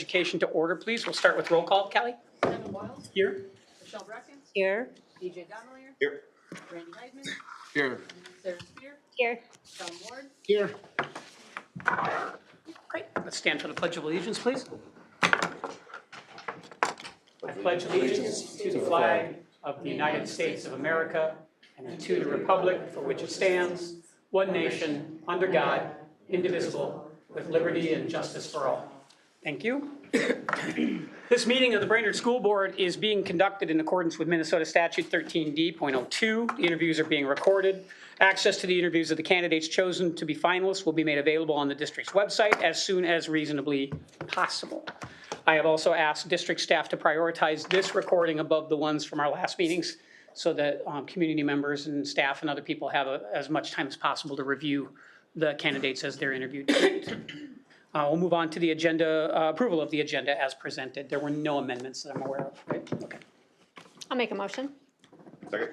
Education to order, please. We'll start with roll call. Kelly? Kevin Boyle. Here. Michelle Brecken. Here. DJ Donnelly. Here. Randy Heidman. Here. Sarah Spear. Here. Sean Ward. Here. Great. Let's stand for the Pledge of Allegiance, please. I pledge allegiance to the flag of the United States of America and to the republic for which it stands, one nation, under God, indivisible, with liberty and justice for all. Thank you. This meeting of the Brainerd School Board is being conducted in accordance with Minnesota Statute 13D.02. The interviews are being recorded. Access to the interviews of the candidates chosen to be finalists will be made available on the district's website as soon as reasonably possible. I have also asked district staff to prioritize this recording above the ones from our last meetings so that community members and staff and other people have as much time as possible to review the candidates as they're interviewed. We'll move on to the agenda, approval of the agenda as presented. There were no amendments that I'm aware of, right? Okay. I'll make a motion. Second.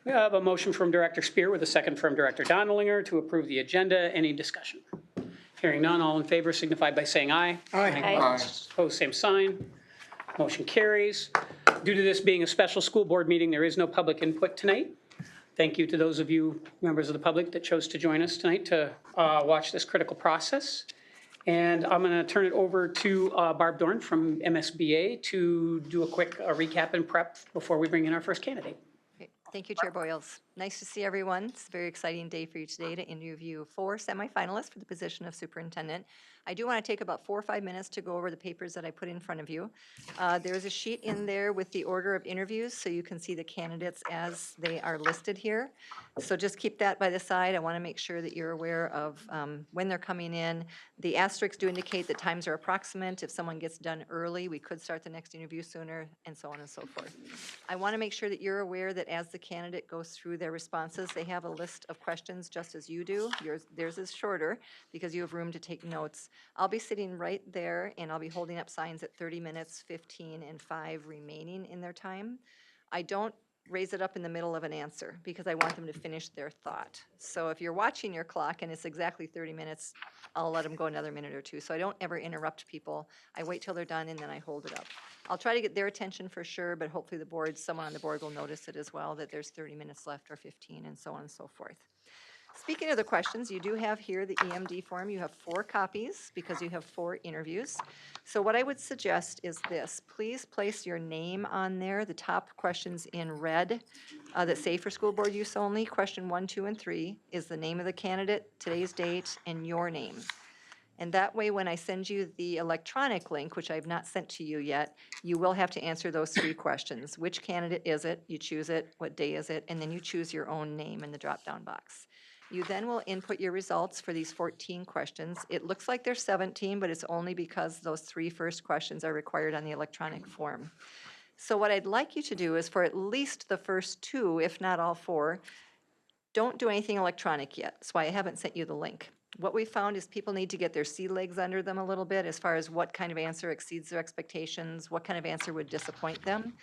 We have a motion from Director Spear with a second from Director Donnellinger to approve the agenda. Any discussion? Hearing none, all in favor signify by saying aye. Aye. Opposed, same sign. Motion carries. Due to this being a special school board meeting, there is no public input tonight. Thank you to those of you members of the public that chose to join us tonight to watch this critical process. And I'm going to turn it over to Barb Dorn from MSBA to do a quick recap and prep before we bring in our first candidate. Great. Thank you, Chair Boyles. Nice to see everyone. It's a very exciting day for you today to interview 4 semifinalists for the position of superintendent. I do want to take about 4 or 5 minutes to go over the papers that I put in front of you. There's a sheet in there with the order of interviews, so you can see the candidates as they are listed here. So just keep that by the side. I want to make sure that you're aware of when they're coming in. The asterisks do indicate that times are approximate. If someone gets done early, we could start the next interview sooner, and so on and so forth. I want to make sure that you're aware that as the candidate goes through their responses, they have a list of questions just as you do. Theirs is shorter because you have room to take notes. I'll be sitting right there, and I'll be holding up signs at 30 minutes, 15, and 5 remaining in their time. I don't raise it up in the middle of an answer because I want them to finish their thought. So if you're watching your clock and it's exactly 30 minutes, I'll let them go another minute or two. So I don't ever interrupt people. I wait till they're done and then I hold it up. I'll try to get their attention for sure, but hopefully the board, someone on the board will notice it as well, that there's 30 minutes left or 15 and so on and so forth. Speaking of the questions, you do have here the EMD form. You have 4 copies because you have 4 interviews. So what I would suggest is this. Please place your name on there, the top questions in red that say for school board use only. Question 1, 2, and 3 is the name of the candidate, today's date, and your name. And that way, when I send you the electronic link, which I've not sent to you yet, you will have to answer those 3 questions. Which candidate is it? You choose it. What day is it? And then you choose your own name in the drop-down box. You then will input your results for these 14 questions. It looks like there's 17, but it's only because those 3 first questions are required on the electronic form. So what I'd like you to do is for at least the first 2, if not all 4, don't do anything electronic yet. That's why I haven't sent you the link. What we found is people need to get their sea legs under them a little bit as far as what kind of answer exceeds their expectations, what kind of answer would disappoint them.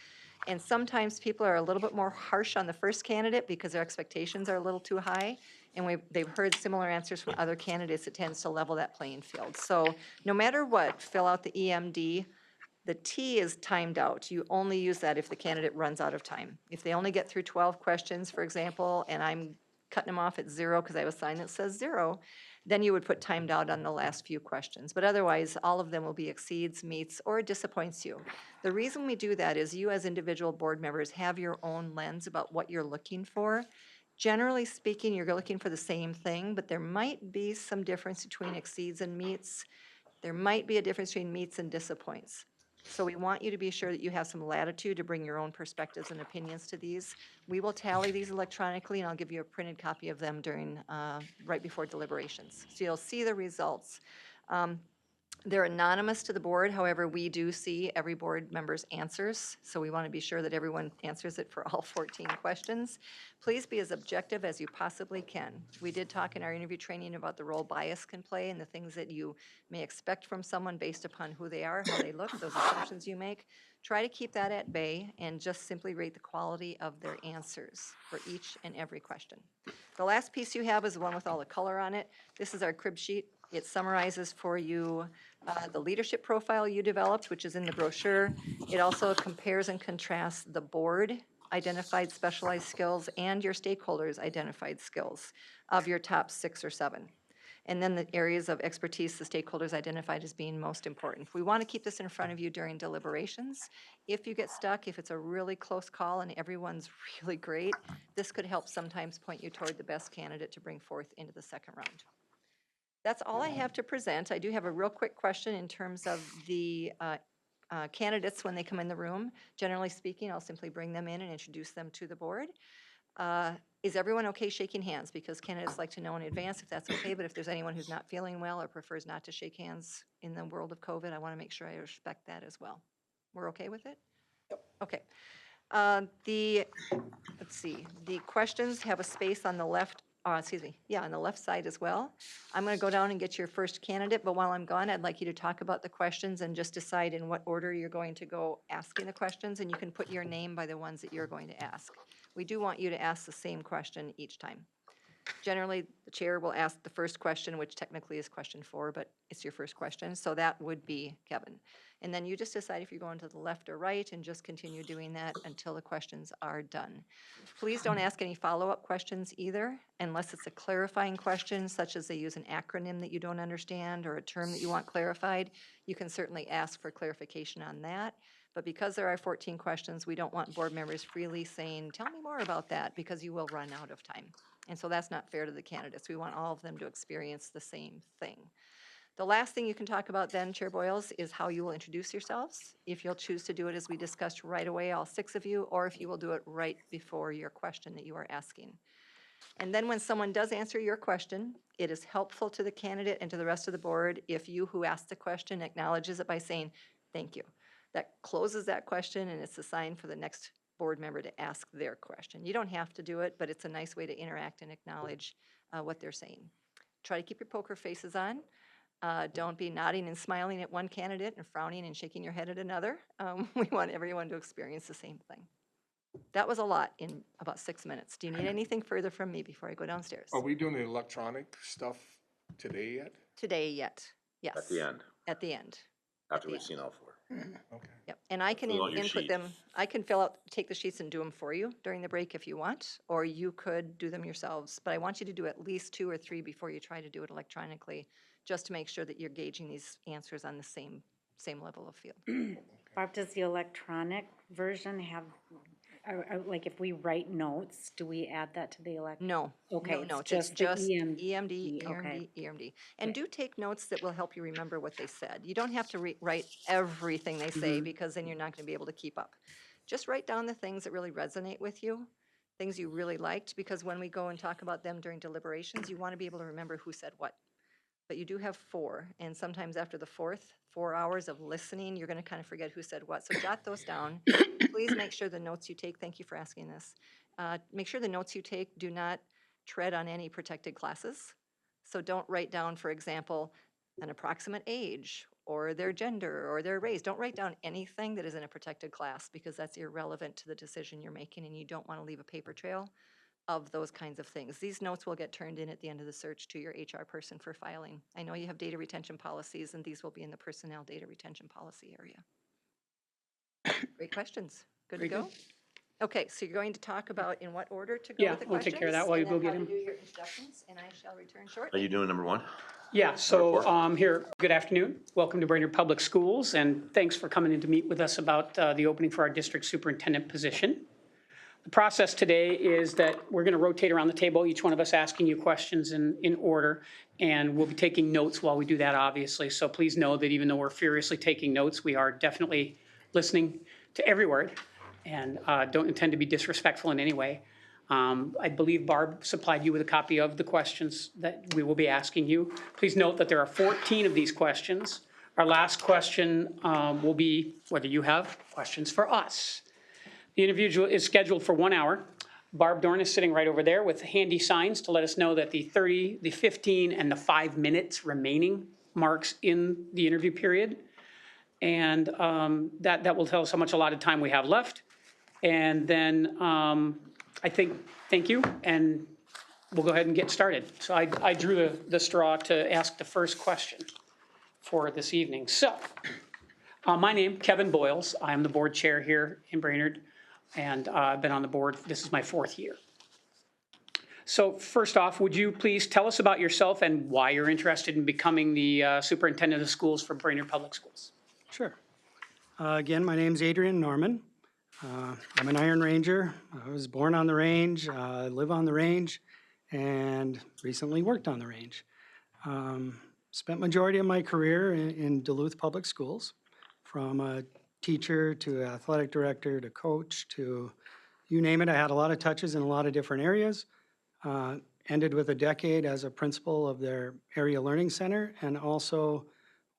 And sometimes people are a little bit more harsh on the first candidate because their expectations are a little too high. And they've heard similar answers from other candidates. It tends to level that playing field. So no matter what, fill out the EMD. The T is timed out. You only use that if the candidate runs out of time. If they only get through 12 questions, for example, and I'm cutting them off at 0 because I have a sign that says 0, then you would put timed out on the last few questions. But otherwise, all of them will be exceeds, meets, or disappoints you. The reason we do that is you as individual board members have your own lens about what you're looking for. Generally speaking, you're looking for the same thing, but there might be some difference between exceeds and meets. There might be a difference between meets and disappoints. So we want you to be sure that you have some latitude to bring your own perspectives and opinions to these. We will tally these electronically, and I'll give you a printed copy of them during right before deliberations. So you'll see the results. They're anonymous to the board. However, we do see every board member's answers, so we want to be sure that everyone answers it for all 14 questions. Please be as objective as you possibly can. We did talk in our interview training about the role bias can play and the things that you may expect from someone based upon who they are, how they look, those assumptions you make. Try to keep that at bay and just simply rate the quality of their answers for each and every question. The last piece you have is the one with all the color on it. This is our crib sheet. It summarizes for you the leadership profile you developed, which is in the brochure. It also compares and contrasts the board identified specialized skills and your stakeholders identified skills of your top 6 or 7. And then the areas of expertise the stakeholders identified as being most important. We want to keep this in front of you during deliberations. If you get stuck, if it's a really close call and everyone's really great, this could help sometimes point you toward the best candidate to bring forth into the second round. That's all I have to present. I do have a real quick question in terms of the candidates when they come in the room. Generally speaking, I'll simply bring them in and introduce them to the board. Is everyone okay shaking hands? Because candidates like to know in advance if that's okay, but if there's anyone who's not feeling well or prefers not to shake hands in the world of COVID, I want to make sure I respect that as well. We're okay with it? Yep. Okay. Let's see, the questions have a space on the left, on the left side as well. I'm going to go down and get your first candidate, but while I'm gone, I'd like you to talk about the questions and just decide in what order you're going to go asking the questions, and you can put your name by the ones that you're going to ask. We do want you to ask the same question each time. Generally, the chair will ask the first question, which technically is question 4, but it's your first question, so that would be Kevin. And then you just decide if you're going to the left or right and just continue doing that until the questions are done. Please don't ask any follow-up questions either, unless it's a clarifying question, such as they use an acronym that you don't understand or a term that you want clarified. You can certainly ask for clarification on that. But because there are 14 questions, we don't want board members freely saying, tell me more about that, because you will run out of time. And so that's not fair to the candidates. We want all of them to experience the same thing. The last thing you can talk about then, Chair Boyles, is how you will introduce yourselves. If you'll choose to do it as we discussed right away, all 6 of you, or if you will do it right before your question that you are asking. And then when someone does answer your question, it is helpful to the candidate and to the rest of the board if you who asked the question acknowledges it by saying, thank you. That closes that question, and it's a sign for the next board member to ask their question. You don't have to do it, but it's a nice way to interact and acknowledge what they're saying. Try to keep your poker faces on. Don't be nodding and smiling at one candidate and frowning and shaking your head at another. We want everyone to experience the same thing. That was a lot in about 6 minutes. Do you need anything further from me before I go downstairs? Are we doing the electronic stuff today yet? Today yet, yes. At the end, At the end. after the we've end. seen all 4. Okay. Yep, and I can Fill out your input sheet. them, I can take the sheets and do them for you during the break if you want, or you could do them yourselves. But I want you to do at least 2 or 3 before you try to do it electronically, just to make sure that you're gauging these answers on the same level of field. Barb, does the electronic version have, like if we write notes, do we add that to the elect? No, Okay, no it's notes, just it's the just EMD, okay. EMD. And do take notes that will help you remember what they said. You don't have to write everything they say, because then you're not going to be able to keep up. Just write down the things that really resonate with you, things you really liked, because when we go and talk about them during deliberations, you want to be able to remember who said what. But you do have 4, and sometimes after the 4th 4 hours of listening, you're going to kind of forget who said what. So jot those down. Please make sure the notes you take, thank you for asking this, make sure the notes you take do not tread on any protected classes. So don't write down, for example, an approximate age or their gender or their race. Don't write down anything that is in a protected class, because that's irrelevant to the decision you're making, and you don't want to leave a paper trail of those kinds of things. These notes will get turned in at the end of the search to your HR person for filing. I know you have data retention policies, and these will be in the personnel data retention policy area. Great questions. Good to Very go? good. Okay, so you're going to talk about in what order to go Yeah, with the we'll questions? take care of that while you and then go get how to them. do your introductions, and I shall return Are shortly. you doing number 1? Yeah, so Report. here, good afternoon. Welcome to Brainerd Public Schools, and thanks for coming in to meet with us about the opening for our district superintendent position. The process today is that we're going to rotate around the table, each one of us asking you questions in order, and we'll be taking notes while we do that, obviously. So please know that even though we're furiously taking notes, we are definitely listening to every word, and don't intend to be disrespectful in any way. I believe Barb supplied you with a copy of the questions that we will be asking you. Please note that there are 14 of these questions. Our last question will be whether you have questions for us. The interview is scheduled for 1 hour. Barb Dorn is sitting right over there with handy signs to let us know that the 30, the 15, and the 5 minutes remaining marks in the interview period. And that will tell us how much allotted time we have left. And then I think, thank you. And we'll go ahead and get started. So I drew the straw to ask the first question for this evening. So, my name, Kevin Boyles. I'm the board chair here in Brainerd, and I've been on the board, this is my 4th year. So first off, would you please tell us about yourself and why you're interested in becoming the superintendent of schools for Brainerd Public Schools? Sure. Again, my name's Adrian Norman. I'm an Iron Ranger. I was born on the range, live on the range, and recently worked on the range. Spent majority of my career in Duluth Public Schools, from a teacher to athletic director to coach to you name it. I had a lot of touches in a lot of different areas. Ended with a decade as a principal of their area learning center, and also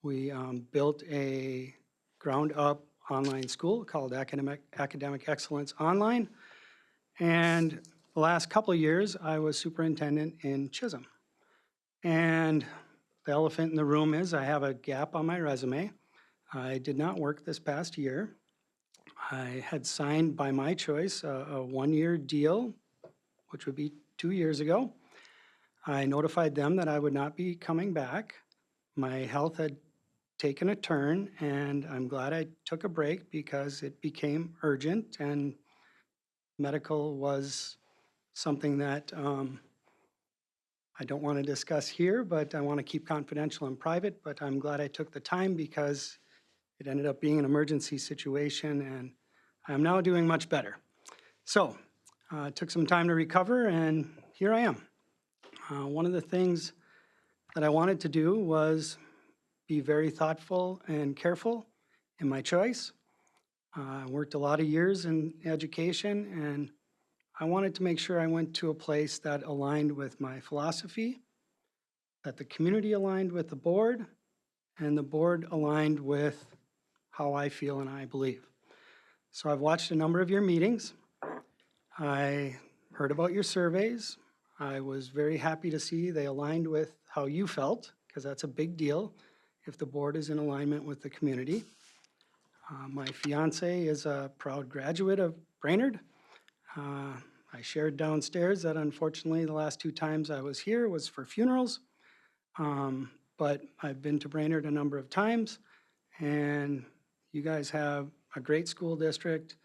we built a ground-up online school called Academic Excellence Online. And the last couple of years, I was superintendent in Chisholm. And the elephant in the room is I have a gap on my resume. I did not work this past year. I had signed by my choice a one-year deal, which would be 2 years ago. I notified them that I would not be coming back. My health had taken a turn, and I'm glad I took a break because it became urgent, and medical was something that I don't want to discuss here, but I want to keep confidential and private. But I'm glad I took the time because it ended up being an emergency situation, and I'm now doing much better. So it took some time to recover, and here I am. One of the things that I wanted to do was be very thoughtful and careful in my choice. I worked a lot of years in education, and I wanted to make sure I went to a place that aligned with my philosophy, that the community aligned with the board, and the board aligned with how I feel and I believe. So I've watched a number of your meetings. I heard about your surveys. I was very happy to see they aligned with how you felt, because that's a big deal if the board is in alignment with the community. My fiance is a proud graduate of Brainerd. I shared downstairs that unfortunately the last 2 times I was here was for funerals. But I've been to Brainerd a number of times, and you guys have a great school district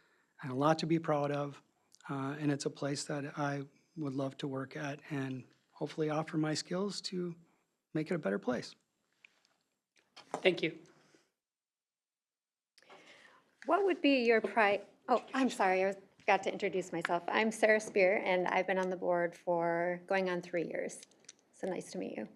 and a lot to be proud of. And it's a place that I would love to work at and hopefully offer my skills to make it a better place. Thank you. What would be your oh, I'm sorry, I forgot to introduce myself. I'm Sarah Spear, and I've been on the board for going on 3 years. So nice to meet you.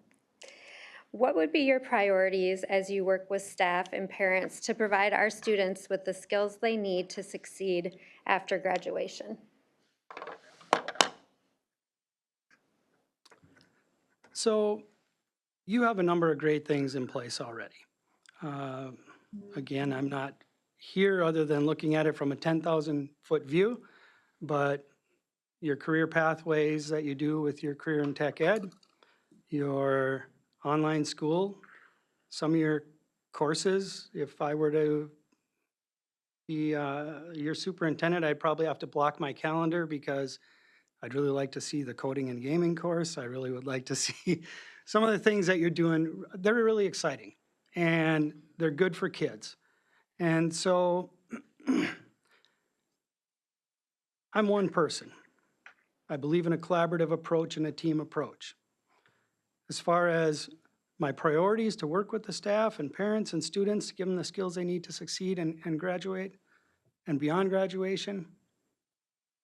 What would be your priorities as you work with staff and parents to provide our students with the skills they need to succeed after graduation? So you have a number of great things in place already. Again, I'm not here other than looking at it from a 10,000-foot view, but your career pathways that you do with your career in tech ed, your online school, some of your courses, if I were to be your superintendent, I'd probably have to block my calendar because I'd really like to see the coding and gaming course. I really would like to see some of the things that you're doing. They're really exciting, and they're good for kids. And so I'm one person. I believe in a collaborative approach and a team approach. As far as my priorities to work with the staff and parents and students to give them the skills they need to succeed and graduate and beyond graduation,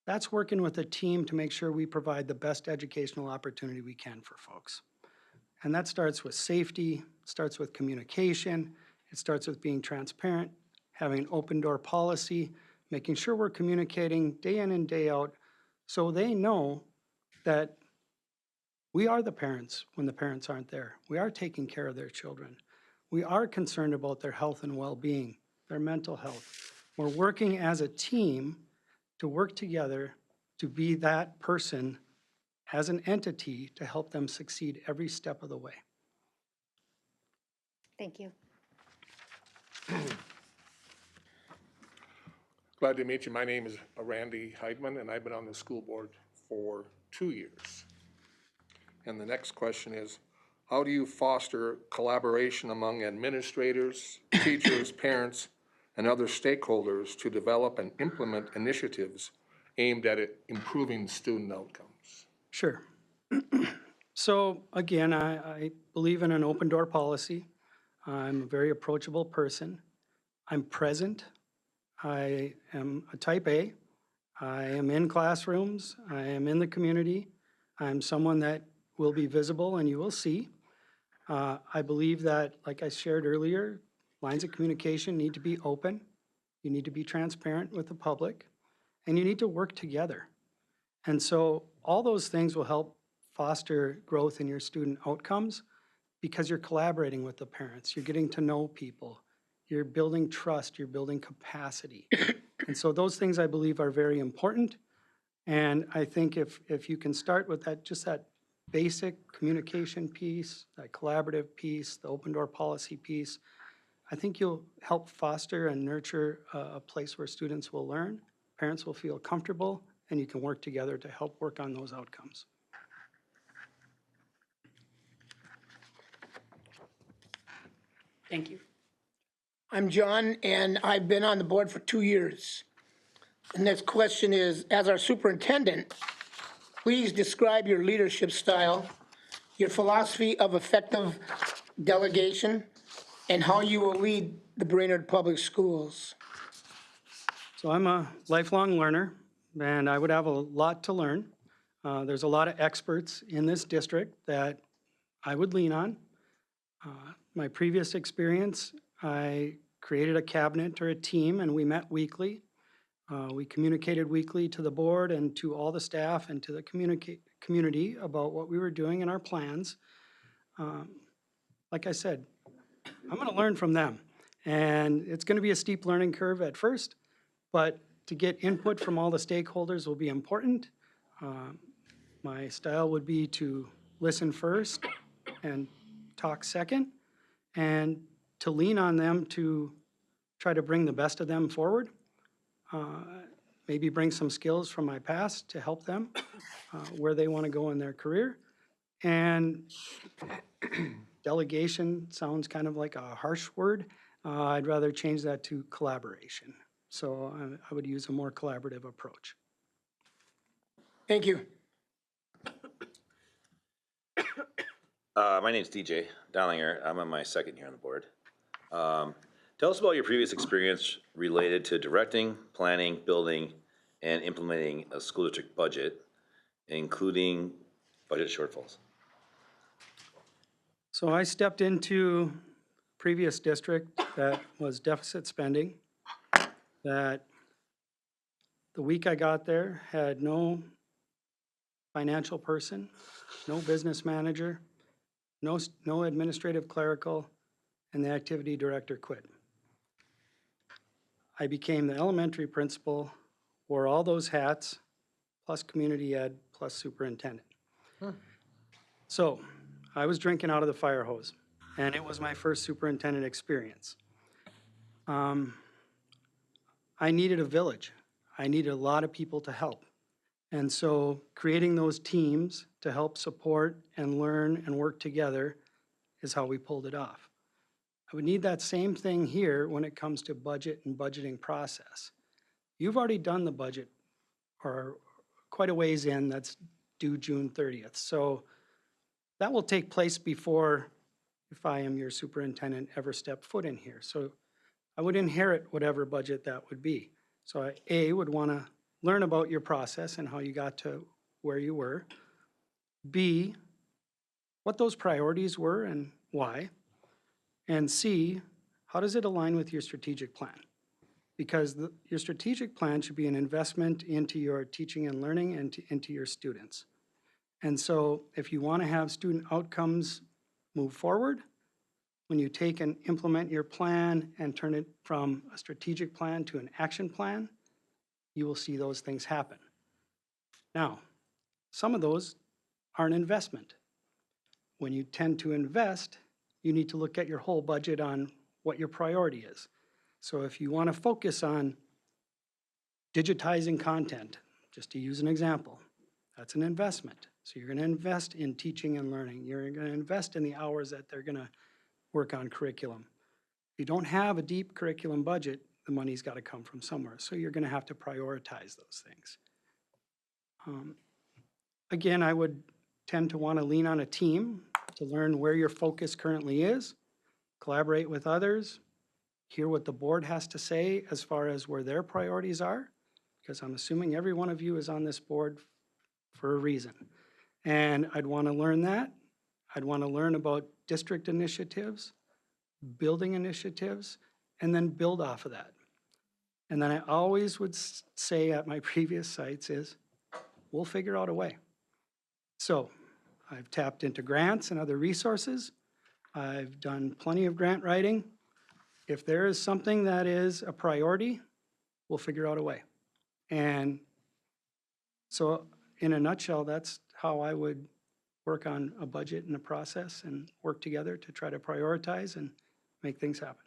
that's working with a team to make sure we provide the best educational opportunity we can for folks. And that starts with safety, starts with communication, it starts with being transparent, having an open door policy, making sure we're communicating day in and day out so they know that we are the parents when the parents aren't there. We are taking care of their children. We are concerned about their health and well-being, their mental health. We're working as a team to work together to be that person as an entity to help them succeed every step of the way. Thank you. Glad to meet you. My name is Randy Heidman, and I've been on the school board for 2 years. And the next question is, how do you foster collaboration among administrators, teachers, parents, and other stakeholders to develop and implement initiatives aimed at improving student outcomes? Sure. So again, I believe in an open door policy. I'm a very approachable person. I'm present. I am a type A. I am in classrooms. I am in the community. I'm someone that will be visible and you will see. I believe that, like I shared earlier, lines of communication need to be open. You need to be transparent with the public, and you need to work together. And so all those things will help foster growth in your student outcomes because you're collaborating with the parents. You're getting to know people. You're building trust. You're building capacity. And so those things I believe are very important. And I think if you can start with that, just that basic communication piece, that collaborative piece, the open door policy piece, I think you'll help foster and nurture a place where students will learn, parents will feel comfortable, and you can work together to help work on those outcomes. Thank you. I'm John, and I've been on the board for 2 years. The next question is, as our superintendent, please describe your leadership style, your philosophy of effective delegation, and how you will lead the Brainerd Public Schools. So I'm a lifelong learner, and I would have a lot to learn. There's a lot of experts in this district that I would lean on. My previous experience, I created a cabinet or a team, and we met weekly. We communicated weekly to the board and to all the staff and to the community about what we were doing and our plans. Like I said, I'm going to learn from them. And it's going to be a steep learning curve at first, but to get input from all the stakeholders will be important. My style would be to listen first and talk second, and to lean on them to try to bring the best of them forward. Maybe bring some skills from my past to help them where they want to go in their career. And delegation sounds kind of like a harsh word. I'd rather change that to collaboration. So I would use a more collaborative approach. Thank you. My name's DJ Dollinger. I'm on my second year on the board. Tell us about your previous experience related to directing, planning, building, and implementing a school district budget, including budget shortfalls. So I stepped into previous district that was deficit spending, that the week I got there had no financial person, no business manager, no administrative clerical, and the activity director quit. I became the elementary principal, wore all those hats, plus community ed, plus superintendent. So I was drinking out of the fire hose, and it was my first superintendent experience. I needed a village. I needed a lot of people to help. And so creating those teams to help support and learn and work together is how we pulled it off. I would need that same thing here when it comes to budget and budgeting process. You've already done the budget, or quite a ways in, that's due June 30th. So that will take place before, if I am your superintendent, ever step foot in here. So I would inherit whatever budget that would be. So I, A, would want to learn about your process and how you got to where you were. B, what those priorities were and why. And C, how does it align with your strategic plan? Because your strategic plan should be an investment into your teaching and learning and into your students. And so if you want to have student outcomes move forward, when you take and implement your plan and turn it from a strategic plan to an action plan, you will see those things happen. Now, some of those are an investment. When you tend to invest, you need to look at your whole budget on what your priority is. So if you want to focus on digitizing content, just to use an example, that's an investment. So you're going to invest in teaching and learning. You're going to invest in the hours that they're going to work on curriculum. If you don't have a deep curriculum budget, the money's got to come from somewhere. So you're going to have to prioritize those things. Again, I would tend to want to lean on a team to learn where your focus currently is, collaborate with others, hear what the board has to say as far as where their priorities are, because I'm assuming every one of you is on this board for a reason. And I'd want to learn that. I'd want to learn about district initiatives, building initiatives, and then build off of that. And then I always would say at my previous sites is, we'll figure out a way. So I've tapped into grants and other resources. I've done plenty of grant writing. If there is something that is a priority, we'll figure out a way. And so in a nutshell, that's how I would work on a budget and a process and work together to try to prioritize and make things happen.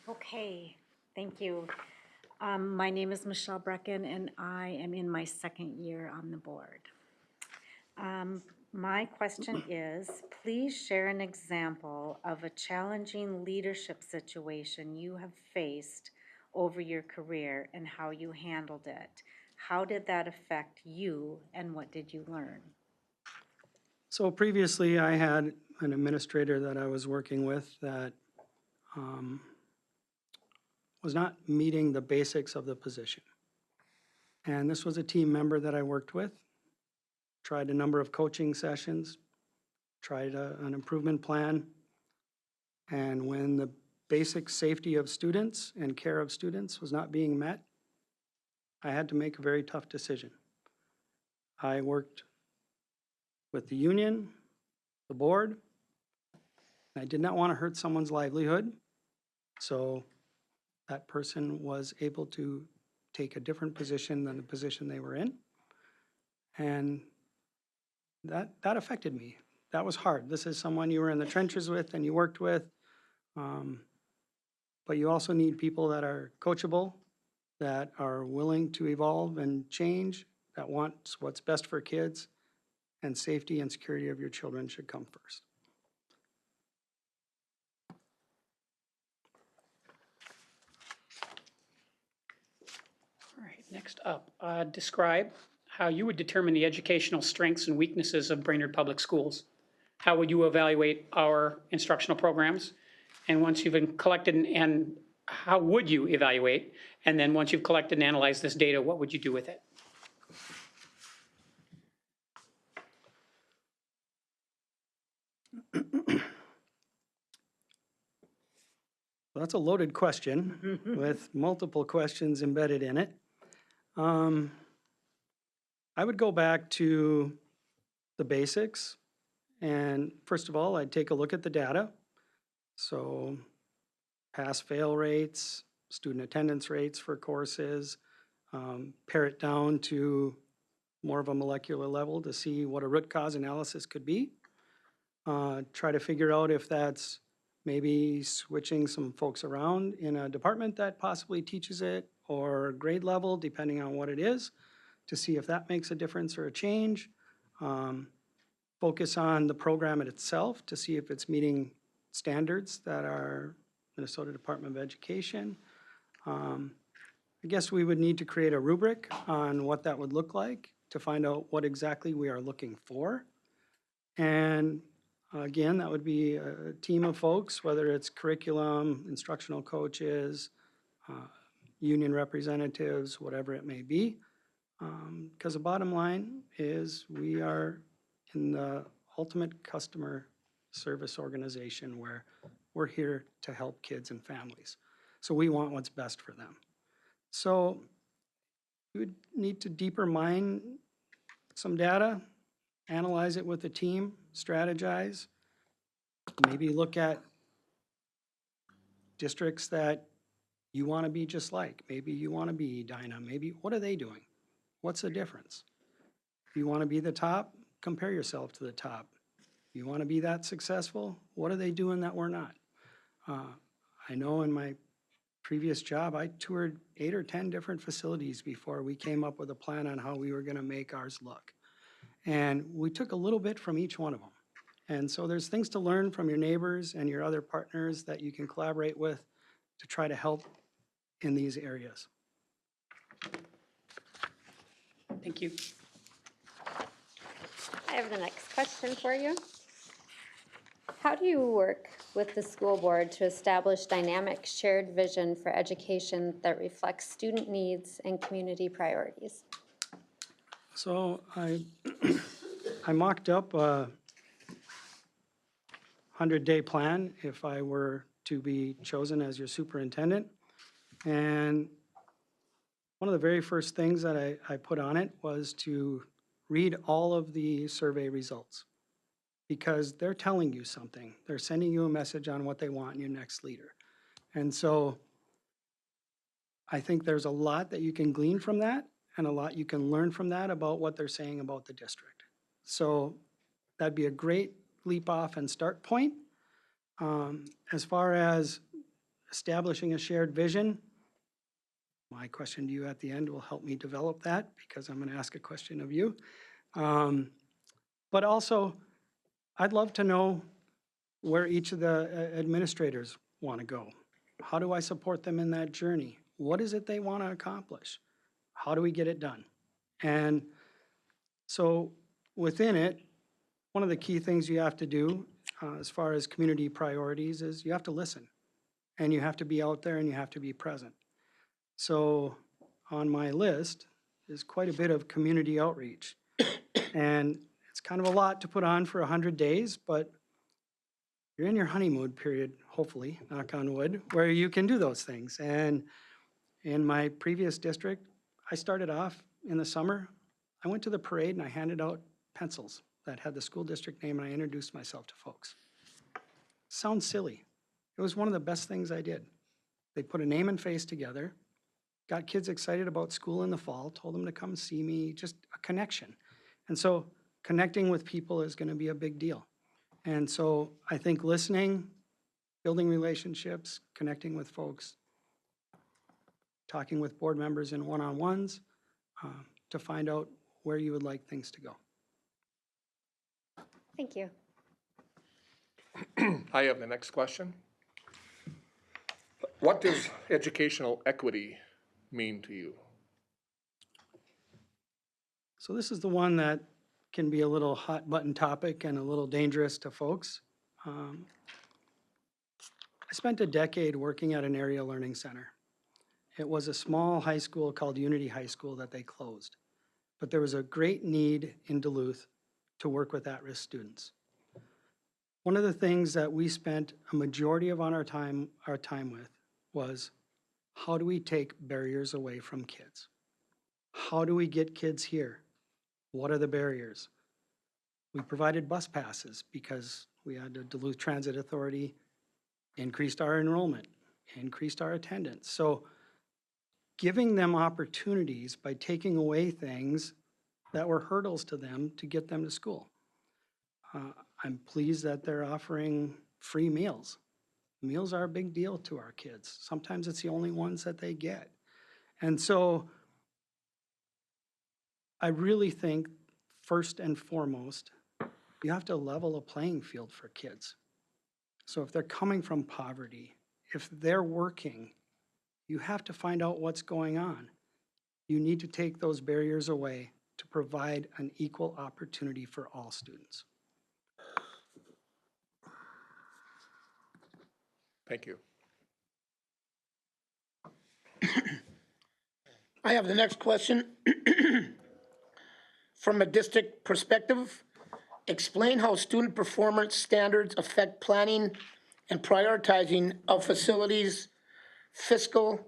Okay, thank you. My name is Michelle Brecken, and I am in my second year on the board. My question is, please share an example of a challenging leadership situation you have faced over your career and how you handled it. How did that affect you, and what did you learn? So previously, I had an administrator that I was working with that was not meeting the basics of the position. And this was a team member that I worked with, tried a number of coaching sessions, tried an improvement plan. And when the basic safety of students and care of students was not being met, I had to make a very tough decision. I worked with the union, the board. I did not want to hurt someone's livelihood, so that person was able to take a different position than the position they were in. And that affected me. That was hard. This is someone you were in the trenches with and you worked with. But you also need people that are coachable, that are willing to evolve and change, that want what's best for kids, and safety and security of your children should come first. All right, next up, describe how you would determine the educational strengths and weaknesses of Brainerd Public Schools. How would you evaluate our instructional programs? And once you've collected, and how would you evaluate? And then once you've collected and analyzed this data, what would you do with it? Well, that's a loaded question with multiple questions embedded in it. I would go back to the basics. And first of all, I'd take a look at the data. So pass-fail rates, student attendance rates for courses, pare it down to more of a molecular level to see what a root cause analysis could be. Try to figure out if that's maybe switching some folks around in a department that possibly teaches it, or grade level, depending on what it is, to see if that makes a difference or a change. Focus on the program itself to see if it's meeting standards that are Minnesota Department of Education. I guess we would need to create a rubric on what that would look like to find out what exactly we are looking for. And again, that would be a team of folks, whether it's curriculum, instructional coaches, union representatives, whatever it may be. Because the bottom line is we are in the ultimate customer service organization where we're here to help kids and families. So we want what's best for them. So we would need to deeper mine some data, analyze it with the team, strategize, maybe look at districts that you want to be just like. Maybe you want to be Edina. Maybe what are they doing? What's the difference? If you want to be the top, compare yourself to the top. You want to be that successful? What are they doing that we're not? I know in my previous job, I toured 8 or 10 different facilities before we came up with a plan on how we were gonna make ours look. And we took a little bit from each one of them. And so there's things to learn from your neighbors and your other partners that you can collaborate with to try to help in these areas. Thank you. I have the next question for you. How do you work with the school board to establish dynamic shared vision for education that reflects student needs and community priorities? So I mocked up a 100-day plan if I were to be chosen as your superintendent. And one of the very first things that I put on it was to read all of the survey results, because they're telling you something. They're sending you a message on what they want in your next leader. And so I think there's a lot that you can glean from that and a lot you can learn from that about what they're saying about the district. So that'd be a great leap off and start point. As far as establishing a shared vision, my question to you at the end will help me develop that, because I'm going to ask a question of you. But also, I'd love to know where each of the administrators want to go. How do I support them in that journey? What is it they want to accomplish? How do we get it done? And so within it, one of the key things you have to do as far as community priorities is you have to listen, and you have to be out there, and you have to be present. So on my list is quite a bit of community outreach. And it's kind of a lot to put on for 100 days, but you're in your honeymoon period, hopefully, knock on wood, where you can do those things. And in my previous district, I started off in the summer. I went to the parade and I handed out pencils that had the school district name, and I introduced myself to folks. Sounds silly. It was one of the best things I did. They put a name and face together, got kids excited about school in the fall, told them to come see me, just a connection. And so connecting with people is going to be a big deal. And so I think listening, building relationships, connecting with folks, talking with board members in one-on-ones to find out where you would like things to go. Thank you. I have the next question. What does educational equity mean to you? So this is the one that can be a little hot button topic and a little dangerous to folks. I spent a decade working at an area learning center. It was a small high school called Unity High School that they closed. But there was a great need in Duluth to work with at-risk students. One of the things that we spent a majority of our time with was, how do we take barriers away from kids? How do we get kids here? What are the barriers? We provided bus passes because we had the Duluth Transit Authority, increased our enrollment, increased our attendance. So giving them opportunities by taking away things that were hurdles to them to get them to school. I'm pleased that they're offering free meals. Meals are a big deal to our kids. Sometimes it's the only ones that they get. And so I really think, first and foremost, you have to level a playing field for kids. So if they're coming from poverty, if they're working, you have to find out what's going on. You need to take those barriers away to provide an equal opportunity for all students. Thank you. I have the next question. From a district perspective, explain how student performance standards affect planning and prioritizing of facilities, fiscal,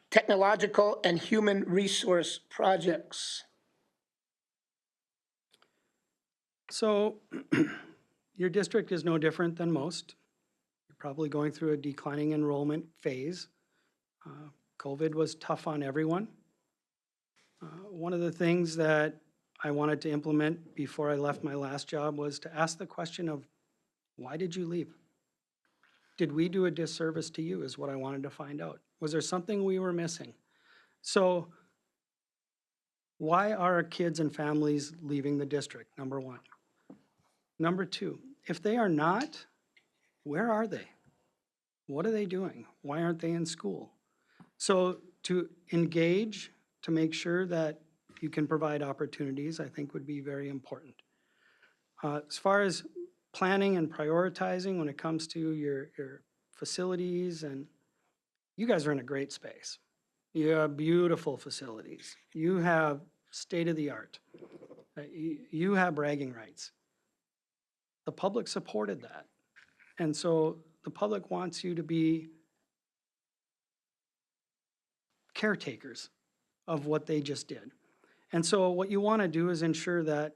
technological, and human resource projects. So your district is no different than most. You're probably going through a declining enrollment phase. COVID was tough on everyone. One of the things that I wanted to implement before I left my last job was to ask the question of, why did you leave? Did we do a disservice to you is what I wanted to find out. Was there something we were missing? So why are our kids and families leaving the district, number one? Number two, if they are not, where are they? What are they doing? Why aren't they in school? So to engage, to make sure that you can provide opportunities, I think would be very important. As far as planning and prioritizing when it comes to your facilities, and you guys are in a great space. You have beautiful facilities. You have state-of-the-art. You have bragging rights. The public supported that. And so the public wants you to be caretakers of what they just did. And so what you want to do is ensure that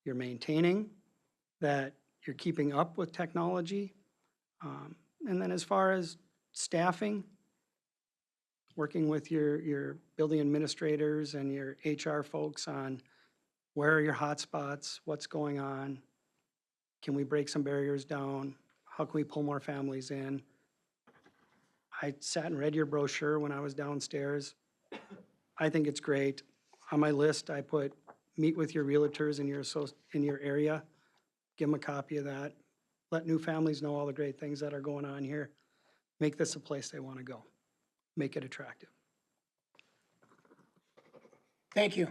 you're maintaining, that you're keeping up with technology. And then as far as staffing, working with your building administrators and your HR folks on where are your hotspots, what's going on, can we break some barriers down, how can we pull more families in? I sat and read your brochure when I was downstairs. I think it's great. On my list, I put meet with your realtors in your area, give them a copy of that, let new families know all the great things that are going on here, make this a place they want to go, make it attractive. Thank you.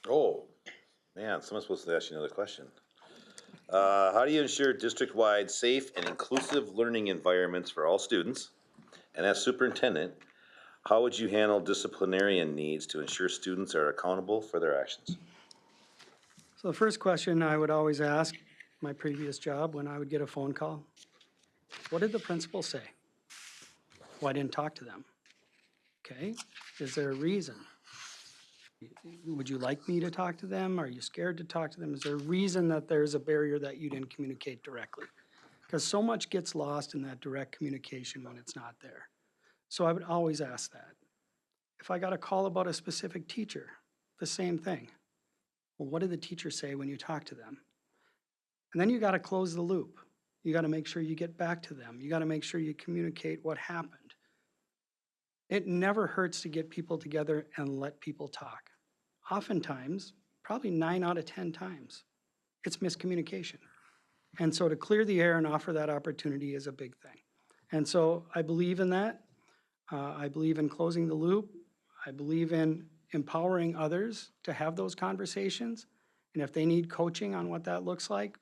Oh, man, someone's supposed to ask you another question. How do you ensure district-wide safe and inclusive learning environments for all students? And as superintendent, how would you handle disciplinarian needs to ensure students are accountable for their actions? So the first question I would always ask, my previous job, when I would get a phone call, what did the principal say? Well, I didn't talk to them. Okay, is there a reason? Would you like me to talk to them? Are you scared to talk to them? Is there a reason that there's a barrier that you didn't communicate directly? Because so much gets lost in that direct communication when it's not there. So I would always ask that. If I got a call about a specific teacher, the same thing. Well, what did the teacher say when you talk to them? And then you got to close the loop. You got to make sure you get back to them. You got to make sure you communicate what happened. It never hurts to get people together and let people talk. Oftentimes, probably 9 out of 10 times, it's miscommunication. And so to clear the air and offer that opportunity is a big thing. And so I believe in that. I believe in closing the loop. I believe in empowering others to have those conversations. And if they need coaching on what that looks like,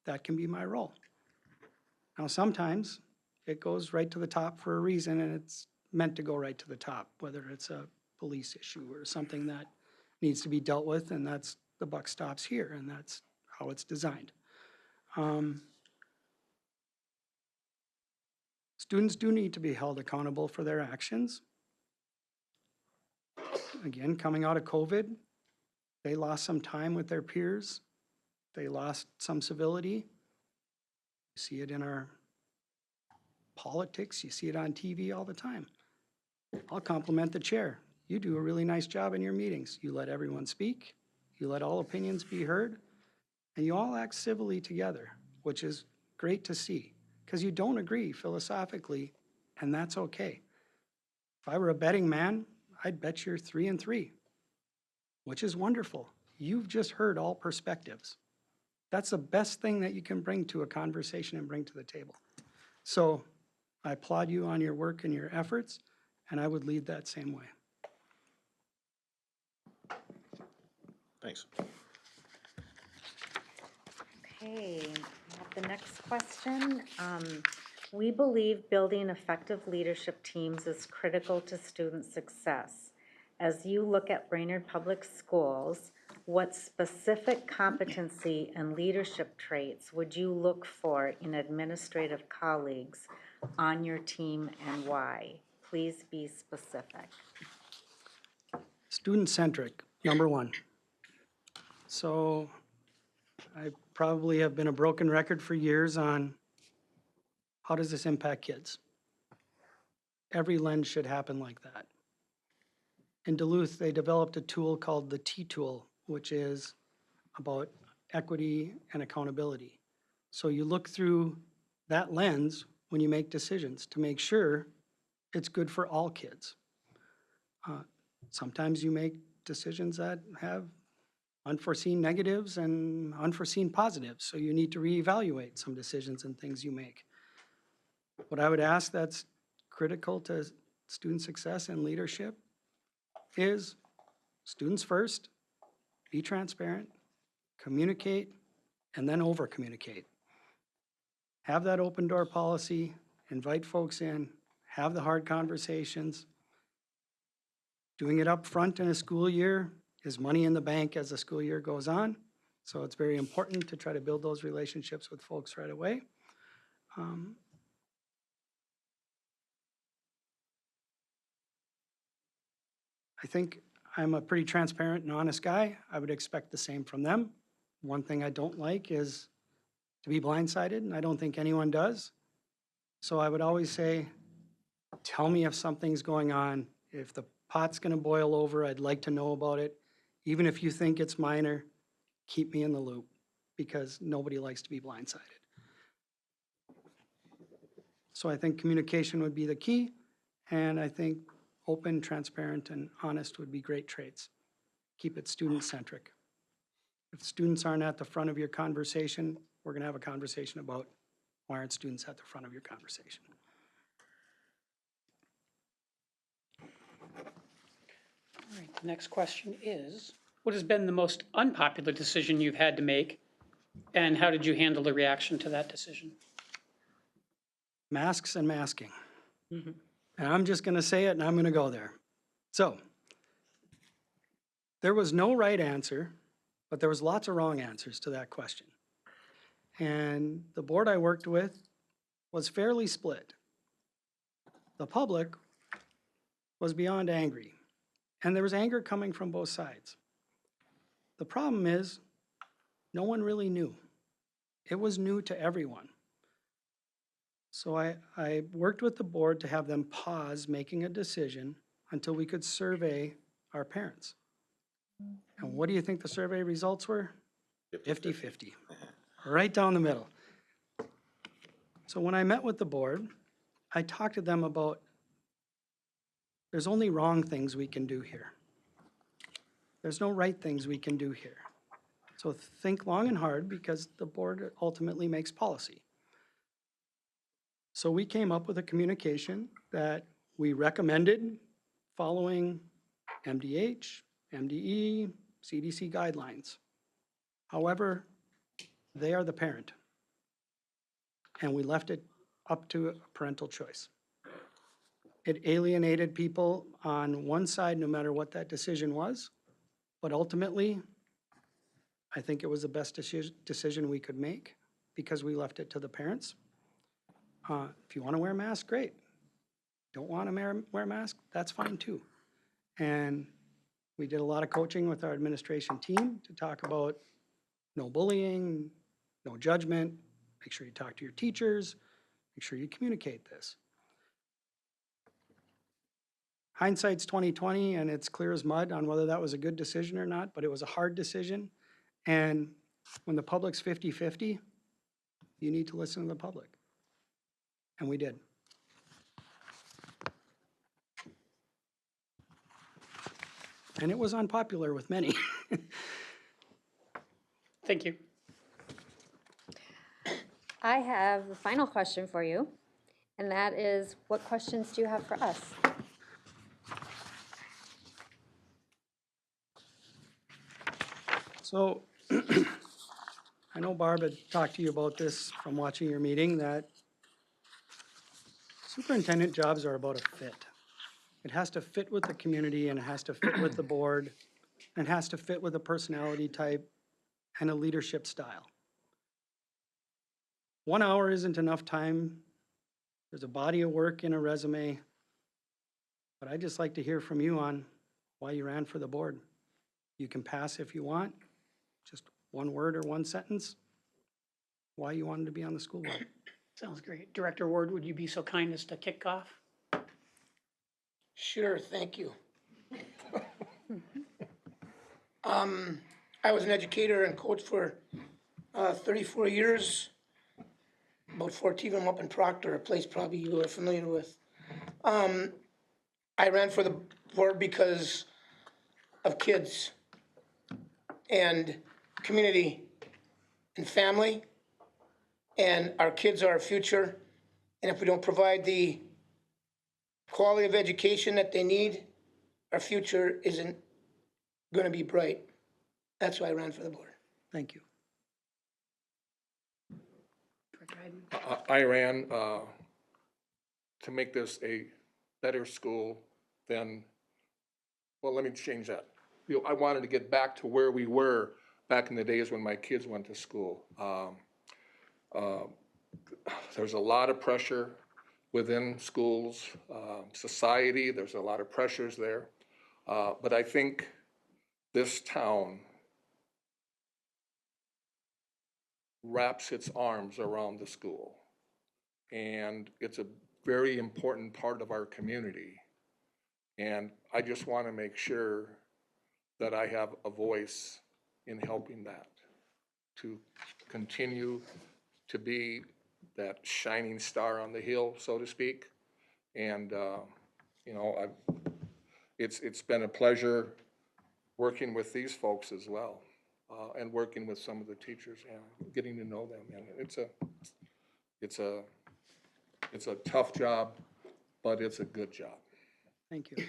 that can be my role. Now, sometimes it goes right to the top for a reason, and it's meant to go right to the top, whether it's a police issue or something that needs to be dealt with, and that's the buck stops here, and that's how it's designed. Students do need to be held accountable for their actions. Again, coming out of COVID, they lost some time with their peers. They lost some civility. You see it in our politics. You see it on TV all the time. I'll compliment the chair. You do a really nice job in your meetings. You let everyone speak. You let all opinions be heard. And you all act civilly together, which is great to see. Because you don't agree philosophically, and that's okay. If I were a betting man, I'd bet you're 3-3, which is wonderful. You've just heard all perspectives. That's the best thing that you can bring to a conversation and bring to the table. So I applaud you on your work and your efforts, and I would lead that same way. Thanks. Okay, we have the next question. We believe building effective leadership teams is critical to student success. As you look at Brainerd Public Schools, what specific competency and leadership traits would you look for in administrative colleagues on your team and why? Please be specific. Student-centric, number one. So I probably have been a broken record for years on how does this impact kids? Every lens should happen like that. in Duluth, they developed a tool called the T-Tool, which is about equity and accountability. So you look through that lens when you make decisions to make sure it's good for all kids. Sometimes you make decisions that have unforeseen negatives and unforeseen positives, so you need to reevaluate some decisions and things you make. What I would ask that's critical to student success and leadership is students first, be transparent, communicate, and then over-communicate. Have that open door policy, invite folks in, have the hard conversations. Doing it up front in a school year is money in the bank as the school year goes on. So it's very important to try to build those relationships with folks right away. I think I'm a pretty transparent and honest guy. I would expect the same from them. One thing I don't like is to be blindsided, and I don't think anyone does. So I would always say, tell me if something's going on. If the pot's gonna boil over, I'd like to know about it. Even if you think it's minor, keep me in the loop, because nobody likes to be blindsided. So I think communication would be the key, and I think open, transparent, and honest would be great traits. Keep it student-centric. If students aren't at the front of your conversation, we're gonna have a conversation about why aren't students at the front of your conversation. All right, the next question is, what has been the most unpopular decision you've had to make, and how did you handle the reaction to that decision? Masks and masking. And I'm just gonna say it and I'm gonna go there. So, there was no right answer, but there was lots of wrong answers to that question. And the board I worked with was fairly split. The public was beyond angry, and there was anger coming from both sides. The problem is, no one really knew. It was new to everyone. So I worked with the board to have them pause making a decision until we could survey our parents. And what do you think the survey results were? 50-50, right down the middle. So when I met with the board, I talked to them about there's only wrong things we can do here. There's no right things we can do here. So think long and hard, because the board ultimately makes policy. So we came up with a communication that we recommended following MDH, MDE, CDC guidelines. However, they are the parent. And we left it up to parental choice. It alienated people on one side, no matter what that decision was. But ultimately, I think it was the best decision we could make, because we left it to the parents. If you want to wear a mask, great. Don't want to wear a mask, that's fine too. And we did a lot of coaching with our administration team to talk about no bullying, no judgment, make sure you talk to your teachers, make sure you communicate this. Hindsight's 20/20, and it's clear as mud on whether that was a good decision or not, but it was a hard decision. And when the public's 50-50, you need to listen to the public. And we did. And it was unpopular with many. Thank you. I have the final question for you, and that is, what questions do you have for us? So, I know Barb had talked to you about this from watching your meeting, that superintendent jobs are about a fit. It has to fit with the community, and it has to fit with the board, and it has to fit with a personality type and a leadership style. 1 hour isn't enough time. There's a body of work in a resume. But I'd just like to hear from you on why you ran for the board. You can pass if you want, just one word or one sentence, why you wanted to be on the school board. Sounds great. Director Ward, would you be so kind as to kick off? Sure, thank you. I was an educator and coach for 34 years. About 14 of them up in Proctor, a place probably you are familiar with. I ran for the board because of kids and community and family. And our kids are our future. And if we don't provide the quality of education that they need, our future isn't going to be bright. That's why I ran for the board. Thank you. I ran to make this a better school than, well, let me change that. You know, I wanted to get back to where we were back in the days when my kids went to school. There's a lot of pressure within schools, society, there's a lot of pressures there. But I think this town wraps its arms around the school. And it's a very important part of our community. And I just want to make sure that I have a voice in helping that, to continue to be that shining star on the hill, so to speak. And, you know, it's been a pleasure working with these folks as well, and working with some of the teachers and getting to know them. And it's a tough job, but it's a good job. Thank you.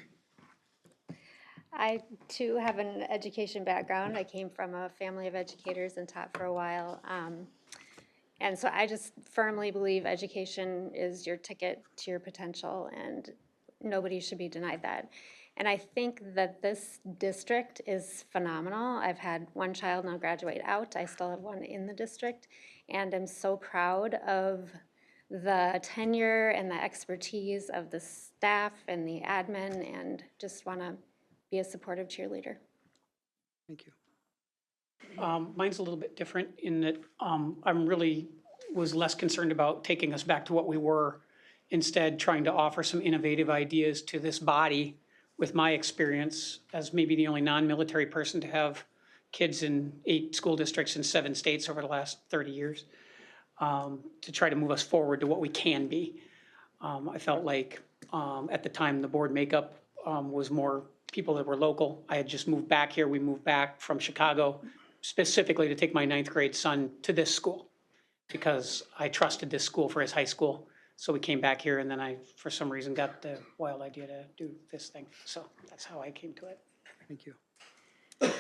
I too have an education background. I came from a family of educators and taught for a while. And so I just firmly believe education is your ticket to your potential, and nobody should be denied that. And I think that this district is phenomenal. I've had one child now graduate out. I still have one in the district. And I'm so proud of the tenure and the expertise of the staff and the admin, and just want to be a supportive cheerleader. Thank you. Mine's a little bit different in that I'm really was less concerned about taking us back to what we were, instead trying to offer some innovative ideas to this body with my experience as maybe the only non-military person to have kids in 8 school districts in 7 states over the last 30 years, to try to move us forward to what we can be. I felt like at the time the board makeup was more people that were local. I had just moved back here. We moved back from Chicago specifically to take my 9th grade son to this school because I trusted this school for his high school. So we came back here, and then I, for some reason, got the wild idea to do this thing. So that's how I came to it. Thank you.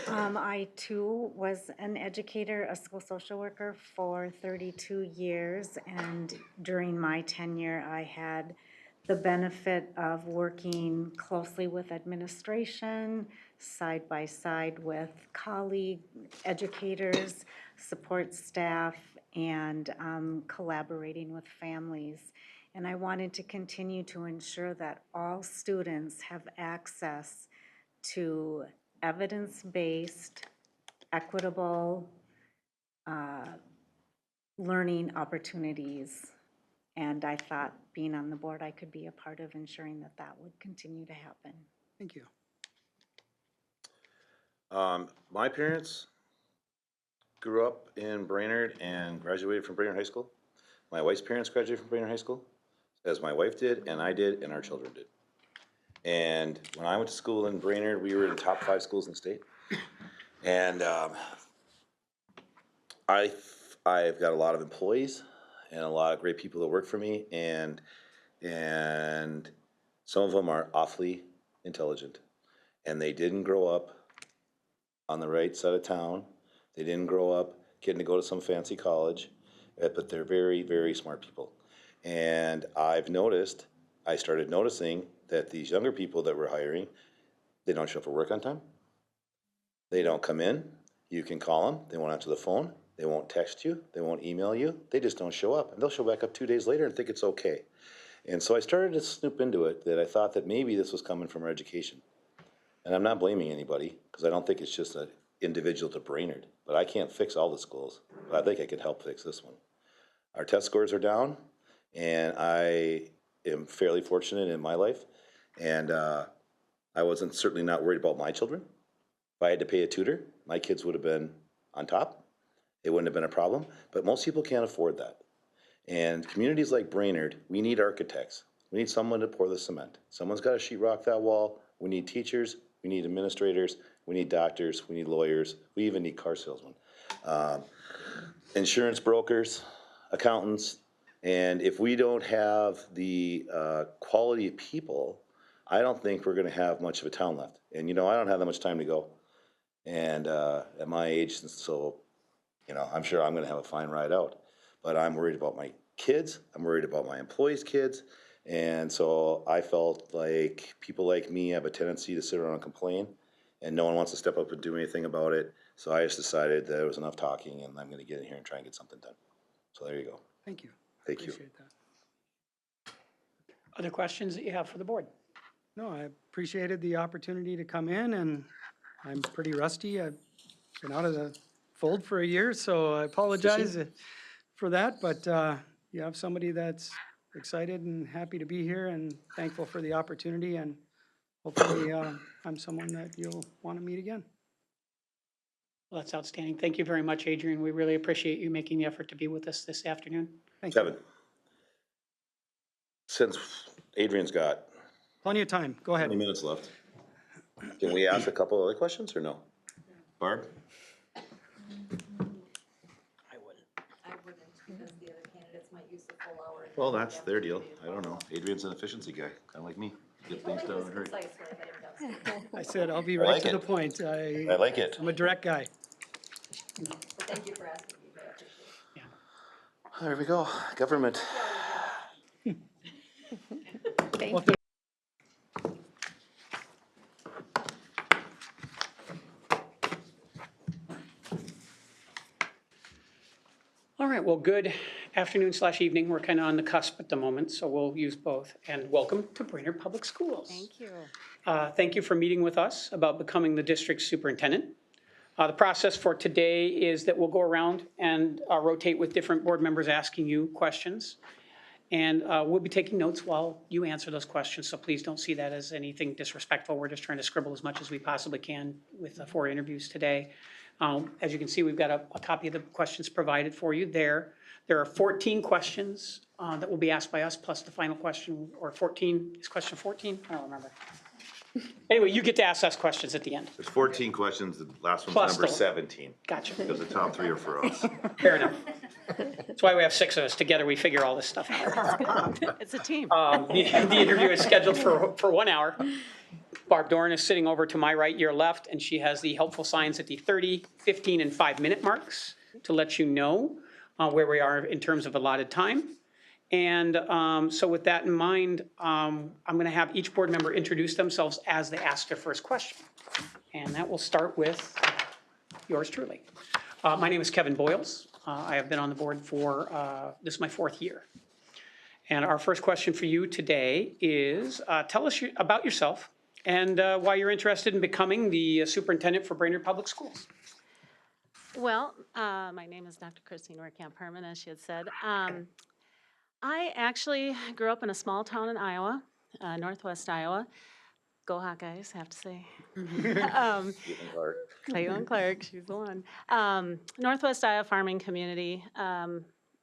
I too was an educator, a school social worker for 32 years, and during my tenure, I had the benefit of working closely with administration, side by side with colleague educators, support staff, and collaborating with families. And I wanted to continue to ensure that all students have access to evidence-based, equitable learning opportunities. And I thought, being on the board, I could be a part of ensuring that that would continue to happen. Thank you. My parents grew up in Brainerd and graduated from Brainerd High School. My wife's parents graduated from Brainerd High School, as my wife did, and I did, and our children did. And when I went to school in Brainerd, we were in the top 5 schools in the state. And I've got a lot of employees and a lot of great people that work for me, and some of them are awfully intelligent. And they didn't grow up on the right side of town. They didn't grow up getting to go to some fancy college, but they're very, very smart people. And I started noticing that these younger people that we're hiring, they don't show up for work on time. They don't come in. You can call them. They won't answer the phone. They won't text you. They won't email you. They just don't show up. And they'll show back up 2 days later and think it's okay. And so I started to snoop into it, that I thought that maybe this was coming from our education. And I'm not blaming anybody, because I don't think it's just an individual to Brainerd. But I can't fix all the schools. But I think I could help fix this one. Our test scores are down, and I am fairly fortunate in my life. And I wasn't certainly not worried about my children. If I had to pay a tutor, my kids would have been on top. It wouldn't have been a problem, but most people can't afford that. And communities like Brainerd, we need architects. We need someone to pour the cement. Someone's got to sheetrock that wall. We need teachers, we need administrators, we need doctors, we need lawyers, we even need car salesmen. Insurance brokers, accountants, and if we don't have the quality of people, I don't think we're gonna have much of a town left. And you know, I don't have that much time to go. And at my age, so, you know, I'm sure I'm gonna have a fine ride out. But I'm worried about my kids, I'm worried about my employees' kids. And so I felt like people like me have a tendency to sit around and complain, and no one wants to step up and do anything about it. So I just decided that it was enough talking, and I'm gonna get in here and try and get something done. So there you go. Thank you. Thank you. Appreciate that. Other questions that you have for the board? No, I appreciated the opportunity to come in, and I'm pretty rusty. I've been out of the fold for a year, so I apologize for that, but you have somebody that's excited and happy to be here and thankful for the opportunity, and hopefully I'm someone that you'll want to meet again. Well, that's outstanding. Thank you very much, Adrian. We really appreciate you making the effort to be with us this afternoon. Thank you. Kevin, since Adrian's got Plenty of time. Go ahead. 20 minutes left, can we ask a couple other questions or no? Barb? I wouldn't, because the other candidates might use the full hour. Well, that's their deal. I don't know. Adrian's an efficiency guy, kind of like me. Get things done in a hurry. I said I'll be I right like to the it. point. I like it. I'm a direct guy. Thank you for asking me, I appreciate it. There we go. Government. Thank you. All right, well, good afternoon/evening. We're kind of on the cusp at the moment, so we'll use both. And welcome to Brainerd Public Schools. Thank you. Thank you for meeting with us about becoming the district superintendent. The process for today is that we'll go around and rotate with different board members asking you questions. And we'll be taking notes while you answer those questions, so please don't see that as anything disrespectful. We're just trying to scribble as much as we possibly can with the 4 interviews today. As you can see, we've got a copy of the questions provided for you there. There are 14 questions that will be asked by us, plus the final question, or 14, is question 14? I don't remember. Anyway, you get to ask us questions at the end. There's 14 questions. The last one's Plus number the- 17. Gotcha. Because the top 3 are for us. Fair enough. That's why we have 6 of us. Together, we figure all this stuff out. It's a team. The interview is scheduled for 1 hour. Barb Dorn is sitting over to my right, your left, and she has the helpful signs at the 30, 15, and 5-minute marks to let you know where we are in terms of allotted time. And so with that in mind, I'm going to have each board member introduce themselves as they ask their first question. And that will start with yours truly. My name is Kevin Boyles. I have been on the board for, this is my 4th year. And our first question for you today is, tell us about yourself and why you're interested in becoming the superintendent for Brainerd Public Schools. Well, my name is Dr. Christine Werkamp-Herman, as she had said. I actually grew up in a small town in Iowa, northwest Iowa. Go Hawkeyes, have to say. Clayton Clark, she's the one. Northwest Iowa farming community.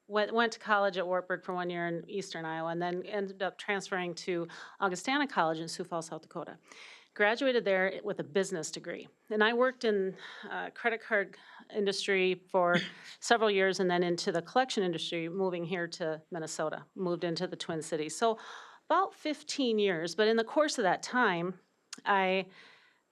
Went to college at Wartburg for 1 year in eastern Iowa, and then ended up transferring to Augustana College in Sioux Falls, South Dakota. Graduated there with a business degree. And I worked in credit card industry for several years, and then into the collection industry, moving here to Minnesota, moved into the Twin Cities. So about 15 years, but in the course of that time, I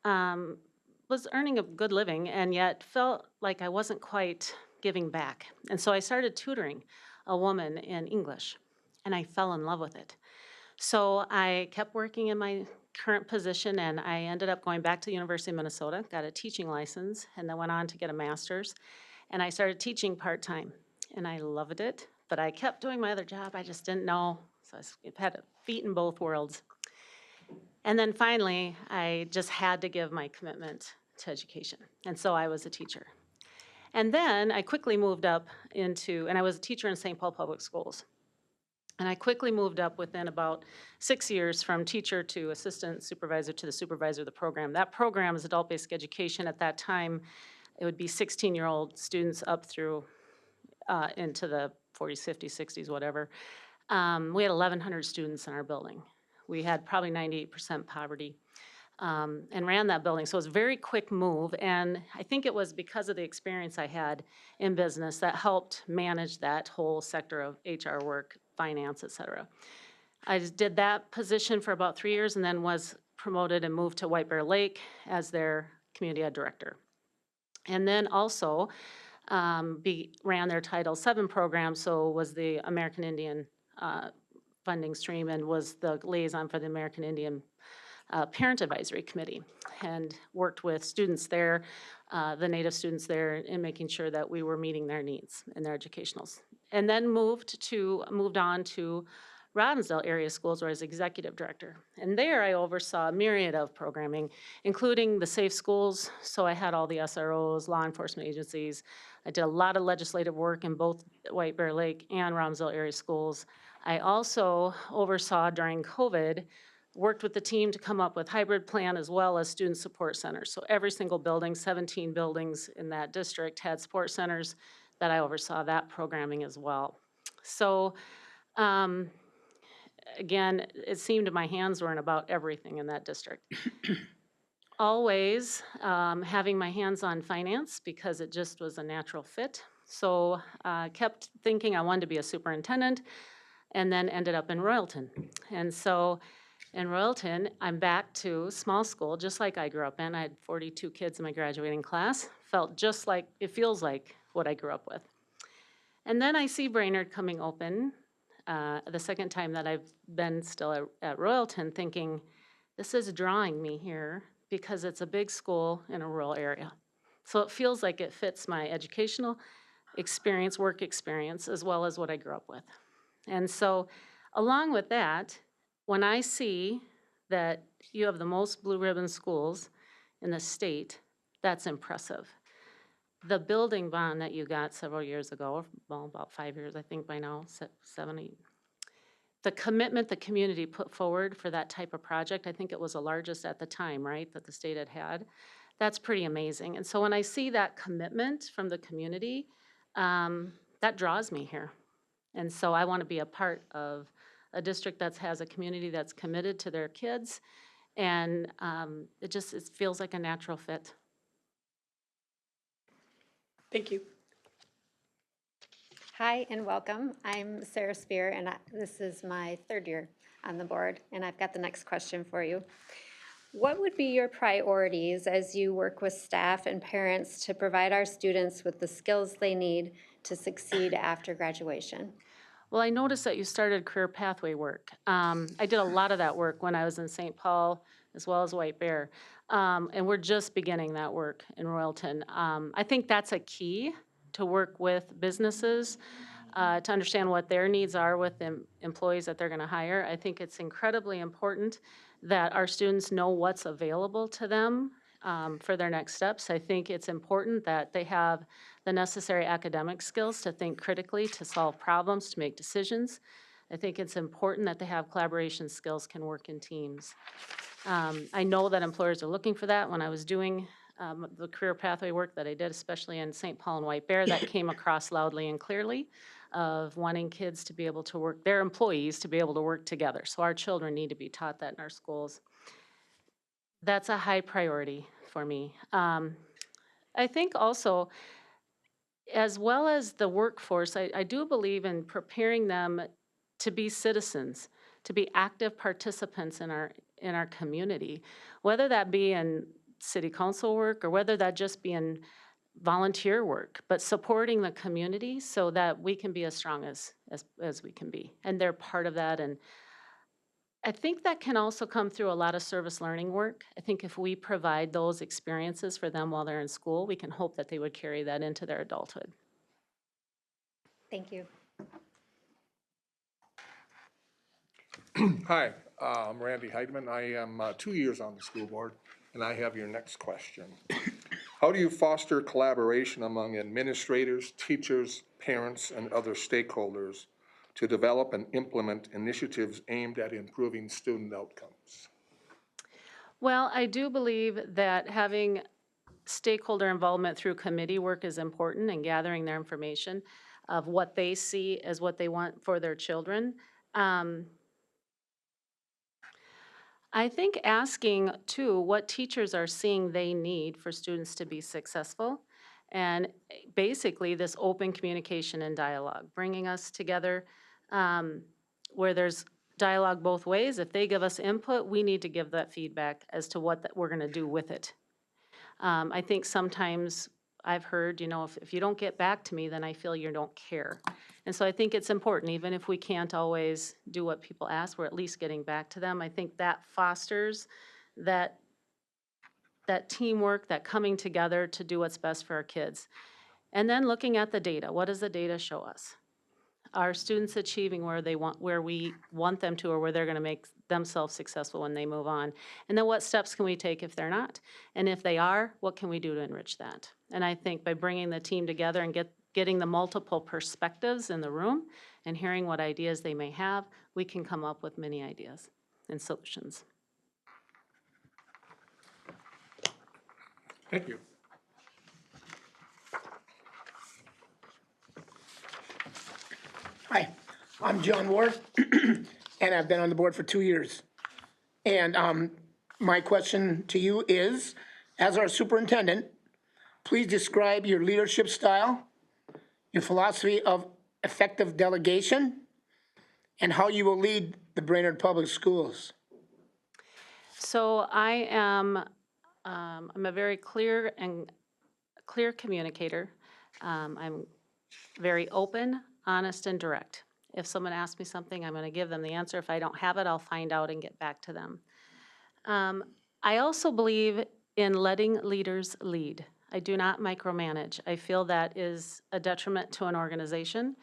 was earning a good living and yet felt like I wasn't quite giving back. And so I started tutoring a woman in English, and I fell in love with it. So I kept working in my current position, and I ended up going back to the University of Minnesota, got a teaching license, and then went on to get a master's. And I started teaching part-time, and I loved it, but I kept doing my other job. I just didn't know, so I had feet in both worlds. And then finally, I just had to give my commitment to education, and so I was a teacher. And then I quickly moved up into, and I was a teacher in St. Paul Public Schools. And I quickly moved up within about 6 years from teacher to assistant supervisor to the supervisor of the program. That program is adult basic education. At that time, it would be 16-year-old students up through into the 40s, 50s, 60s, whatever. We had 1,100 students in our building. We had probably 98% poverty. And ran that building. So it was a very quick move, and I think it was because of the experience I had in business that helped manage that whole sector of HR work, finance, et cetera. I just did that position for about 3 years and then was promoted and moved to White Bear Lake as their community ed director. And then also ran their Title VII program, so was the American Indian funding stream and was the liaison for the American Indian Parent Advisory Committee, and worked with students there, the Native students there, in making sure that we were meeting their needs and their educationals. And then moved on to Robbinsdale area schools where I was executive director. And there I oversaw a myriad of programming, including the safe schools. So I had all the SROs, law enforcement agencies. I did a lot of legislative work in both White Bear Lake and Robbinsdale area schools. I also oversaw during COVID, worked with the team to come up with hybrid plan as well as student support centers. So every single building, 17 buildings in that district had support centers that I oversaw that programming as well. So again, it seemed my hands were in about everything in that district. Always having my hands on finance because it just was a natural fit. So kept thinking I wanted to be a superintendent and then ended up in Royalton. And so in Royalton, I'm back to small school, just like I grew up in. I had 42 kids in my graduating class. Felt just like, it feels like what I grew up with. And then I see Brainerd coming open the second time that I've been still at Royalton, thinking, this is drawing me here because it's a big school in a rural area. So it feels like it fits my educational experience, work experience, as well as what I grew up with. And so along with that, when I see that you have the most blue ribbon schools in the state, that's impressive. The building bond that you got several years ago, well, about 5 years, I think by now, 7, 8. The commitment the community put forward for that type of project, I think it was the largest at the time, right, that the state had. That's pretty amazing. And so when I see that commitment from the community, that draws me here. And so I want to be a part of a district that has a community that's committed to their kids, and it feels like a natural fit. Thank you. Hi and welcome. I'm Sarah Spear, and this is my 3rd year on the board, and I've got the next question for you. What would be your priorities as you work with staff and parents to provide our students with the skills they need to succeed after graduation? Well, I noticed that you started career pathway work. I did a lot of that work when I was in St. Paul as well as White Bear. And we're just beginning that work in Royalton. I think that's a key to work with businesses, to understand what their needs are with the employees that they're going to hire. I think it's incredibly important that our students know what's available to them for their next steps. I think it's important that they have the necessary academic skills to think critically, to solve problems, to make decisions. I think it's important that they have collaboration skills, can work in teams. I know that employers are looking for that. When I was doing the career pathway work that I did, especially in St. Paul and White Bear, that came across loudly and clearly of wanting kids to be able to work, their employees to be able to work together. So our children need to be taught that in our schools. That's a high priority for me. I think also, as well as the workforce, I do believe in preparing them to be citizens, to be active participants in our community, whether that be in city council work or whether that just be in volunteer work, but supporting the community so that we can be as strong as we can be. And they're part of that. And I think that can also come through a lot of service learning work. I think if we provide those experiences for them while they're in school, we can hope that they would carry that into their adulthood. Thank you. Hi, I'm Randy Heidman. I am 2 years on the school board, and I have your next question. How do you foster collaboration among administrators, teachers, parents, and other stakeholders to develop and implement initiatives aimed at improving student outcomes? Well, I do believe that having stakeholder involvement through committee work is important and gathering their information of what they see as what they want for their children. I think asking too, what teachers are seeing they need for students to be successful. And basically this open communication and dialogue, bringing us together where there's dialogue both ways. If they give us input, we need to give that feedback as to what we're gonna do with it. I think sometimes I've heard, if you don't get back to me, then I feel you don't care. And so I think it's important, even if we can't always do what people ask, we're at least getting back to them. I think that fosters that teamwork, that coming together to do what's best for our kids. And then looking at the data, what does the data show us? Are students achieving where we want them to, or where they're gonna make themselves successful when they move on? And then what steps can we take if they're not? And if they are, what can we do to enrich that? And I think by bringing the team together and getting the multiple perspectives in the room and hearing what ideas they may have, we can come up with many ideas and solutions. Thank you. Hi, I'm John Ward, and I've been on the board for 2 years. And my question to you is, as our superintendent, please describe your leadership style, your philosophy of effective delegation, and how you will lead the Brainerd Public Schools. So I'm a very clear communicator. I'm very open, honest, and direct. If someone asks me something, I'm going to give them the answer. If I don't have it, I'll find out and get back to them. I also believe in letting leaders lead. I do not micromanage. I feel that is a detriment to an organization.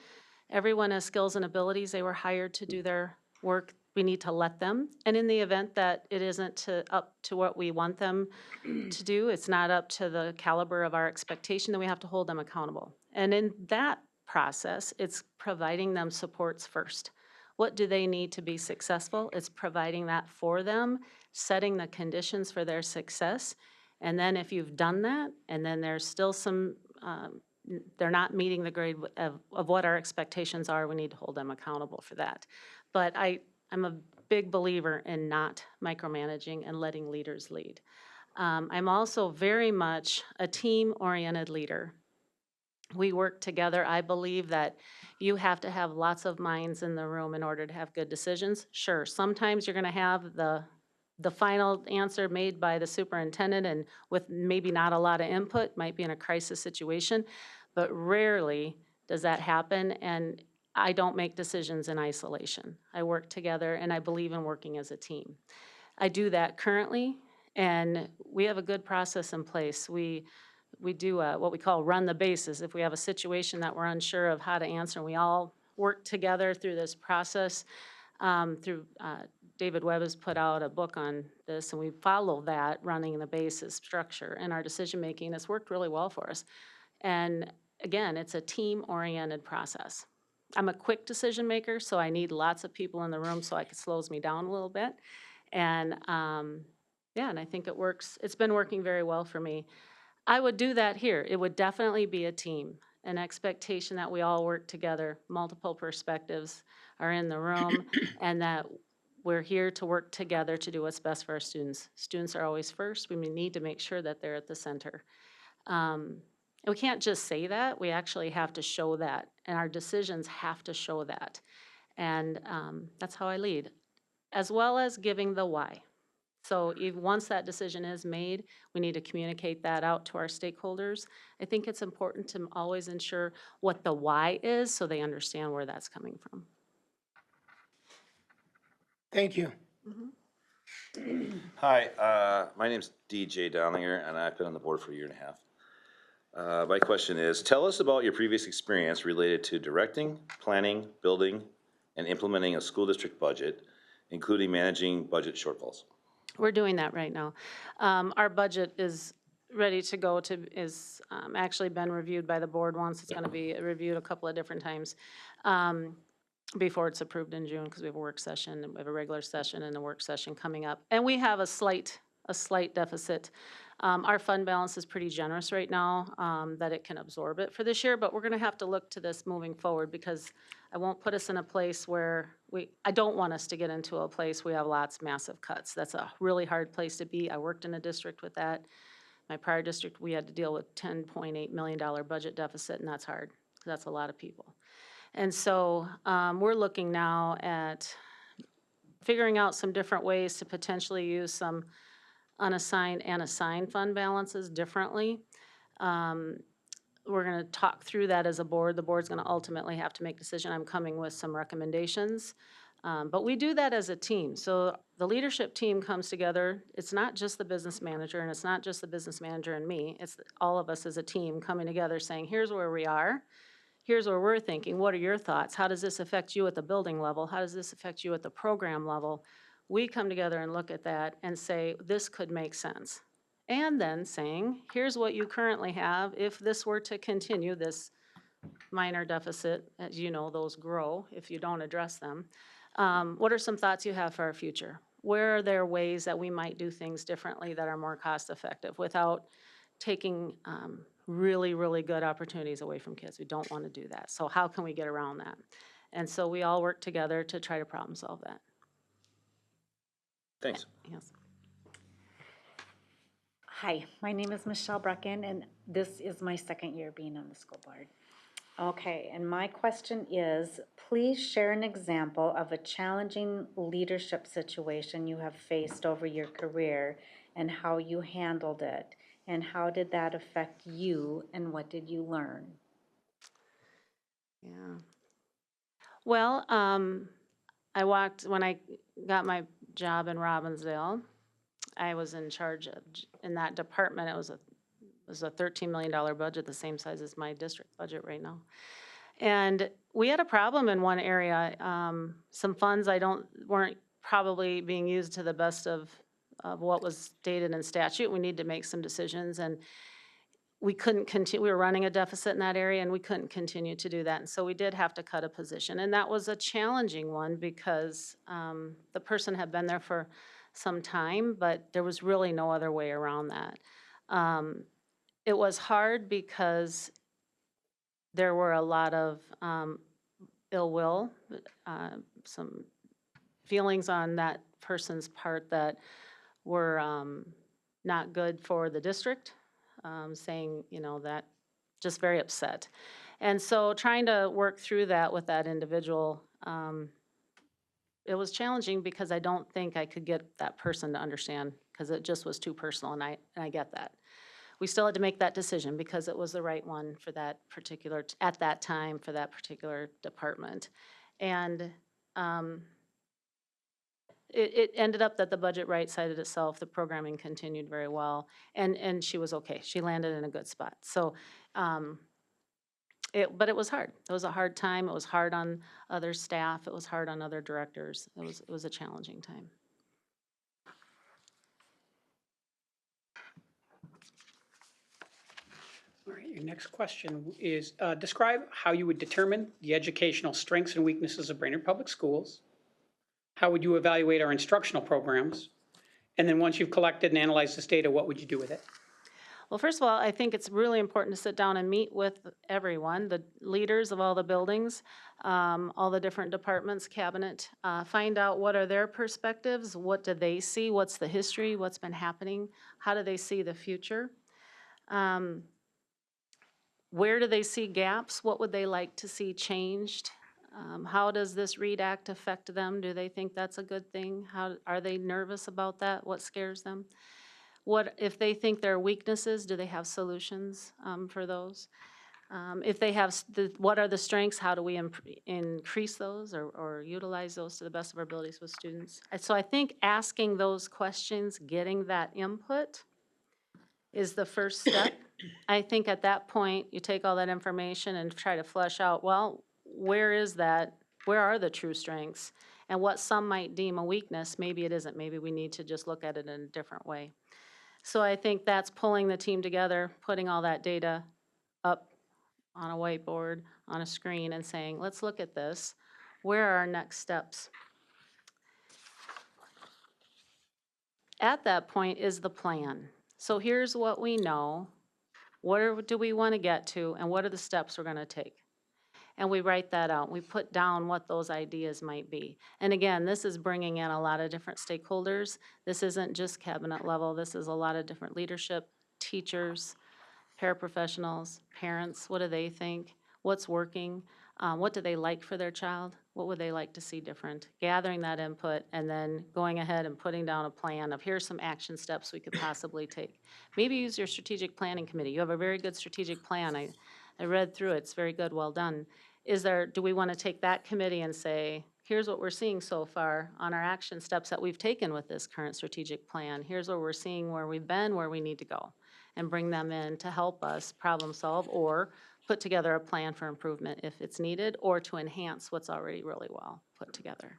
Everyone has skills and abilities. They were hired to do their work. We need to let them. And in the event that it isn't up to what we want them to do, it's not up to the caliber of our expectation, then we have to hold them accountable. And in that process, it's providing them supports first. What do they need to be successful? It's providing that for them, setting the conditions for their success. And then if you've done that, and then there's still some, they're not meeting the grade of what our expectations are, we need to hold them accountable for that. But I'm a big believer in not micromanaging and letting leaders lead. I'm also very much a team-oriented leader. We work together. I believe that you have to have lots of minds in the room in order to have good decisions. Sure, sometimes you're gonna have the final answer made by the superintendent and with maybe not a lot of input, might be in a crisis situation, but rarely does that happen, and I don't make decisions in isolation. I work together, and I believe in working as a team. I do that currently, and we have a good process in place. We do what we call run the bases. If we have a situation that we're unsure of how to answer, we all work together through this process. David Webb has put out a book on this, and we follow that running the bases structure in our decision-making. It's worked really well for us. And again, it's a team-oriented process. I'm a quick decision maker, so I need lots of people in the room so it slows me down a little bit. And yeah, and I think it works. It's been working very well for me. I would do that here. It would definitely be a team, an expectation that we all work together, multiple perspectives are in the room, and that we're here to work together to do what's best for our students. Students are always first. We need to make sure that they're at the center. And we can't just say that. We actually have to show that, and our decisions have to show that. And that's how I lead, as well as giving the why. So once that decision is made, we need to communicate that out to our stakeholders. I think it's important to always ensure what the why is so they understand where that's coming from. Thank you. Hi, my name's DJ Dowlinger, and I've been on the board for 1.5 years. My question is, tell us about your previous experience related to directing, planning, building, and implementing a school district budget, including managing budget shortfalls. We're doing that right now. Our budget is ready to go is actually been reviewed by the board once. It's gonna be reviewed a couple of different times. before it's approved in June, because we have a work session, and we have a regular session and a work session coming up. And we have a slight deficit. Our fund balance is pretty generous right now, that it can absorb it for this year, but we're gonna have to look to this moving forward, because I won't put us in a place where I don't want us to get into a place we have massive cuts. That's a really hard place to be. I worked in a district with that. My prior district, we had to deal with $10.8 million budget deficit, and that's hard. That's a lot of people. And so we're looking now at figuring out some different ways to potentially use some unassigned and assigned fund balances differently. We're going to talk through that as a board. The board's going to ultimately have to make a decision. I'm coming with some recommendations. But we do that as a team. So the leadership team comes together. It's not just the business manager, and it's not just the business manager and me. It's all of us as a team coming together saying, here's where we are. Here's where we're thinking. What are your thoughts? How does this affect you at the building level? How does this affect you at the program level? We come together and look at that and say, this could make sense. And then saying, here's what you currently have. If this were to continue, this minor deficit, as you know, those grow if you don't address them. What are some thoughts you have for our future? Where are there ways that we might do things differently that are more cost effective without taking really, really good opportunities away from kids? We don't want to do that. So how can we get around that? And so we all work together to try to problem solve that. Thanks. Yes. Hi, my name is Michelle Brecken, and this is my second year being on the school board. Okay, and my question is, please share an example of a challenging leadership situation you have faced over your career and how you handled it, and how did that affect you, and what did you learn? Yeah. Well, when I got my job in Robbinsdale, I was in charge of, in that department, it was a $13 million budget, the same size as my district budget right now. And we had a problem in one area. Some funds weren't probably being used to the best of what was stated in statute. We need to make some decisions, and we couldn't continue. We were running a deficit in that area, and we couldn't continue to do that. And so we did have to cut a position, and that was a challenging one because the person had been there for some time, but there was really no other way around that. It was hard because there were a lot of ill will, some feelings on that person's part that were not good for the district, saying, that just very upset. And so trying to work through that with that individual, it was challenging because I don't think I could get that person to understand because it just was too personal, and I get that. We still had to make that decision because it was the right one for that particular, at that time, for that particular department. And it ended up that the budget right-sided itself, the programming continued very well, and she was okay. She landed in a good spot. So, but it was hard. It was a hard time. It was hard on other staff. It was hard on other directors. It was a challenging time. All right, your next question is, describe how you would determine the educational strengths and weaknesses of Brainerd Public Schools. How would you evaluate our instructional programs? And then once you've collected and analyzed this data, what would you do with it? Well, first of all, I think it's really important to sit down and meet with everyone, the leaders of all the buildings, all the different departments, cabinet, find out what are their perspectives, what do they see, what's the history, what's been happening, how do they see the future? Where do they see gaps? What would they like to see changed? How does this READ Act affect them? Do they think that's a good thing? How are they nervous about that? What scares them? What if they think there are weaknesses? Do they have solutions for those? If they have, what are the strengths? How do we increase those or utilize those to the best of our abilities with students? And so I think asking those questions, getting that input is the first step. I think at that point, you take all that information and try to flesh out, well, where is that? Where are the true strengths? And what some might deem a weakness, maybe it isn't. Maybe we need to just look at it in a different way. So I think that's pulling the team together, putting all that data up on a whiteboard, on a screen, and saying, let's look at this. where are our next steps? At that point is the plan. So here's what we know, do we want to get to, and what are the steps we're going to take? And we write that out. We put down what those ideas might be. And again, this is bringing in a lot of different stakeholders. This isn't just cabinet level. This is a lot of different leadership, teachers, paraprofessionals, parents. What do they think? What's working? What do they like for their child? What would they like to see different? Gathering that input and then going ahead and putting down a plan of here's some action steps we could possibly take. Maybe use your strategic planning committee. You have a very good strategic plan. I read through it. It's very good, well done. Do we want to take that committee and say, here's what we're seeing so far on our action steps that we've taken with this current strategic plan. Here's what we're seeing, where we've been, where we need to go, and bring them in to help us problem solve or put together a plan for improvement if it's needed, or to enhance what's already really well put together.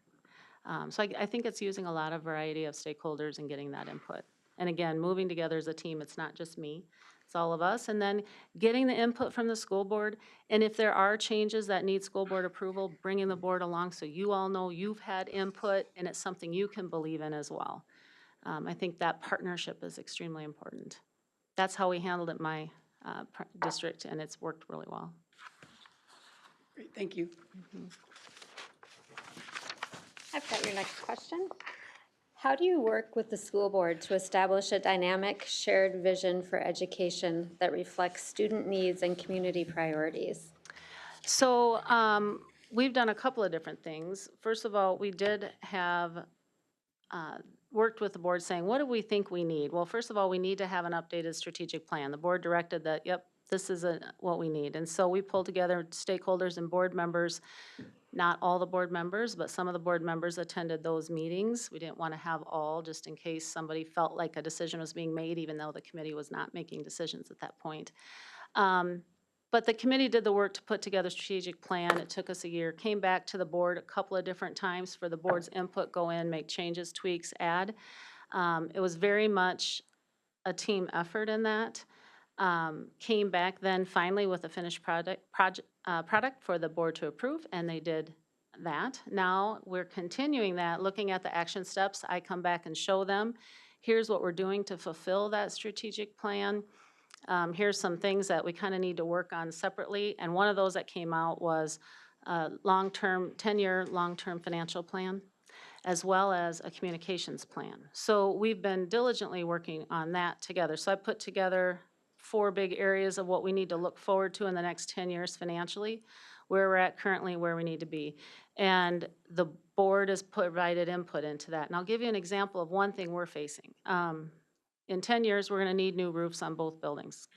So I think it's using a lot of variety of stakeholders and getting that input. And again, moving together as a team, it's not just me, it's all of us. And then getting the input from the school board, and if there are changes that need school board approval, bringing the board along so you all know you've had input and it's something you can believe in as well. I think that partnership is extremely important. That's how we handled it in my district, and it's worked really well. Great, thank you. I've got your next question. How do you work with the school board to establish a dynamic, shared vision for education that reflects student needs and community priorities? So we've done a couple of different things. First of all, we did have worked with the board saying, what do we think we need? Well, first of all, we need to have an updated strategic plan. The board directed that, yep, this is what we need. And so we pulled together stakeholders and board members. Not all the board members, but some of the board members attended those meetings. We didn't want to have all, just in case somebody felt like a decision was being made, even though the committee was not making decisions at that point. But the committee did the work to put together a strategic plan. It took us a year. Came back to the board a couple of different times for the board's input, go in, make changes, tweaks, add. It was very much a team effort in that. Came back then finally with a finished product for the board to approve, and they did that. Now we're continuing that, looking at the action steps. I come back and show them, here's what we're doing to fulfill that strategic plan. Here's some things that we kind of need to work on separately, and one of those that came out was a 10-year long-term financial plan, as well as a communications plan. So we've been diligently working on that together. So I put together 4 big areas of what we need to look forward to in the next 10 years financially, where we're at currently, where we need to be. And the board has provided input into that. And I'll give you an example of one thing we're facing. In 10 years, we're going to need new roofs on both buildings.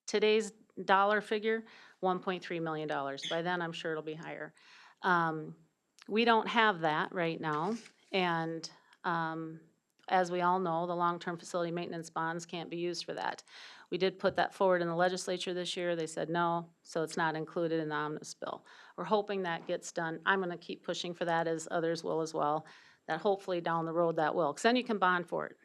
Today's dollar figure, $1.3 million. By then, I'm sure it'll be higher. We don't have that right now. And as we all know, the long-term facility maintenance bonds can't be used for that. We did put that forward in the legislature this year. They said no, so it's not included in the omnibus bill. We're hoping that gets done. I'm going to keep pushing for that, as others will as well, that hopefully down the road that will, because then you can bond for it.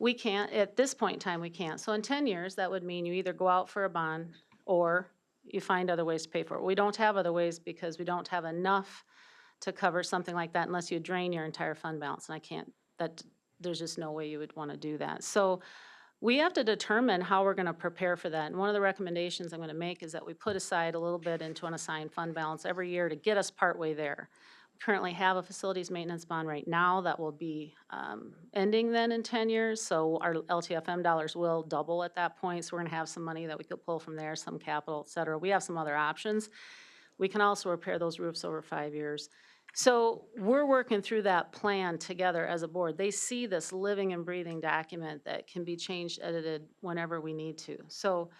We can't, at this point in time, we can't. So in 10 years, that would mean you either go out for a bond or you find other ways to pay for it. We don't have other ways because we don't have enough to cover something like that unless you drain your entire fund balance. And I can't, there's just no way you would want to do that. So we have to determine how we're going to prepare for that. And one of the recommendations I'm going to make is that we put aside a little bit into an assigned fund balance every year to get us partway there. We currently have a facilities maintenance bond right now that will be ending then in 10 years. So our LTFM dollars will double at that point. So we're going to have some money that we could pull from there, some capital, et cetera. We have some other options. We can also repair those roofs over 5 years. So we're working through that plan together as a board. They see this living and breathing document that can be changed, edited whenever we need to. So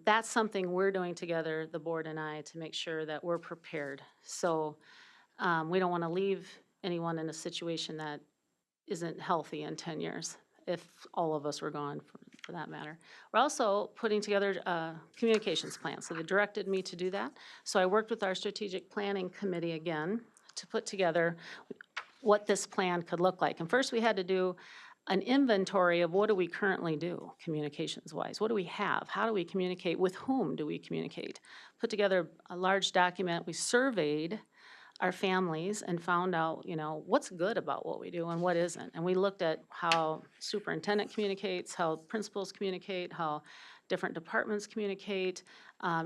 that's something we're doing together, the board and I, to make sure that we're prepared. So we don't want to leave anyone in a situation that isn't healthy in 10 years, if all of us were gone, for that matter. We're also putting together a communications plan. So they directed me to do that. So I worked with our strategic planning committee again to put together what this plan could look like. And first we had to do an inventory of what do we currently do communications-wise? What do we have? How do we communicate? With whom do we communicate? Put together a large document. We surveyed our families and found out, what's good about what we do and what isn't. And we looked at how superintendent communicates, how principals communicate, how different departments communicate,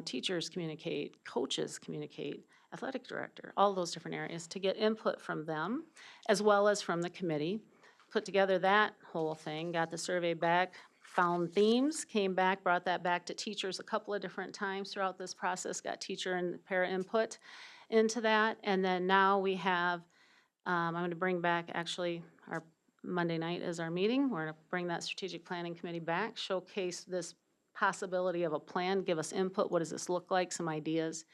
teachers communicate, coaches communicate, athletic director, all those different areas to get input from them as well as from the committee. Put together that whole thing, got the survey back, found themes, came back, brought that back to teachers a couple of different times throughout this process, got teacher and para input into that. And then now we have, I'm going to bring back, actually, our Monday night is our meeting. We're going to bring that strategic planning committee back, showcase this possibility of a plan, give us input, what does this look like, some ideas.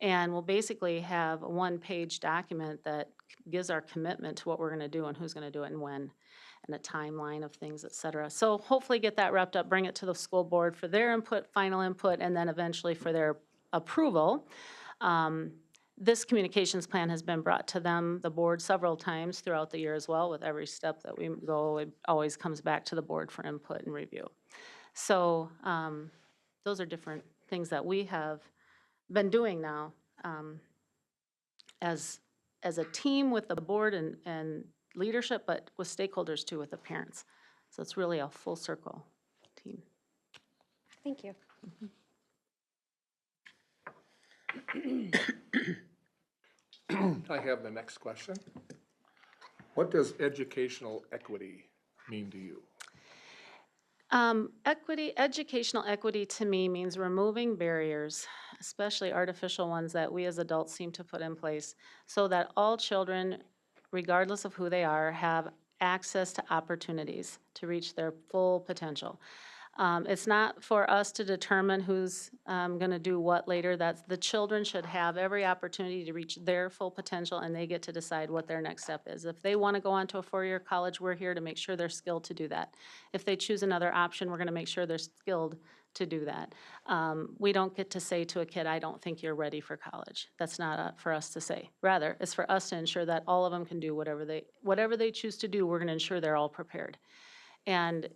And we'll basically have a one-page document that gives our commitment to what we're going to do and who's going to do it and when, and a timeline of things, et cetera. So hopefully get that wrapped up, bring it to the school board for their input, final input, and then eventually for their approval. This communications plan has been brought to them, the board, several times throughout the year as well. With every step that we go, it always comes back to the board for input and review. So those are different things that we have been doing now as a team with the board and leadership, but with stakeholders too, with the parents. So it's really a full circle team. Thank you. I have the next question. What does educational equity mean to you? Educational equity to me means removing barriers, especially artificial ones that we as adults seem to put in place, so that all children, regardless of who they are, have access to opportunities to reach their full potential. It's not for us to determine who's going to do what later. That's the children should have every opportunity to reach their full potential, and they get to decide what their next step is. If they want to go on to a four-year college, we're here to make sure they're skilled to do that. If they choose another option, we're going to make sure they're skilled to do that. We don't get to say to a kid, I don't think you're ready for college. That's not for us to say. Rather, it's for us to ensure that all of them can do whatever they choose to do. We're going to ensure they're all prepared. And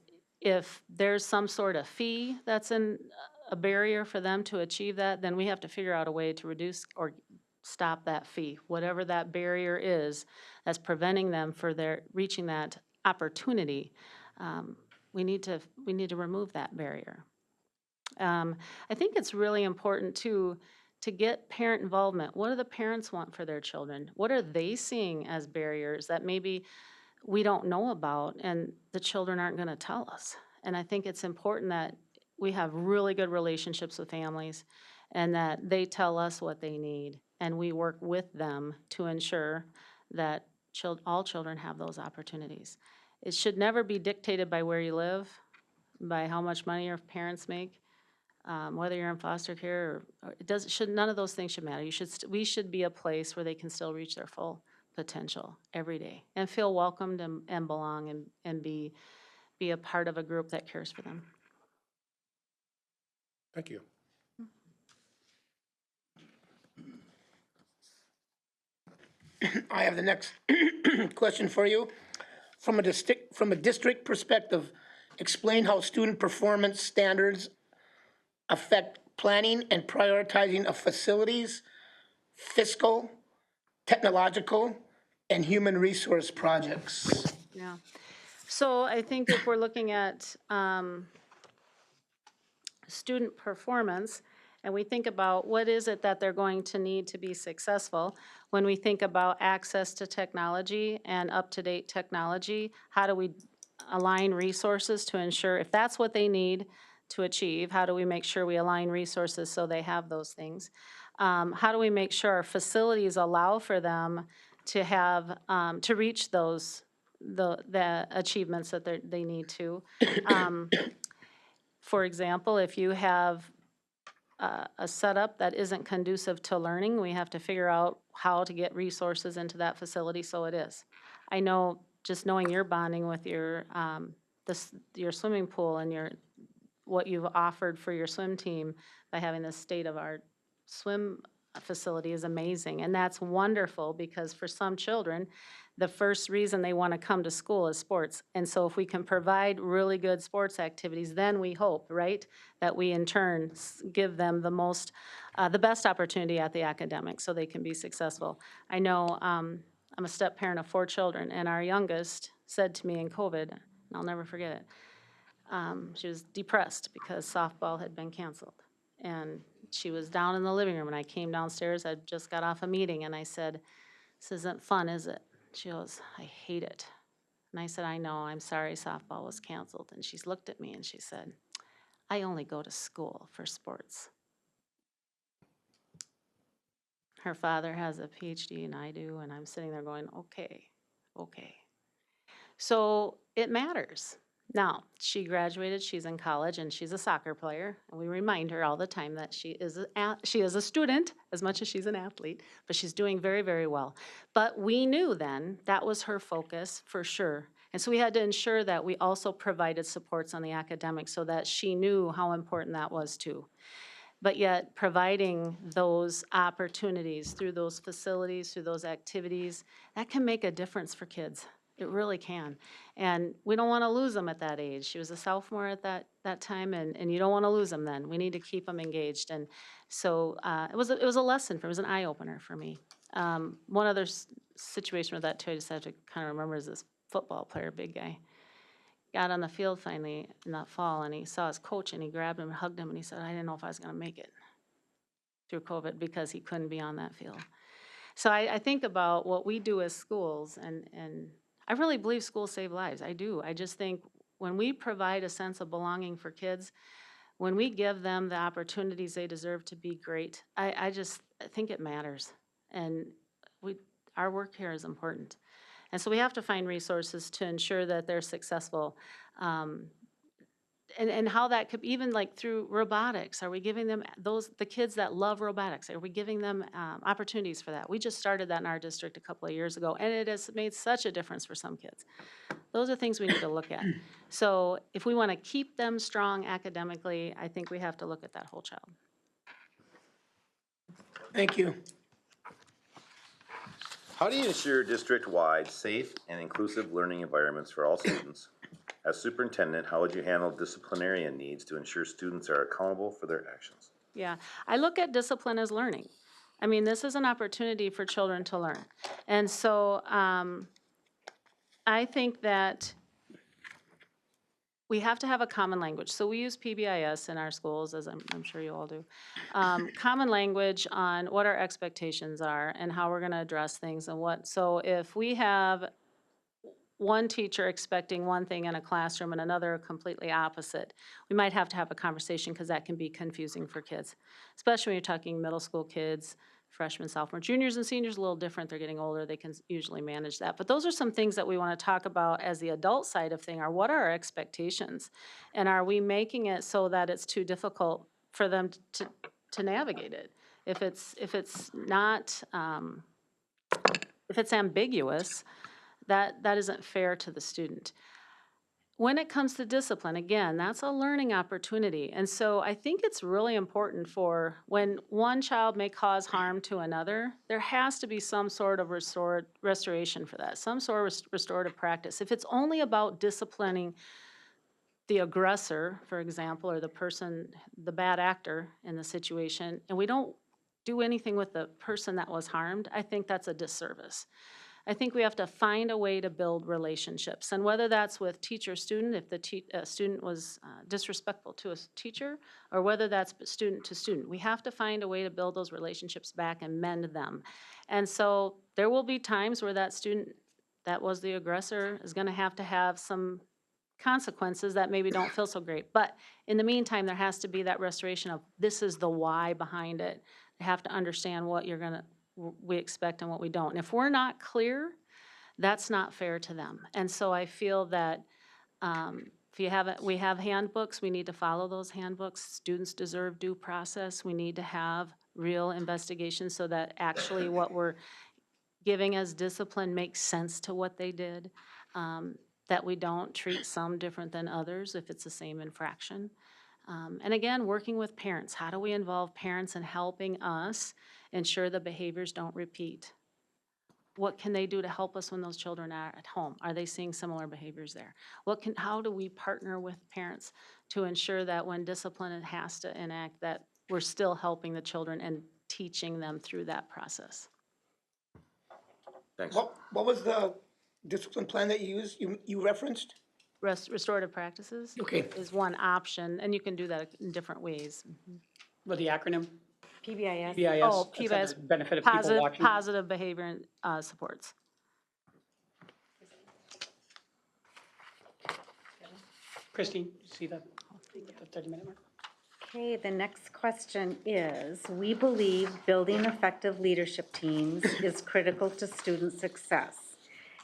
if there's some sort of fee that's a barrier for them to achieve that, then we have to figure out a way to reduce or stop that fee. Whatever that barrier is that's preventing them for their reaching that opportunity, we need to remove that barrier. I think it's really important to get parent involvement. What do the parents want for their children? What are they seeing as barriers that maybe we don't know about and the children aren't going to tell us? And I think it's important that we have really good relationships with families and that they tell us what they need and we work with them to ensure that all children have those opportunities. It should never be dictated by where you live, by how much money your parents make, whether you're in foster care or none of those things should matter. We should be a place where they can still reach their full potential every day and feel welcomed and belong and be a part of a group that cares for them. Thank you. I have the next question for you. From a district perspective, explain how student performance standards affect planning and prioritizing of facilities, fiscal, technological, and human resource projects. Yeah. So I think if we're looking at student performance, and we think about what is it that they're going to need to be successful, when we think about access to technology and up-to-date technology, how do we align resources to ensure if that's what they need to achieve, how do we make sure we align resources so they have those things? How do we make sure our facilities allow for them to have, to reach the achievements that they need to? For example, if you have a setup that isn't conducive to learning, we have to figure out how to get resources into that facility so it is. I know just knowing you're bonding with your swimming pool and what you've offered for your swim team by having this state-of-art swim facility is amazing. And that's wonderful because for some children, the first reason they want to come to school is sports. And so if we can provide really good sports activities, then we hope, right, that we in turn give them the most, the best opportunity at the academics so they can be successful. I know I'm a step parent of 4 children, and our youngest said to me in COVID, and I'll never forget it, she was depressed because softball had been canceled. And she was down in the living room, and I came downstairs, I just got off a meeting, and I said, "This isn't fun, is it?" She goes, "I hate it." And I said, "I know, I'm sorry softball was canceled." And she's looked at me and she said, "I only go to school for sports." Her father has a PhD and I do, and I'm sitting there going, okay. So it matters. Now, she graduated, she's in college, and she's a soccer player. And we remind her all the time that she is a student as much as she's an athlete, but she's doing very, very well. But we knew then that was her focus for sure. And so we had to ensure that we also provided supports on the academics so that she knew how important that was too. But yet providing those opportunities through those facilities, through those activities, that can make a difference for kids. It really can. And we don't want to lose them at that age. She was a sophomore at that time, and you don't want to lose them then. We need to keep them engaged. And so it was a lesson for me. It was an eye-opener for me. One other situation with that too, I just have to kind of remember, is this football player, big guy. Got on the field finally in that fall, and he saw his coach, and he grabbed him and hugged him, and he said, "I didn't know if I was going to make it through COVID," because he couldn't be on that field. So I think about what we do as schools, and I really believe schools save lives. I do. I just think when we provide a sense of belonging for kids, when we give them the opportunities they deserve to be great, I think it matters. And our work here is important. And so we have to find resources to ensure that they're successful. And how that could, even like through robotics, are we giving them the kids that love robotics, are we giving them opportunities for that? We just started that in our district a couple of years ago, and it has made such a difference for some kids. Those are things we need to look at. So if we want to keep them strong academically, I think we have to look at that whole child. Thank you. How do you ensure district-wide safe and inclusive learning environments for all students? As superintendent, how would you handle disciplinarian needs to ensure students are accountable for their actions? Yeah, I look at discipline as learning. I mean, this is an opportunity for children to learn. And so I think that we have to have a common language. So we use PBIS in our schools, as I'm sure you all do. Common language on what our expectations are and how we're going to address things and what. So if we have one teacher expecting one thing in a classroom and another completely opposite, we might have to have a conversation because that can be confusing for kids, especially when you're talking middle school kids, freshmen, sophomores, juniors and seniors, a little different. They're getting older. They can usually manage that. But those are some things that we want to talk about as the adult side of thing are what are our expectations? And are we making it so that it's too difficult for them to navigate it? If it's not, if it's ambiguous, that isn't fair to the student. When it comes to discipline, again, that's a learning opportunity. And so I think it's really important for when one child may cause harm to another, there has to be some sort of restoration for that, some sort of restorative practice. If it's only about disciplining the aggressor, for example, or the person, the bad actor in the situation, and we don't do anything with the person that was harmed, I think that's a disservice. I think we have to find a way to build relationships, and whether that's with teacher-student, if the student was disrespectful to a teacher, or whether that's student to student, we have to find a way to build those relationships back and mend them. And so there will be times where that student that was the aggressor is going to have some consequences that maybe don't feel so great. But in the meantime, there has to be that restoration of this is the why behind it. They have to understand what we expect and what we don't. And if we're not clear, that's not fair to them. And so I feel that we have handbooks, we need to follow those handbooks. Students deserve due process. We need to have real investigations so that actually what we're giving as discipline makes sense to what they did. That we don't treat some different than others if it's the same infraction. And again, working with parents. How do we involve parents in helping us ensure the behaviors don't repeat? what can they do to help us when those children are at home? Are they seeing similar behaviors there? How do we partner with parents to ensure that when discipline has to enact, that we're still helping the children and teaching them through that process? Thanks. What was the discipline plan that you used, you referenced? Restorative practices Okay. is one option, and you can do that in different ways. With the acronym, PBIS. BIS. Oh, that's for PBIS, the benefit of people positive, watching. positive behavior supports. Christine, you see that, the 30-minute mark? Okay, the next question is, we believe building effective leadership teams is critical to student success.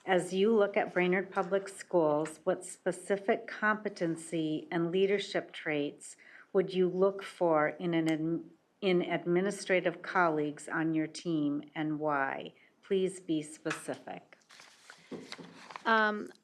As you look at Brainerd Public Schools, what specific competency and leadership traits would you look for in administrative colleagues on your team, and why? Please be specific.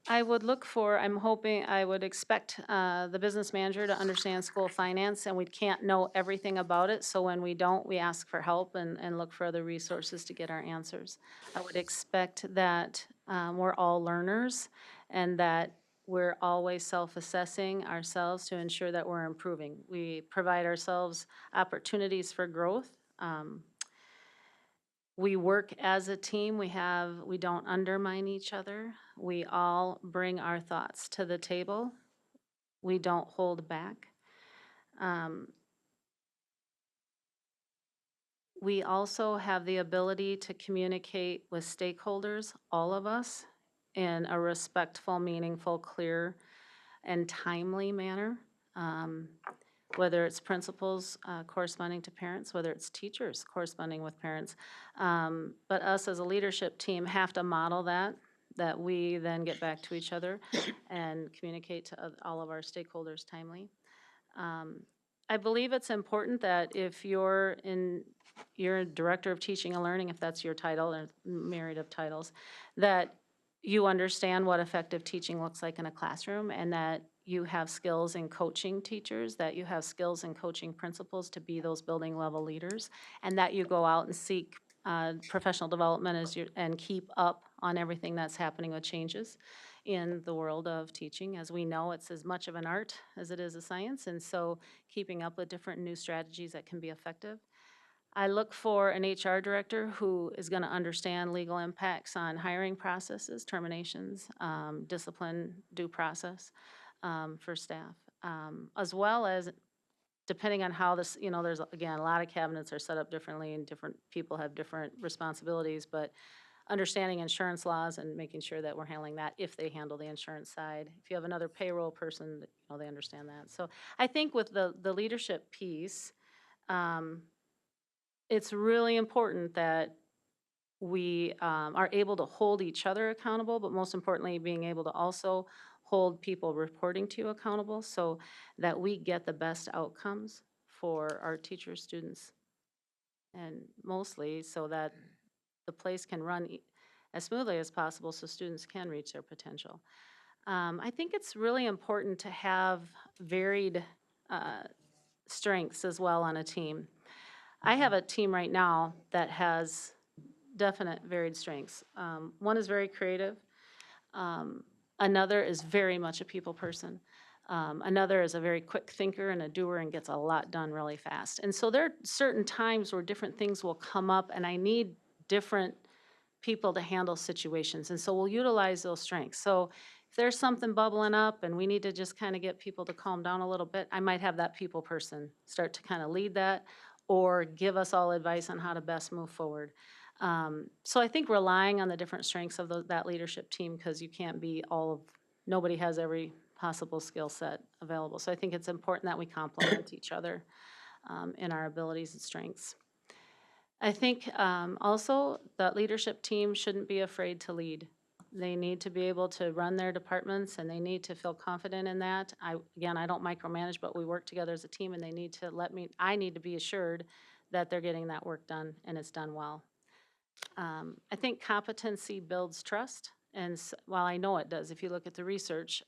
I would look for, I would expect the business manager to understand school finance, and we can't know everything about it, so when we don't, we ask for help and look for other resources to get our answers. I would expect that we're all learners, and that we're always self-assessing ourselves to ensure that we're improving. We provide ourselves opportunities for growth. We work as a team. We don't undermine each other. We all bring our thoughts to the table. We don't hold back. We also have the ability to communicate with stakeholders, all of us, in a respectful, meaningful, clear, and timely manner. Whether it's principals corresponding to parents, whether it's teachers corresponding with parents. But us as a leadership team have to model that we then get back to each other and communicate to all of our stakeholders timely. I believe it's important that if you're a director of teaching and learning, if that's your title, or myriad of titles, that you understand what effective teaching looks like in a classroom, and that you have skills in coaching teachers, that you have skills in coaching principals to be those building level leaders, and that you go out and seek professional development and keep up on everything that's happening with changes in the world of teaching. As we know, it's as much of an art as it is a science, and so keeping up with different new strategies that can be effective. I look for an HR director who is going to understand legal impacts on hiring processes, terminations, discipline, due process for staff, as well as, depending on how this, there's, again, a lot of cabinets are set up differently and different people have different responsibilities, but understanding insurance laws and making sure that we're handling that if they handle the insurance side. If you have another payroll person, they understand that. So I think with the leadership piece, it's really important that we are able to hold each other accountable, but most importantly, being able to also hold people reporting to you accountable so that we get the best outcomes for our teachers, students, and mostly so that the place can run as smoothly as possible so students can reach their potential. I think it's really important to have varied strengths as well on a team. I have a team right now that has definite varied strengths. One is very creative. Another is very much a people person. Another is a very quick thinker and a doer and gets a lot done really fast. And so there are certain times where different things will come up and I need different people to handle situations. And so we'll utilize those strengths. So if there's something bubbling up and we need to just kind of get people to calm down a little bit, I might have that people person start to kind of lead that or give us all advice on how to best move forward. So I think relying on the different strengths of that leadership team, because you can't be nobody has every possible skill set available. So I think it's important that we complement each other in our abilities and strengths. I think also that leadership team shouldn't be afraid to lead. They need to be able to run their departments and they need to feel confident in that. Again, I don't micromanage, but we work together as a team and they need to I need to be assured that they're getting that work done and it's done well. I think competency builds trust. And while I know it does, if you look at the research,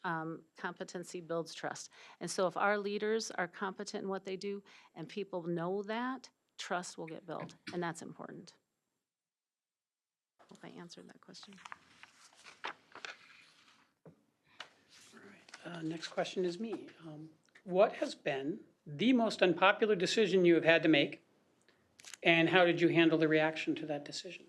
competency builds trust. And so if our leaders are competent in what they do and people know that, trust will get built, and that's important. Hope I answered that question. Next question is me. What has been the most unpopular decision you have had to make? And how did you handle the reaction to that decision?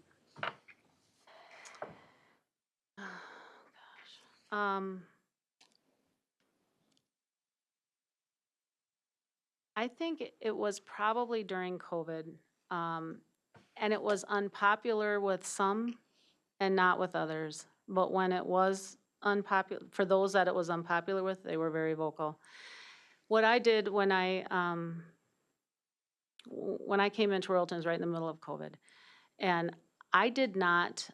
I think it was probably during COVID, and it was unpopular with some and not with others. But when it was unpopular, for those that it was unpopular with, they were very vocal. What I did when I came into Royalton was right in the middle of COVID, and I did not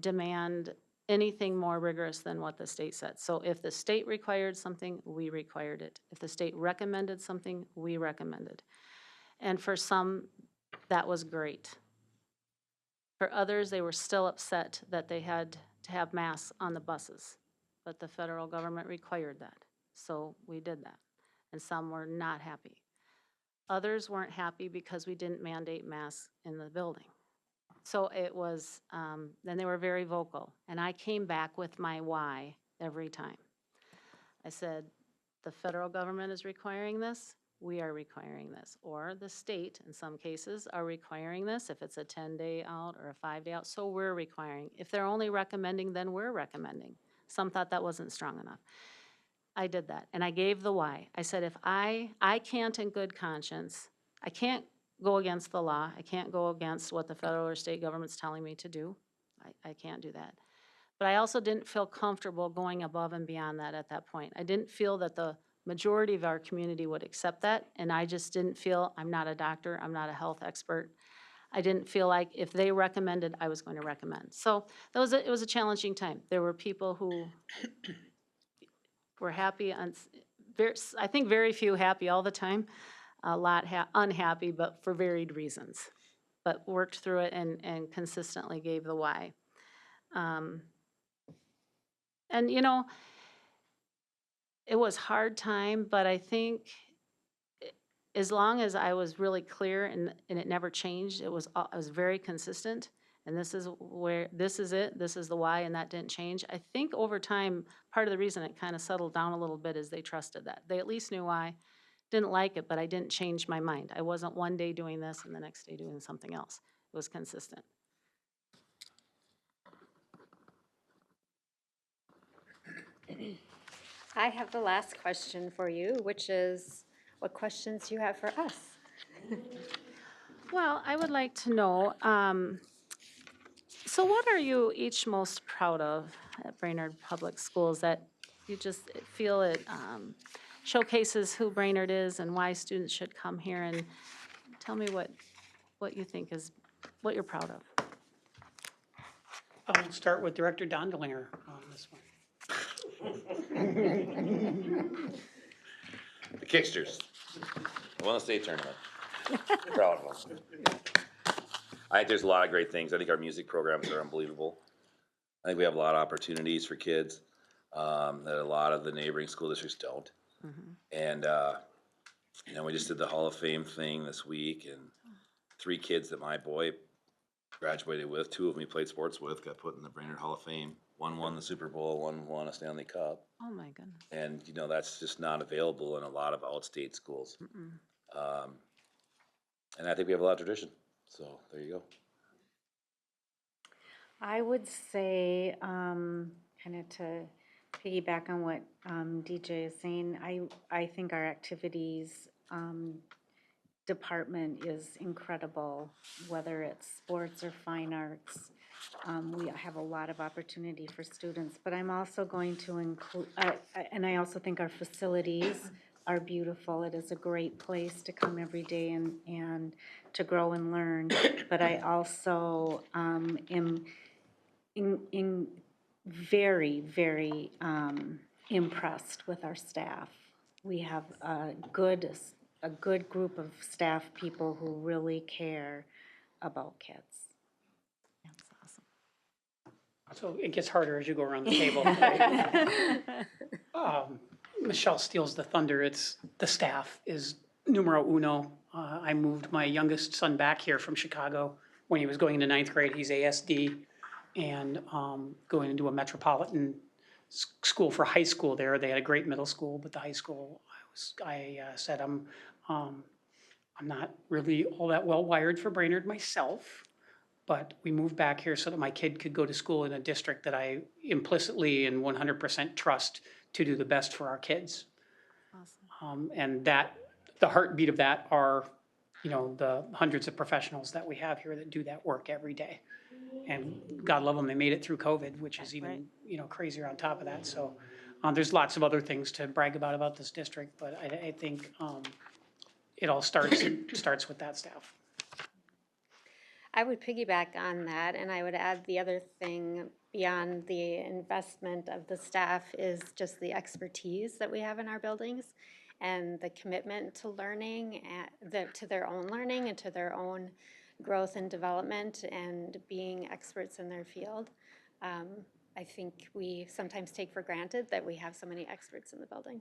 demand anything more rigorous than what the state said. So if the state required something, we required it. If the state recommended something, we recommended. And for some, that was great. For others, they were still upset that they had to have masks on the buses, but the federal government required that. So we did that, and some were not happy. Others weren't happy because we didn't mandate masks in the building. So it was, then they were very vocal, and I came back with my why every time. I said, the federal government is requiring this, we are requiring this. Or the state, in some cases, are requiring this, if it's a 10-day out or a 5-day out, so we're requiring. If they're only recommending, then we're recommending. Some thought that wasn't strong enough. I did that, and I gave the why. I said, if I can't in good conscience, I can't go against the law. I can't go against what the federal or state government's telling me to do. I can't do that. But I also didn't feel comfortable going above and beyond that at that point. I didn't feel that the majority of our community would accept that, and I just didn't feel, I'm not a doctor, I'm not a health expert. I didn't feel like if they recommended, I was going to recommend. So it was a challenging time. There were people who were happy, I think very few happy all the time. A lot unhappy, but for varied reasons. But worked through it and consistently gave the why. And you know, it was hard time, but I think as long as I was really clear and it never changed, I was very consistent. And this is it, this is the why, and that didn't change. I think over time, part of the reason it kind of settled down a little bit is they trusted that. They at least knew why. Didn't like it, but I didn't change my mind. I wasn't one day doing this and the next day doing something else. It was consistent. I have the last question for you, which is what questions you have for us. Well, I would like to know, so what are you each most proud of at Brainerd Public Schools that you just feel it showcases who Brainerd is and why students should come here? And tell me what you think is, what you're proud of. I'll start with Director Dondelinger on this one. The Kicksters won the state tournament. Proud of them. I think there's a lot of great things. I think our music programs are unbelievable. I think we have a lot of opportunities for kids that a lot of the neighboring school districts don't. And you know, we just did the Hall of Fame thing this week, and 3 kids that my boy graduated with, 2 of them he played sports with, got put in the Brainerd Hall of Fame. One won the Super Bowl, one won a Stanley Cup. Oh my goodness. And you know, that's just not available in a lot of outstate schools. And I think we have a lot of tradition. So there you go. I would say, kind of to piggyback on what DJ is saying, I think our activities department is incredible, whether it's sports or fine arts. We have a lot of opportunity for students, but I'm also going to include, and I also think our facilities are beautiful. It is a great place to come every day and to grow and learn. But I also am very, very impressed with our staff. We have a good group of staff people who really care about kids. That's awesome. So it gets harder as you go around the table. Right? Michelle steals the thunder. It's the staff is numero uno. I moved my youngest son back here from Chicago when he was going into ninth grade, he's ASD and going into a metropolitan school for high school there. They had a great middle school, but the high school, I said, I'm not really all that well wired for Brainerd myself, but we moved back here so that my kid could go to school in a district that I implicitly and 100% trust to do the best for our kids. And that, the heartbeat of that are, you know, the hundreds of professionals that we have here that do that work every day. And God love them, they made it through COVID, which is even, you know, crazier on top of that. So there's lots of other things to brag about this district, but I think it all starts with that staff. I would piggyback on that, and I would add the other thing beyond the investment of the staff is just the expertise that we have in our buildings and the commitment to learning, to their own learning and to their own growth and development and being experts in their field. I think we sometimes take for granted that we have so many experts in the building.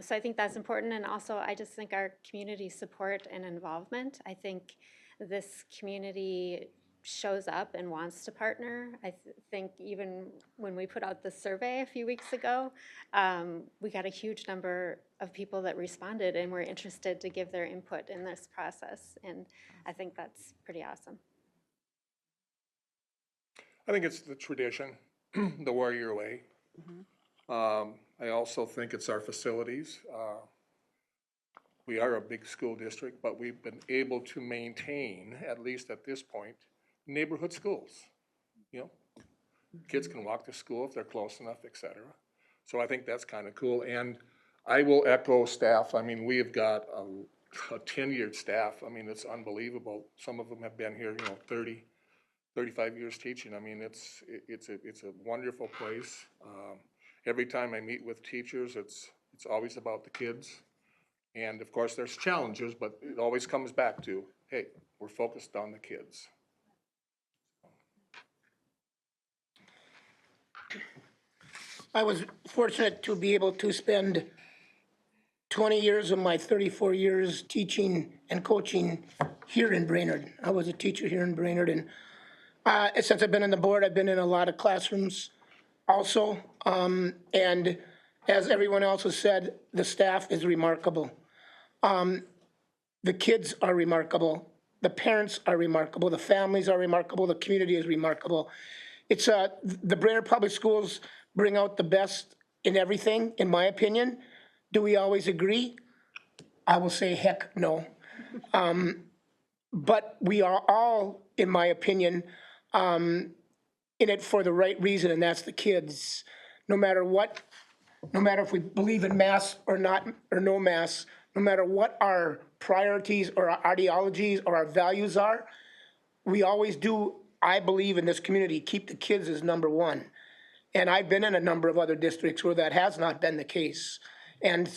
So I think that's important, and also I just think our community support and involvement, I think this community shows up and wants to partner. I think even when we put out the survey a few weeks ago, we got a huge number of people that responded and were interested to give their input in this process, and I think that's pretty awesome. I think it's the tradition, the Warrior Way. I also think it's our facilities. We are a big school district, but we've been able to maintain, at least at this point, neighborhood schools. You know, kids can walk to school if they're close enough, et cetera. So I think that's kind of cool. And I will echo staff. I mean, we have got a tenured staff. I mean, it's unbelievable. Some of them have been here, you know, 30, 35 years teaching. I mean, it's a wonderful place. Every time I meet with teachers, it's always about the kids. And of course, there's challenges, but it always comes back to, hey, we're focused on the kids. I was fortunate to be able to spend 20 years of my 34 years teaching and coaching here in Brainerd. I was a teacher here in Brainerd, and since I've been on the board, I've been in a lot of classrooms also. And as everyone else has said, the staff is remarkable. The kids are remarkable. The parents are remarkable. The families are remarkable. The community is remarkable. It's the Brainerd Public Schools bring out the best in everything, in my opinion. Do we always agree? I will say heck no. But we are all, in my opinion, in it for the right reason, and that's the kids. No matter what, no matter if we believe in mass or not, or no mass, no matter what our priorities or our ideologies or our values are, we always do, I believe in this community, keep the kids as number one. And I've been in a number of other districts where that has not been the case. And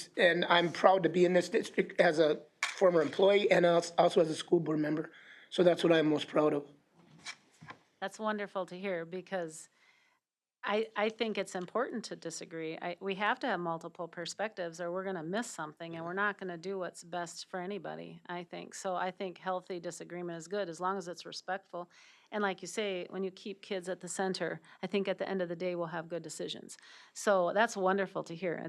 I'm proud to be in this district as a former employee and also as a school board member. So that's what I'm most proud of. That's wonderful to hear, because I think it's important to disagree. We have to have multiple perspectives, or we're going to miss something, and we're not going to do what's best for anybody, I think. So I think healthy disagreement is good, as long as it's respectful. And like you say, when you keep kids at the center, I think at the end of the day, we'll have good decisions. So that's wonderful to hear.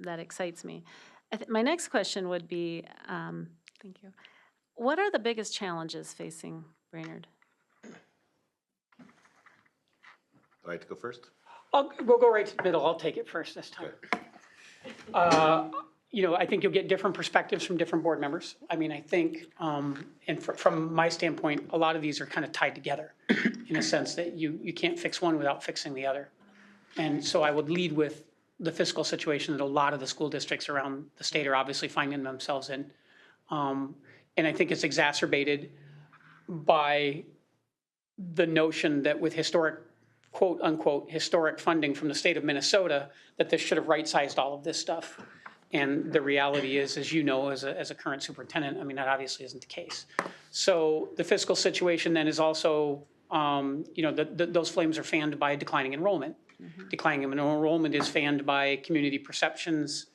That excites me. My next question would be, thank you. What are the biggest challenges facing Brainerd? I'd like to go first. We'll go right to the middle. I'll take it first this time. You know, I think you'll get different perspectives from different board members. I mean, I think, and from my standpoint, a lot of these are kind of tied together in a sense that you can't fix one without fixing the other. And so I would lead with the fiscal situation that a lot of the school districts around the state are obviously finding themselves in. And I think it's exacerbated by the notion that with historic, quote unquote, historic funding from the state of Minnesota, that this should have right-sized all of this stuff. And the reality is, as you know, as a current superintendent, I mean, that obviously isn't the case. So the fiscal situation then is also, you know, those flames are fanned by declining enrollment. Declining enrollment is fanned by community perceptions,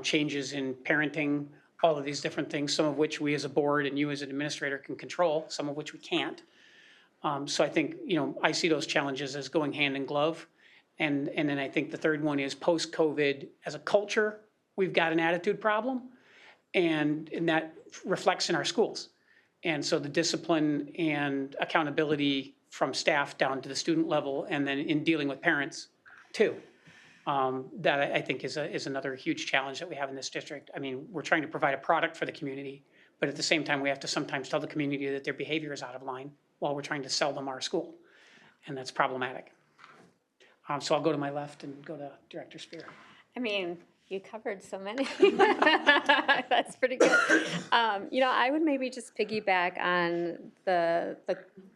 changes in parenting, all of these different things, some of which we as a board and you as an administrator can control, some of which we can't. So I think, I see those challenges as going hand in glove. And then I think the third one is post-COVID, as a culture, we've got an attitude problem, and that reflects in our schools. And so the discipline and accountability from staff down to the student level, and then in dealing with parents too, that I think is another huge challenge that we have in this district. I mean, we're trying to provide a product for the community, but at the same time, we have to sometimes tell the community that their behavior is out of line while we're trying to sell them our school, and that's problematic. So I'll go to my left and go to Director Spear. I mean, you covered so many. That's pretty good. I would maybe just piggyback on the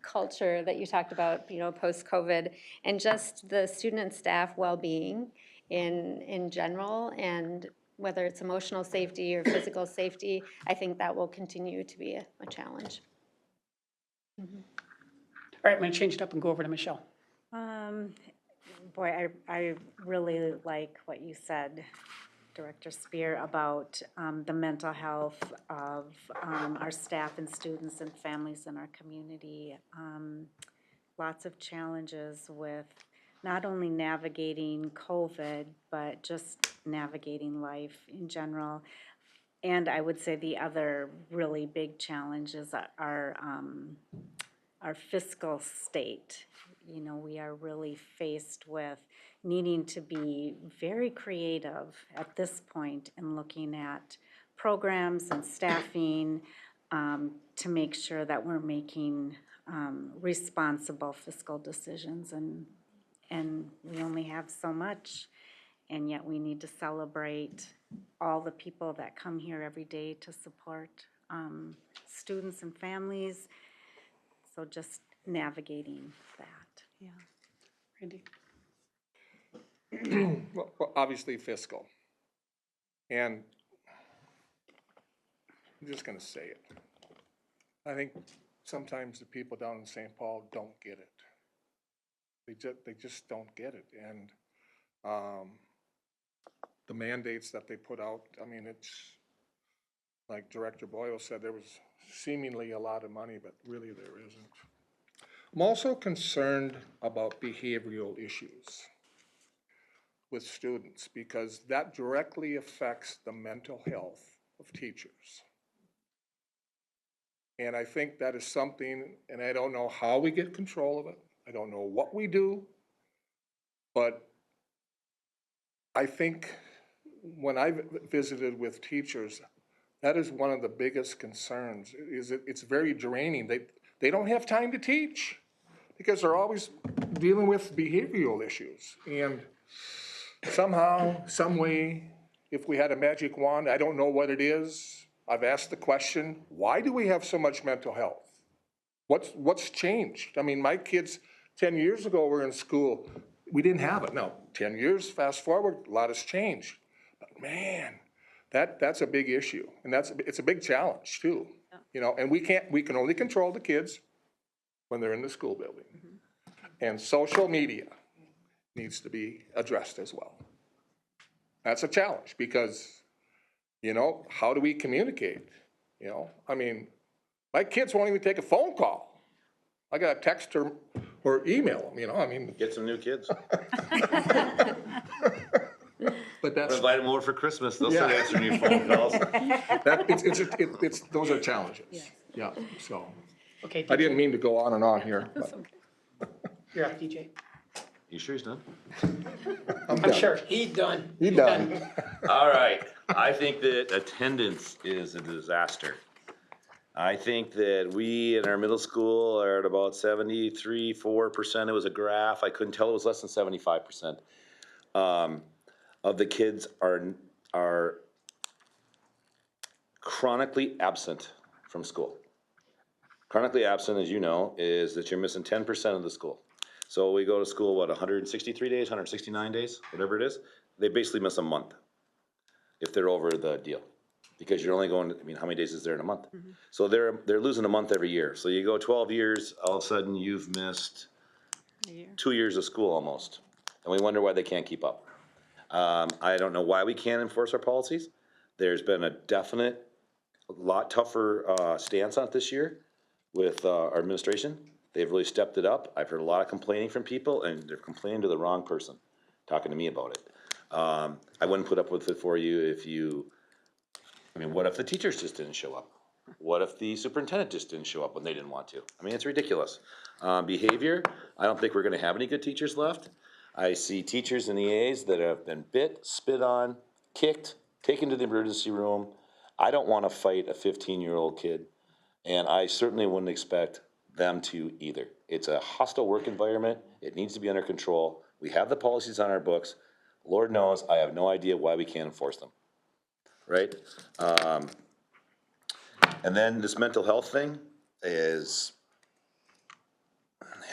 culture that you talked about, post-COVID, and just the student and staff well-being in general, and whether it's emotional safety or physical safety, I think that will continue to be a challenge. All right, I'm going to change it up and go over to Michelle. Boy, I really like what you said, Director Spear, about the mental health of our staff and students and families in our community. Lots of challenges with not only navigating COVID, but just navigating life in general. And I would say the other really big challenges are our fiscal state. We are really faced with needing to be very creative at this point in looking at programs and staffing to make sure that we're making responsible fiscal decisions. And we only have so much, and yet we need to celebrate all the people that come here every day to support students and families. So just navigating that. Yeah. Randy? Well, obviously fiscal. And I'm just gonna say it. I think sometimes the people down in St. Paul don't get it. They just don't get it. And the mandates that they put out, I mean, it's like Director Boyle said, there was seemingly a lot of money, but really there isn't. I'm also concerned about behavioral issues with students, because that directly affects the mental health of teachers. And I think that is something, and I don't know how we get control of it. I don't know what we do, but I think when I've visited with teachers, that is one of the biggest concerns. It's very draining. They don't have time to teach because they're always dealing with behavioral issues. And somehow, some way, if we had a magic wand, I don't know what it is. I've asked the question, why do we have so much mental health? What's changed? I mean, my kids 10 years ago were in school. We didn't have it. Now, 10 years, fast forward, a lot has changed. But man, that's a big issue. And it's a big challenge too. And we can only control the kids when they're in the school building. And social media needs to be addressed as well. That's a challenge because, how do we communicate? I mean, my kids won't even take a phone call. I got to text or email them, I mean. Get some new kids. But that's. Invite them over for Christmas, they'll start answering your phone calls. Those are challenges. Yeah, so. Okay, I didn't mean to go on and on here. But you're up, DJ. You sure he's done? I'm sure. He's done. He's done. All right, I think that attendance is a disaster. I think that we in our middle school are at about 73.4%. It was a graph. I couldn't tell it was less than 75%. Of the kids are chronically absent from school. Chronically absent, as you know, is that you're missing 10% of the school. So we go to school, 163 days, 169 days, whatever it is. They basically miss a month if they're over the deal. Because you're only going, how many days is there in a month? So they're losing a month every year. So you go 12 years, all of a sudden you've missed 2 years of school almost. And we wonder why they can't keep up. I don't know why we can't enforce our policies. There's been a definite, lot tougher stance on it this year with our administration. They've really stepped it up. I've heard a lot of complaining from people, and they're complaining to the wrong person, talking to me about it. I wouldn't put up with it for you if you, I mean, what if the teachers just didn't show up? What if the superintendent just didn't show up when they didn't want to? I mean, it's ridiculous. Behavior, I don't think we're gonna have any good teachers left. I see teachers in EAs that have been bit, spit on, kicked, taken to the emergency room. I don't wanna fight a 15-year-old kid, and I certainly wouldn't expect them to either. It's a hostile work environment. It needs to be under control. We have the policies on our books. Lord knows, I have no idea why we can't enforce them, right? And then this mental health thing is,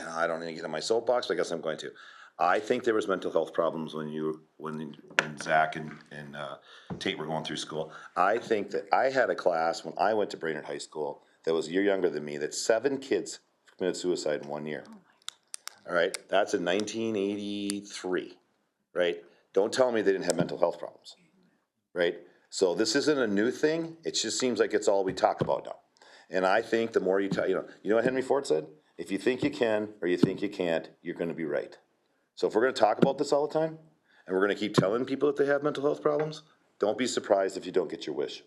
I don't need to get on my soapbox, but I guess I'm going to. I think there was mental health problems when Zach and Tate were going through school. I think that I had a class when I went to Brainerd High School that was a year younger than me, that 7 kids committed suicide in 1 year. All right, that's in 1983, right? Don't tell me they didn't have mental health problems, right? So this isn't a new thing. It just seems like it's all we talk about now. And I think the more you talk, you know what Henry Ford said? If you think you can or you think you can't, you're gonna be right. So if we're gonna talk about this all the time, and we're gonna keep telling people that they have mental health problems, don't be surprised if you don't get your wish.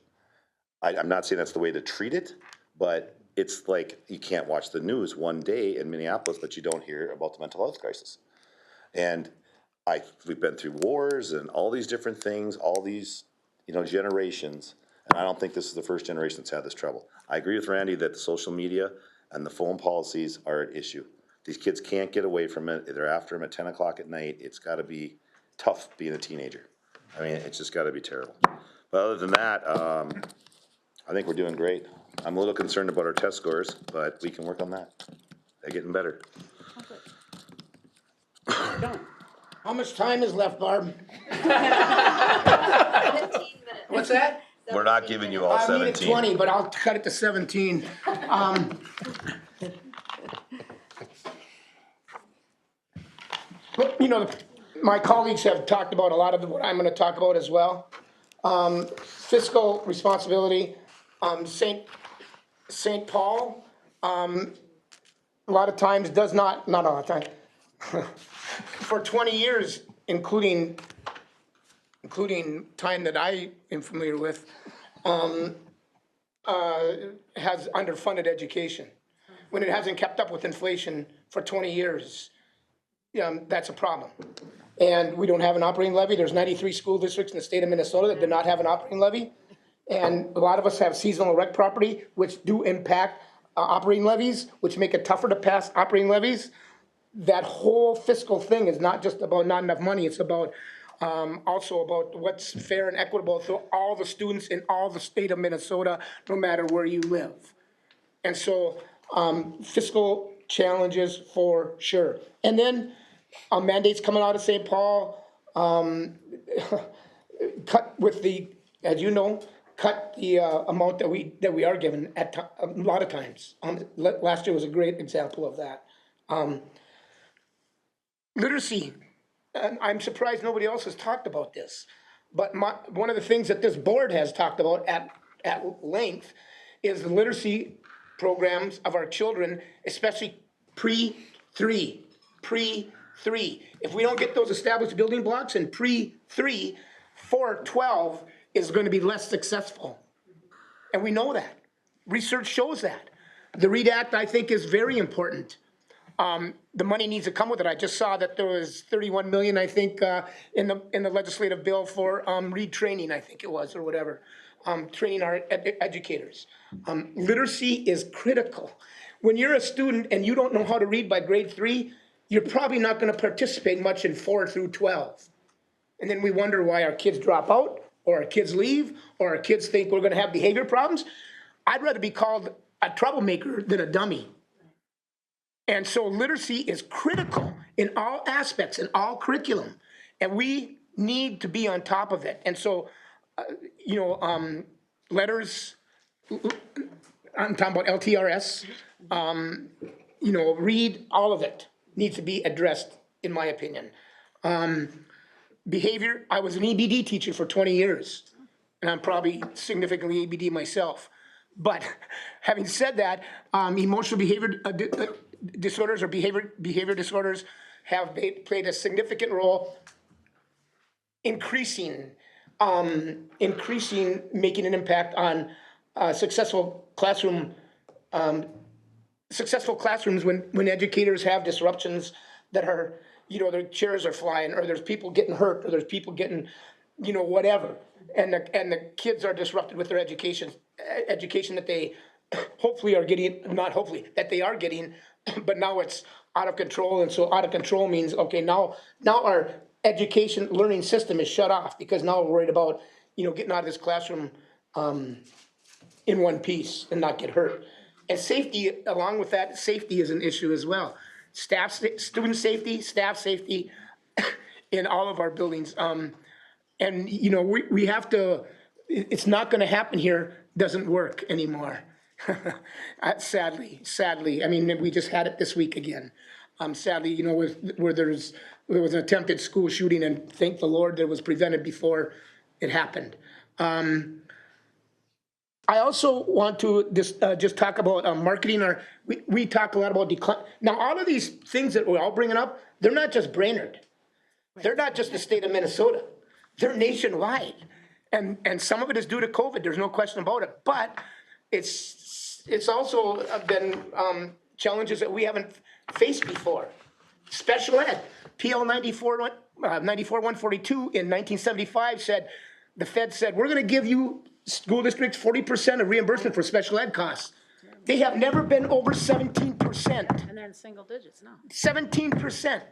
I'm not saying that's the way to treat it, but it's like you can't watch the news one day in Minneapolis, but you don't hear about the mental health crisis. And we've been through wars and all these different things, all these, generations, and I don't think this is the first generation that's had this trouble. I agree with Randy that the social media and the phone policies are an issue. These kids can't get away from it. They're after them at 10 o'clock at night. It's gotta be tough being a teenager. I mean, it's just gotta be terrible. But other than that, I think we're doing great. I'm a little concerned about our test scores, but we can work on that. They're getting better. How much time is left, Barb? 15 minutes. What's that? We're not giving you all I needed 17. 20, but I'll cut it to 17. But, my colleagues have talked about a lot of what I'm gonna talk about as well. Fiscal responsibility, St. Paul, a lot of times does not a lot of time. For 20 years, including time that I am familiar with, has underfunded education. When it hasn't kept up with inflation for 20 years, that's a problem. And we don't have an operating levy. There's 93 school districts in the state of Minnesota that do not have an operating levy. And a lot of us have seasonal rec property, which do impact operating levies, which make it tougher to pass operating levies. That whole fiscal thing is not just about not enough money, it's about also about what's fair and equitable to all the students in all the state of Minnesota, no matter where you live. And so fiscal challenges for sure. And then mandates coming out of St. Paul, cut with the, as you know, cut the amount that we are given at a lot of times. Last year was a great example of that. Literacy, and I'm surprised nobody else has talked about this, but one of the things that this board has talked about at length is the literacy programs of our children, especially pre-3. If we don't get those established building blocks in pre-3, 4-12 is going to be less successful. And we know that. Research shows that. The READ Act, I think, is very important. The money needs to come with it. I just saw that there was 31 million, I think, in the legislative bill for READ training, I think it was, or whatever, training our educators. Literacy is critical. When you're a student and you don't know how to read by grade 3, you're probably not going to participate much in 4-12. And then we wonder why our kids drop out, or our kids leave, or our kids think we're going to have behavior problems. I'd rather be called a troublemaker than a dummy. And so literacy is critical in all aspects, in all curriculum, and we need to be on top of it. And so, letters, I'm talking about LTRS, READ, all of it needs to be addressed, in my opinion. Behavior, I was an EBD teacher for 20 years, and I'm probably significantly EBD myself. But having said that, emotional behavior disorders or behavior disorders have played a significant role increasing, making an impact on successful classrooms when educators have disruptions that are, their chairs are flying, or there's people getting hurt, or there's people getting, whatever. And the kids are disrupted with their education that they hopefully are getting, not hopefully, that they are getting, but now it's out of control. And so out of control means, okay, now our education learning system is shut off, because now we're worried about, getting out of this classroom in one piece and not get hurt. And safety, along with that, safety is an issue as well. Student safety, staff safety in all of our buildings. And, we have to, it's not gonna happen here, doesn't work anymore. Sadly. I mean, we just had it this week again. Sadly, where there was an attempted school shooting, and thank the Lord that it was prevented before it happened. I also want to just talk about marketing. We talk a lot about decline. Now, all of these things that we're all bringing up, they're not just Brainerd. They're not just the state of Minnesota. They're nationwide. And some of it is due to COVID, there's no question about it. But it's also been challenges that we haven't faced before. Special ed, PL 94-142 in 1975 said, the Fed said, we're gonna give you school districts 40% of reimbursement for special ed costs. They have never been over 17%. And they're in single digits now. 17%. And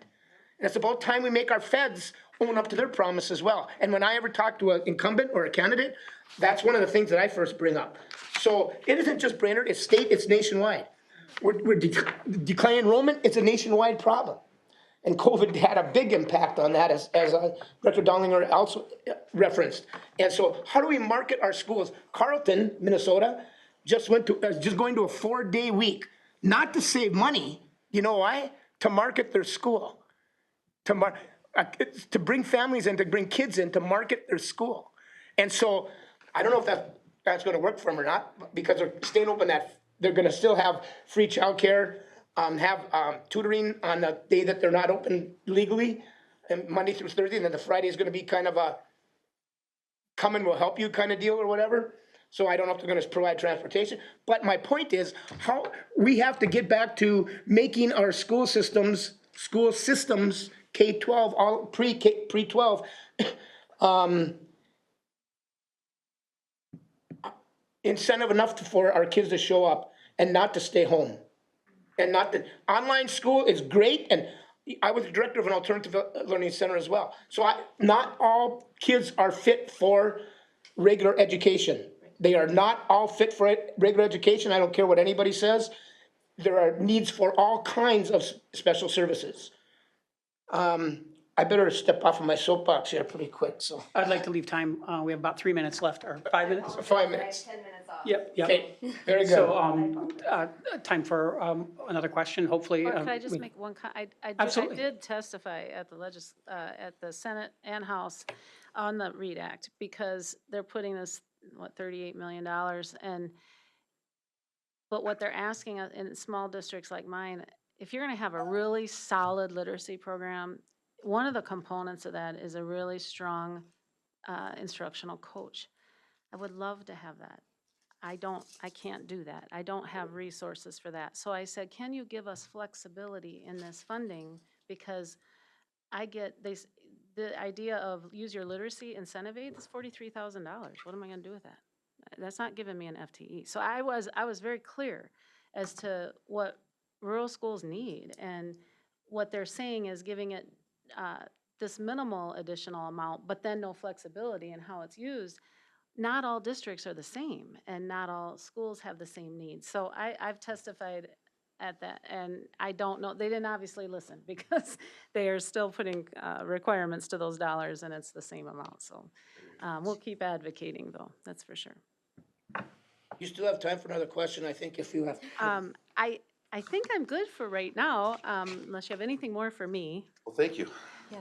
it's about time we make our feds own up to their promise as well. And when I ever talk to an incumbent or a candidate, that's one of the things that I first bring up. So it isn't just Brainerd, it's state, it's nationwide. We're declining enrollment, it's a nationwide problem. And COVID had a big impact on that, as Director Dollinger also referenced. And so how do we market our schools? Carleton, Minnesota, just going to a 4-day week, not to save money, you know why? To market their school. To bring families in, to bring kids in, to market their school. And so I don't know if that's gonna work for them or not, because they're staying open, that they're gonna still have free childcare, have tutoring on the day that they're not open legally, and Monday through Thursday, and then the Friday is gonna be kind of a come and we'll help you kind of deal or whatever. So I don't know if they're gonna provide transportation. But my point is, how we have to get back to making our school systems, K-12, all pre-12, incentive enough for our kids to show up and not to stay home. And not that online school is great, and I was the director of an alternative learning center as well. So not all kids are fit for regular education. They are not all fit for regular education. I don't care what anybody says. There are needs for all kinds of special services. I better step off of my soapbox here pretty quick, so. I'd like to leave time, we have about 3 minutes left, or 5 minutes? 5 minutes. 10 minutes off. Yep. Okay, very good. So, time for another question, hopefully. Or could I just make one, I Absolutely. did testify at the Senate and House on the READ Act, because they're putting this, $38 million, but what they're asking in small districts like mine, if you're gonna have a really solid literacy program, one of the components of that is a really strong instructional coach. I would love to have that. I can't do that. I don't have resources for that. So I said, can you give us flexibility in this funding? Because I get the idea of use your literacy incentive aid, that's $43,000. What am I gonna do with that? That's not giving me an FTE. So I was very clear as to what rural schools need, and what they're saying is giving it this minimal additional amount, but then no flexibility in how it's used. Not all districts are the same, and not all schools have the same needs. So I've testified at that, and I don't know, they didn't obviously listen, because they are still putting requirements to those dollars, and it's the same amount. So we'll keep advocating, though, that's for sure. You still have time for another question, I think, if you have. I think I'm good for right now, unless you have anything more for me. Well, thank you.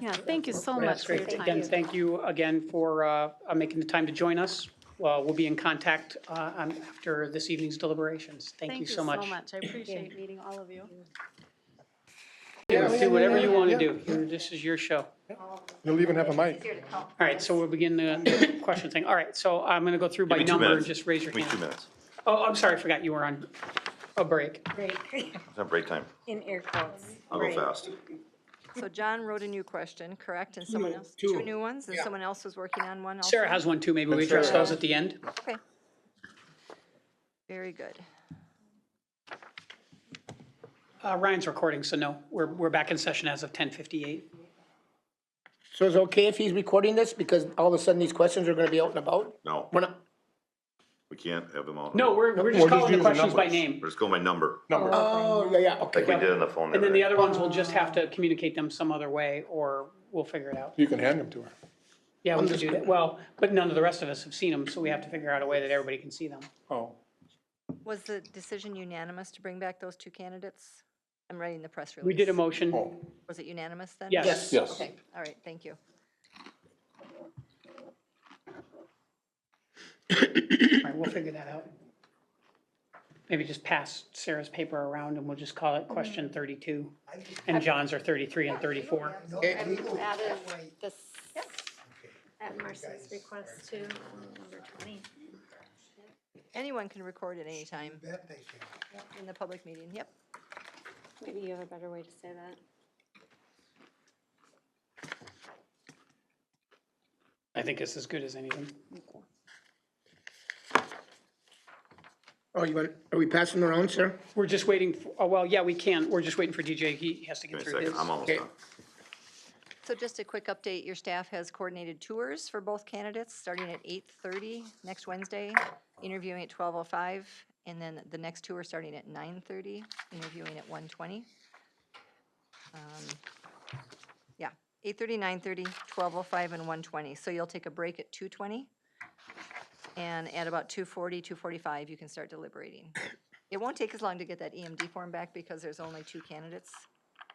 Yeah, thank you so That's much for great. your Again, time. thank you again for making the time to join us. we'll be in contact after this evening's deliberations. Thank you so much. I appreciate meeting all of you. Do whatever you want to do. This is your show. You'll even have a mic. All right, so we'll begin the question thing. All right, so I'm going to go through by Give me 2 number and minutes. just raise your Give me 2 hand. minutes. Oh, I'm sorry, I forgot you were on a break. It's not break time. In air quotes. I'll go Right. fast. So John wrote a new question, correct? And someone else, two. 2 new ones, and Yeah. someone else was working on one also? Sarah has one too. Maybe we address those at the end. Okay. Very good. Ryan's recording, so no, we're back in session as of 10:58. So it's okay if he's recording this, because all of a sudden these questions are gonna be out and about? No, We're not, we can't have them all. No, we're We're just just calling the using questions by numbers. name. We're just going by number, Number. oh, yeah, okay. like we did on the phone. And then the other other ones, we'll just have to communicate them some other way, or we'll figure it out. You can hand them to her. Yeah, we can do that. Well, but none of the rest of us have seen them, so we have to figure out a way that everybody can see them. Oh. Was the decision unanimous to bring back those 2 candidates? I'm writing the press release. We did a motion. Oh. Was it unanimous then? Yes. Yes. Okay, all right, thank you. All right, we'll figure that out. Maybe just pass Sarah's paper around and we'll just call it question 32. And John's are 33 and 34. Added this, at Marcy's request to number 20. Anyone can record at any time. In the public meeting, yep. Maybe you have a better way to say that. I think it's as good as anything. Oh, are we passing around, sir? We're just waiting, well, yeah, we can. We're just waiting for DJ. He has to Give get me a through second, his. I'm almost Okay. done. So just a quick update, your staff has coordinated tours for both candidates, starting at 8:30 next Wednesday, interviewing at 12:05, and then the next tour starting at 9:30, interviewing at 1:20. Yeah, 8:30, 9:30, 12:05, and 1:20. So you'll take a break at 2:20, and at about 2:40, 2:45, you can start deliberating. It won't take as long to get that EMD form back because there's only 2 candidates.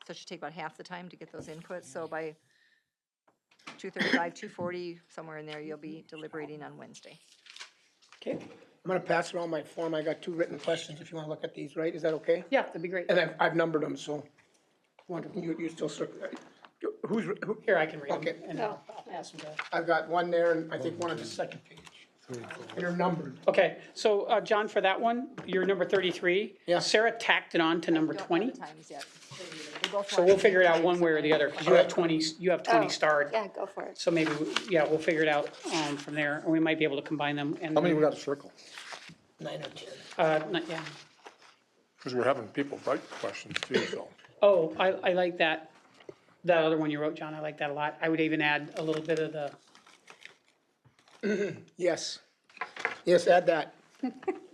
So it should take about half the time to get those inputs. So by 2:35, 2:40, somewhere in there, you'll be deliberating on Wednesday. Okay, I'm gonna pass around my form. I got 2 written questions if you wanna look at these, right? Is that okay? yeah, that'd be great. And I've numbered them, so Wonderful. you still circle. Who, Here, I can read them Okay. and I'll pass them to. I've got one there and I think one on the second page. And they're numbered. Okay, so John, for that one, you're number 33. Yeah. Sarah tacked it on to number Don't know 20. the times yet. We both So want we'll to figure it out meet one way or the other, because you have 20, Oh, starred. Yeah, go for it. So maybe, yeah, we'll figure it out from there, and we might be able to combine them. And How many we got to circle? 9 or 10. Yeah. Because we're having people write questions too, so. Oh, I like that other one you wrote, John. I like that a lot. I would even add a little bit of the, Yes. Yes, add that.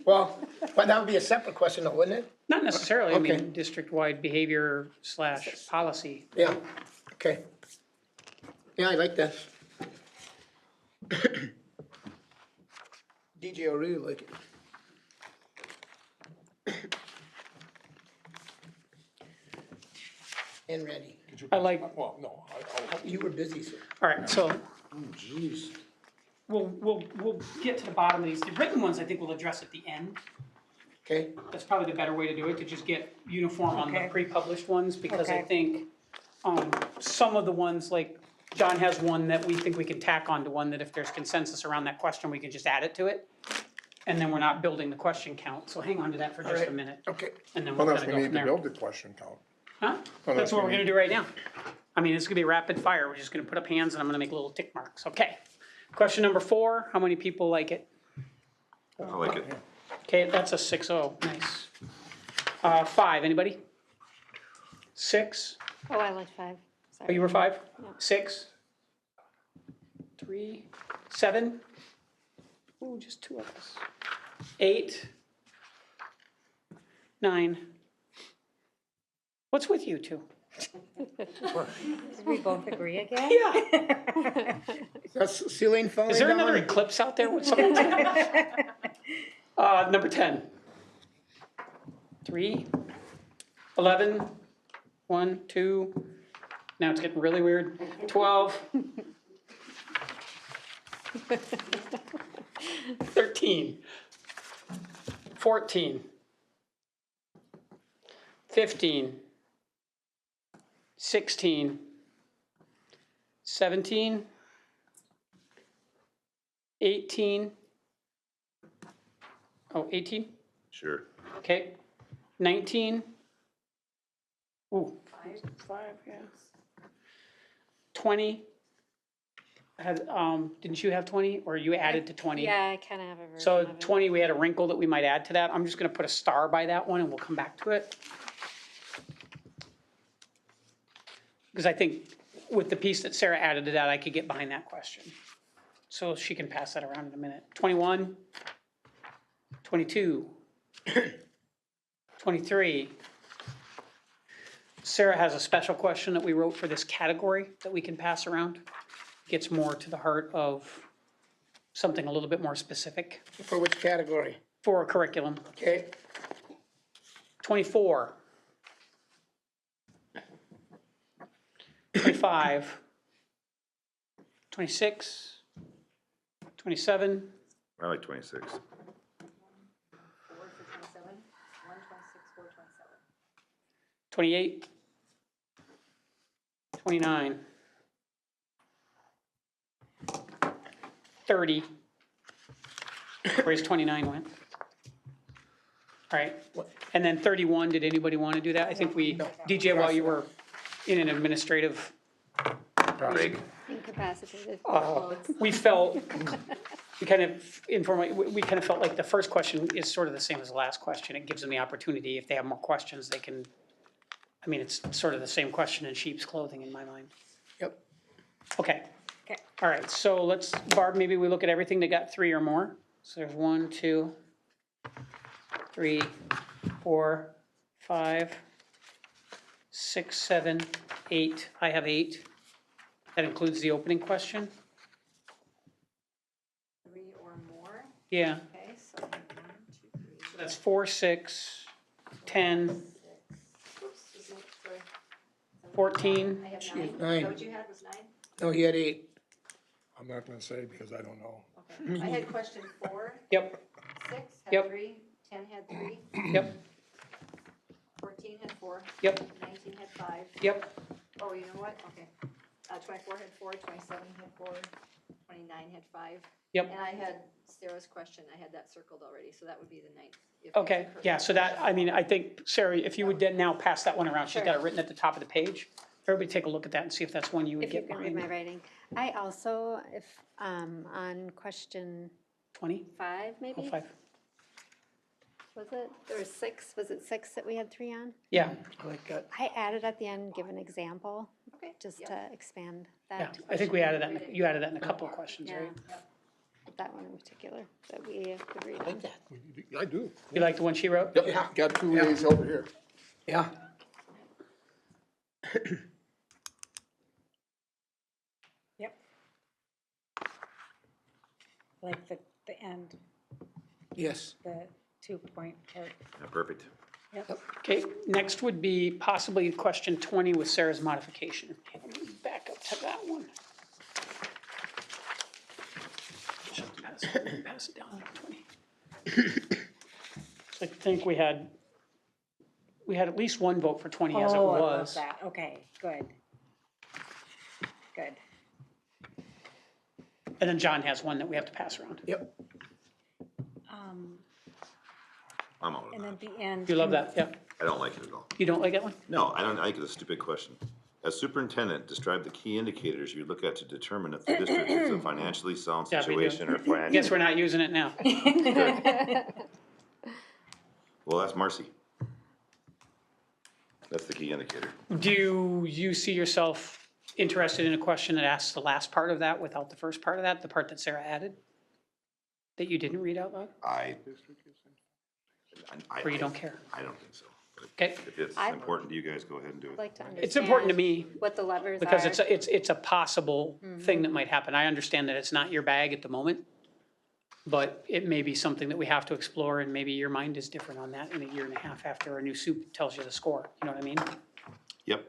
Well, but that would be a separate question though, wouldn't it? not necessarily, I mean, Okay. district-wide behavior / policy. Yeah, okay. Yeah, I like that. DJ, I really like it. And ready. I like, Well, no, You were busy, sir. all right, so oh, jeez. we'll get to the bottom of these. The written ones, I think we'll address at the end. Okay, That's probably the better way to do it, to just get uniform on the Okay. pre-published ones, because I Okay. think some of the ones, like, John has one that we think we can tack onto one, that if there's consensus around that question, we can just add it to it. And then we're not building the question count, so hang on to that for just a Alright. minute, okay. and then we'll Unless kind we of go need from to there. build the question count. Huh? That's what we're gonna do right now. I mean, it's gonna be rapid fire, we're just gonna put up hands and I'm gonna make little tick marks, okay. Question number 4, how many people like it? I like it. Okay, that's a 6-0, nice. 5, anybody? 6, Oh, I like 5. oh, Sorry. you were 5? Yeah. 6? 3, 7? Ooh, just 2 of us. 8? 9? What's with you two? Did we both agree again? Yeah. That's ceiling falling Is there down? another eclipse out there with someone? Number 10. 3, 11, 1, 2, now it's getting really weird. 12. 13, 14, 15, 16, 17, 18. Oh, 18, Sure. okay. 19. Ooh. 5, yeah. 20. Didn't you have 20, or you added to 20? Yeah, I kind of have a version So of it. 20, we had a wrinkle that we might add to that. I'm just gonna put a star by that one and we'll come back to it. Because I think with the piece that Sarah added to that, I could get behind that question. So she can pass that around in a minute. 21, 22, 23. Sarah has a special question that we wrote for this category that we can pass around. Gets more to the heart of something a little bit more specific For which category? for a curriculum. Okay, 24. 25. 26. 27. I like 26. 4 for 27, 1, 26, 4, 27. 28. 29. 30. Where's 29 went? All right, and then 31, did anybody want to do that? I think we, DJ, while you were in an administrative, Break. Incapacitated. we felt, we kind of informally, we kind of felt like the first question is sort of the same as the last question. It gives them the opportunity, if they have more questions, they can, I mean, it's sort of the same question in sheep's clothing in my mind. yep. Okay. Okay. All right, so let's, Barb, maybe we look at everything that got 3 or more. So there's 1, 2, 3, 4, 5, 6, 7, 8. I have 8. That includes the opening question? 3 or more, Yeah, okay, so 1, 2, 3, so that's 4, 6, 10, oops, isn't it, sorry. 14. I have She 9. has Is 9. that what you had, was 9? No, he had 8. I'm not gonna say because I don't know. Okay. I had question 4, Yep, 6 Yep. had 3, 10 had 3, yep, 14 had 4, yep, 19 had 5. yep. Oh, you know what, okay. 24 had 4, 27 had 4, 29 had 5. Yep. And I had Sarah's question, I had that circled already, so that would be the 9th. if Okay, it's yeah, so that, I mean, I think, Sarah, if you would then now pass that one around, she's got it written at the top of the page. Everybody take a look at that and see if that's one you would If you get can read behind. my writing. I also, if, on question 20? 5, maybe? Oh, 5. Was it, or 6, was it 6 that we had 3 on? Yeah, I like that. I added at the end, give an example, Okay, just yep. to expand yeah, that. I think we added that, you added that in a couple of questions, Yeah, right? that one in particular, that we agreed on. I do. You like the one she wrote? Yep, got 2 A's over here. Yeah. Yep. Like the end, Yes. the 2-point part. Yeah, perfect. Okay, next would be possibly question 20 with Sarah's modification. Okay, let me back up to that one. Pass it down to 20. So I think we had at least one vote for 20 as it Oh, I love was. that, okay, good. Good. And then John has one that we have to pass around. Yep. I'm all And over then that. the end. You love that, yeah? I don't like it at all. You don't like that one? No, I don't, I think it's a stupid question. As superintendent, describe the key indicators you look at to determine if the district is a financially sound Yeah, we do. situation or I financial. guess we're not using it now. Well, that's Marcy. That's the key indicator. Do you see yourself interested in a question that asks the last part of that without the first part of that, the part that Sarah added? That you didn't read out loud? I Or you don't care? I don't think so. But Okay. if it's I- important to you guys, go ahead and do I'd it. like to understand. It's important to me What the levers are. because it's a possible thing that might happen. I understand that it's not your bag at the moment, but it may be something that we have to explore, and maybe your mind is different on that in a year and a half after a new soup tells you the score. You know what I mean? Yep.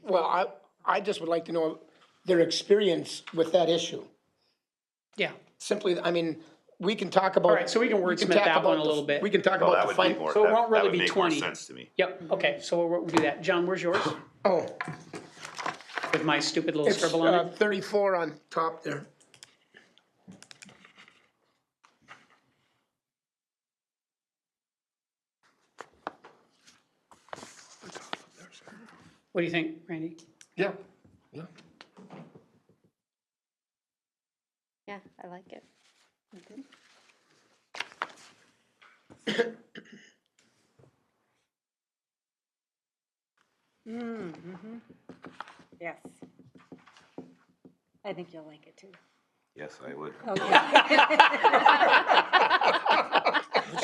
Well, I just would like to know their experience with that issue. Yeah, simply, I mean, we can talk about. All right, so we can wordsmith talk that one about a the- little bit. We can talk Oh, about that the would be fin, more, So it that won't really would be make more 20. sense to me. Yep, okay, so we'll do that. John, where's yours? oh, With my stupid little it's, scribble on it? 34 on top there. What do you think, Randy? Yeah, yeah. Yeah, I like it. Yes. I think you'll like it too. Yes, I would.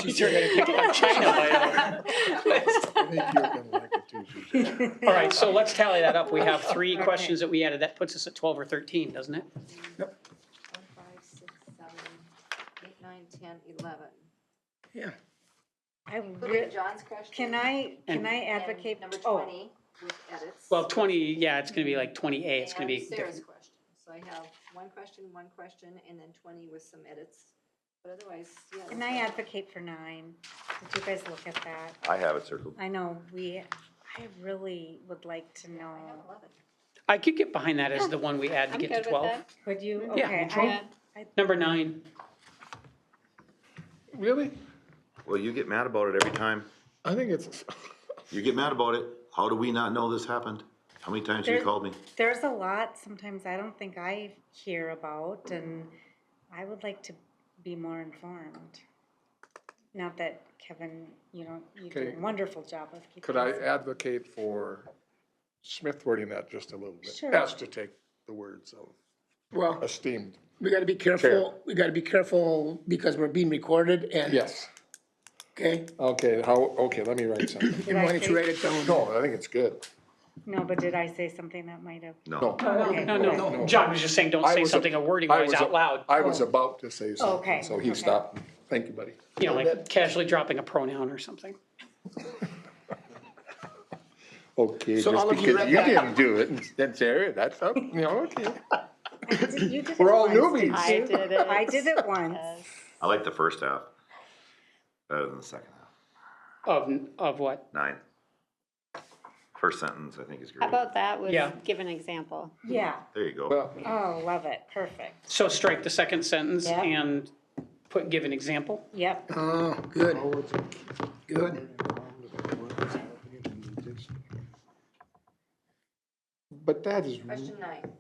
You're gonna pick up China by I think you're gonna like it too, Susan. All right, so let's tally that up. We have 3 questions that we added. That puts us at 12 or 13, doesn't it? 1, 5, 6, 7, 8, 9, 10, 11. Yeah. I Including John's question. Can I And- advocate? Number oh, 20 with edits. Well, 20, yeah, it's gonna be like 20A. It's gonna And be Sarah's different. question. So I have one question, and then 20 with some edits. But otherwise, yeah. Can that's I fine. advocate for 9? Did you guys look at that? I have it circled. I know, I really would like to know. I have 11. I could get behind that as the one we add to I'm get good to with 12. that. Would you? Yeah, Okay, sure. Number 9. Really? Well, you get mad about it every time. I think it's, You get mad about it. How do we not know this happened? How many times have you There's- called me? There's a lot sometimes I don't think I hear about, and I would like to be more informed. Not that Kevin, you do Okay. a wonderful job of keeping. could I us- advocate for Smith wording that just a little bit? Sure. Has to take the words of Well, esteemed. we gotta be careful, because we're being recorded and. Yes. Okay, Okay, let me write something. and why don't you write it down? No, I think it's good. No, but did I say something that might have? No. Okay. No. John was just saying, don't I say was a- something a wording I wise was out loud. I was about to say something, Okay, so he okay. stopped. Thank you, buddy. You know, like casually dropping a pronoun or something. Okay, So just all of you because read you that? didn't do it, and then Sarah, that's up, okay. You did it We're all once, newbies. didn't I you? did it. I did it once. I like the first half better than the second half. Of what? 9. First sentence, I think, is How great. about that with, Yeah. give an example? Yeah. There you go. Well, Oh, love it. Perfect. So strike the second sentence Yeah. and give an example? Yep. Oh, good, good. but that is, Question 9.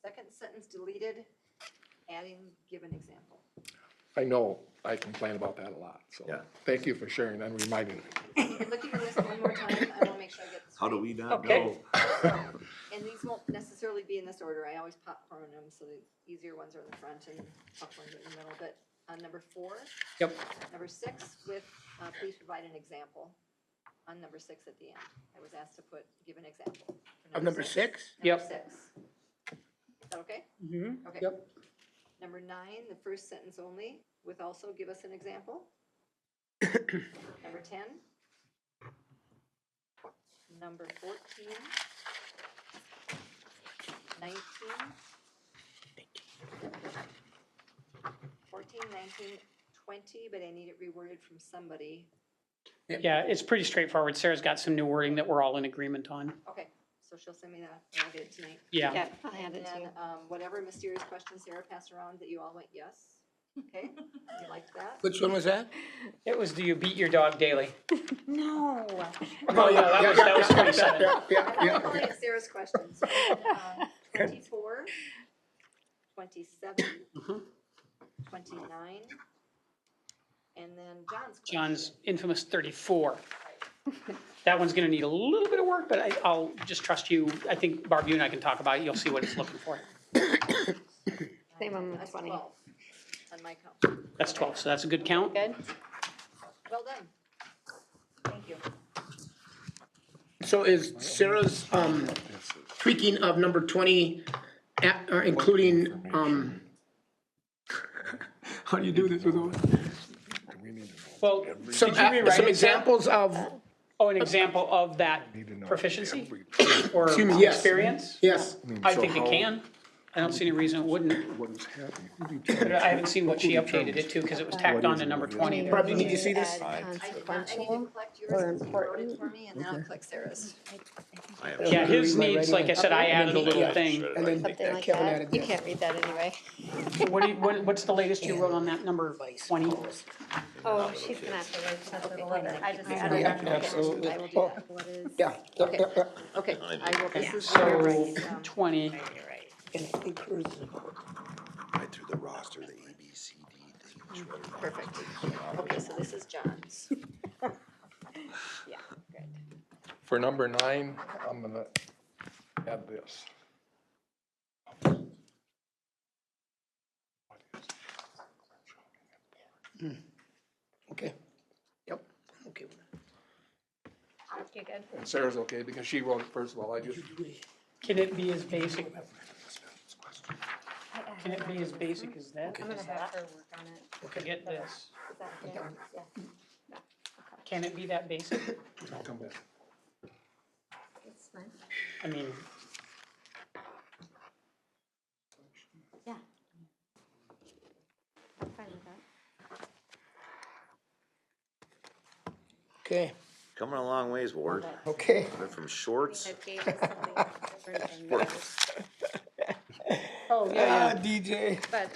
Second sentence deleted, adding give an example. I know, I complain about that a lot, so. Yeah. Thank you for sharing and reminding me. You can look at your list one more time. I want to make sure I get this. How do we not Okay. know? And these won't necessarily be in this order. I always popcorn them, so the easier ones are in the front and tough ones are in the middle. But on number 4, Yep. number 6 with, please provide an example. On number 6 at the end, I was asked to give an example. For Of number 6? Yep. Number 6. Is that okay? Mm-hmm. Okay. Yep. Number 9, the first sentence only, with also give us an example. Number 10. Number 14. 19. 14, 19, 20, but I need it reworded from somebody. Yeah, it's pretty straightforward. Sarah's got some new wording that we're all in agreement on. Okay, so she'll send me that, and I'll get it tonight. Yeah. Yep, I'll hand it to And you. then, whatever mysterious question Sarah passed around that you all went yes. Okay, you liked that? Which one was that? It was, do you beat your dog daily? No. Oh, yeah, that was 27. Yeah. I'm calling it Sarah's questions. 24, 27, Mhm. 29, and then John's question. John's infamous 34. That one's gonna need a little bit of work, but I'll just trust you. I think Barb, you and I can talk about it. You'll see what it's looking for. Same one with That's 20. 12 on my count. That's 12, so that's a good count. Good? Well done. Thank you. So is Sarah's, tweaking of number 20, including, how do you do this with those? Well, Some, did you rewrite some it? examples of, Oh, an example of that proficiency or Excuse me, yes. experience? yes, I think it can. I don't see any reason it wouldn't. What is happening? But I haven't seen what she updated it to, because it was tacked on to number 20. Probably need to see this. Add I need consequential to collect yours, or and you wrote it important. for me, and then I'll collect Sarah's. Yeah, his needs, like I said, I added a little thing. And then Something like Kevin that. added You this. can't read that anyway. What's the latest you wrote on that, number 20? Oh, she's gonna have to wait till the 11th. I just, I don't Yeah, know. absolutely. I will do Oh, that. What is? Yeah, yeah, yeah, yeah. Okay, I will, this is. So 20, And I think hers is important. Right through the roster, the A, B, C, D thing. Perfect. Okay, so this is John's. Yeah, good. For number 9, I'm gonna add this. Okay. Yep, okay. You good? And Sarah's okay, because she wrote it first of all, I just, can it be as basic? Can it be as basic as that? I'm gonna have her work on it. Forget this. Is that okay? Yeah. Can it be that basic? I'll come back. It's fine. I mean, Yeah. I'm fine with that. Okay, Coming a long ways, Ward. okay. Went from shorts. I gave us something different than yours, oh, yeah, DJ. but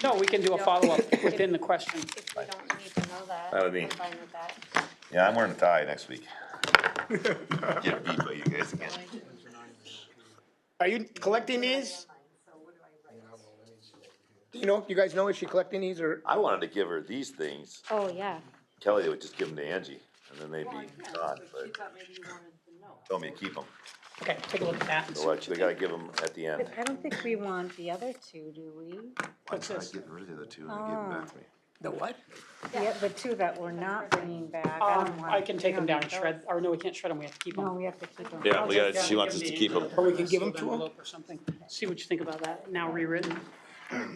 no, we can do a follow-up within the question. if we don't need to know that, That would be- I'm fine with that. Yeah, I'm wearing a tie next week. Get beat by you guys again. Are you collecting these? Do you know, you guys know, is she collecting these or? I wanted to give her these things. Oh, yeah. Kelly would just give them to Angie, and then they'd be gone, but told me to keep them. Okay, take a look at that. So actually, gotta give them at the end. But I don't think we want the other two, do we? What's this? Getting rid of the two and I gave them back to me. The what? Yeah, the two that we're not bringing back, I don't want. I can take them we down don't and need shred, or no, we can't shred them, we have to keep those. No, them. we have to keep them. Yeah, we gotta, she wants us to keep them. Or we can give them to them? Or something. See what you think about that, now rewritten. I do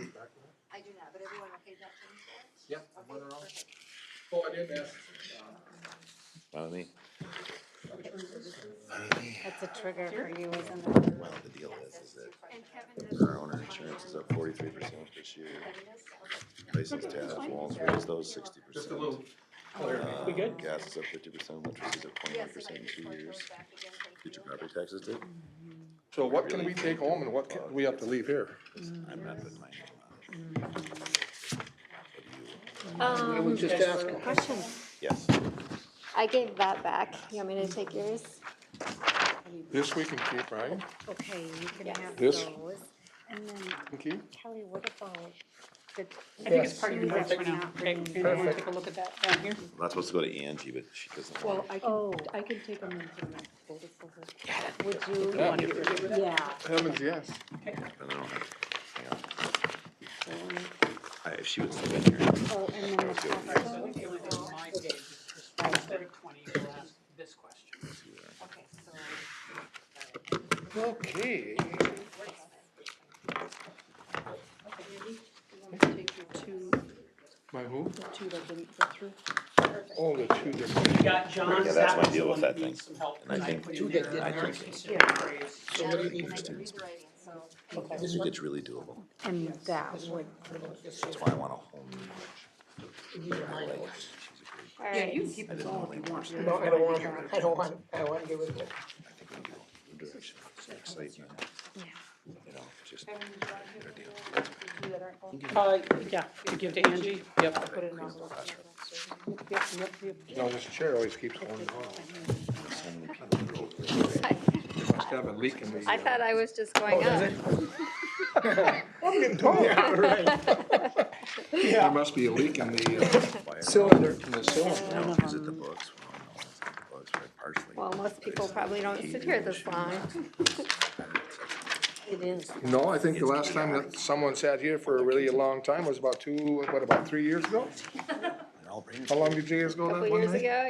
not, but everyone okay that change? Yeah. Oh, I did ask. Not me. That's a trigger for you, isn't it? Well, the deal is that our owner insurance is up 43% this year. Places, taps, walls, raised those 60%. We good? Gas is up 50%, electricity is up 21% in 2 years. Future property taxes did. So what can we take home and what can we have to leave here? I'm not putting my name on it. I was just asking. Question. Yes. I gave that back. You want me to take yours? This we can keep, right? Okay, you can have This? those. And then We can keep? Kelly, what about the? I think it's part of your two notes that for we're now. not Okay, bringing you back? wanna take a look at that down here? I'm not supposed to go to Angie, but she doesn't want it. I can take them into the next folder for her. Would you? Yeah. Wanna get rid of that? Yeah. Heavens, yes. And I don't have, hang on. If she would still be here. Oh, and then the So top. I think the only thing on my page is just instead of 20, you'll ask this question. Okay, so. Okay. My who? Oh, the two that. You got John's, Yeah, that's that my was the deal one with that that needs some help. And I think- put in there, I very think- specific phrase. So what do you need? I think it's really doable. And that would. That's why I want a whole new. All right. I didn't know they were. No, I don't want, I don't want to get rid of it. I think we can go new direction, some excitement. You know, just get a deal. Yeah, to give to Angie, yep. No, this chair always keeps going on. So many people. Must have a leak in the. I thought I was just going up. Yeah, right. There must be a leak in the, Cylinder. in the cylinder. No, is it the books? Well, no, it's not the books, right? Partially. Well, most people probably don't sit here this long. It is. No, I think the last time that someone sat here for a really long time was about about 3 years ago? How long did you guys go A that couple one years night? ago,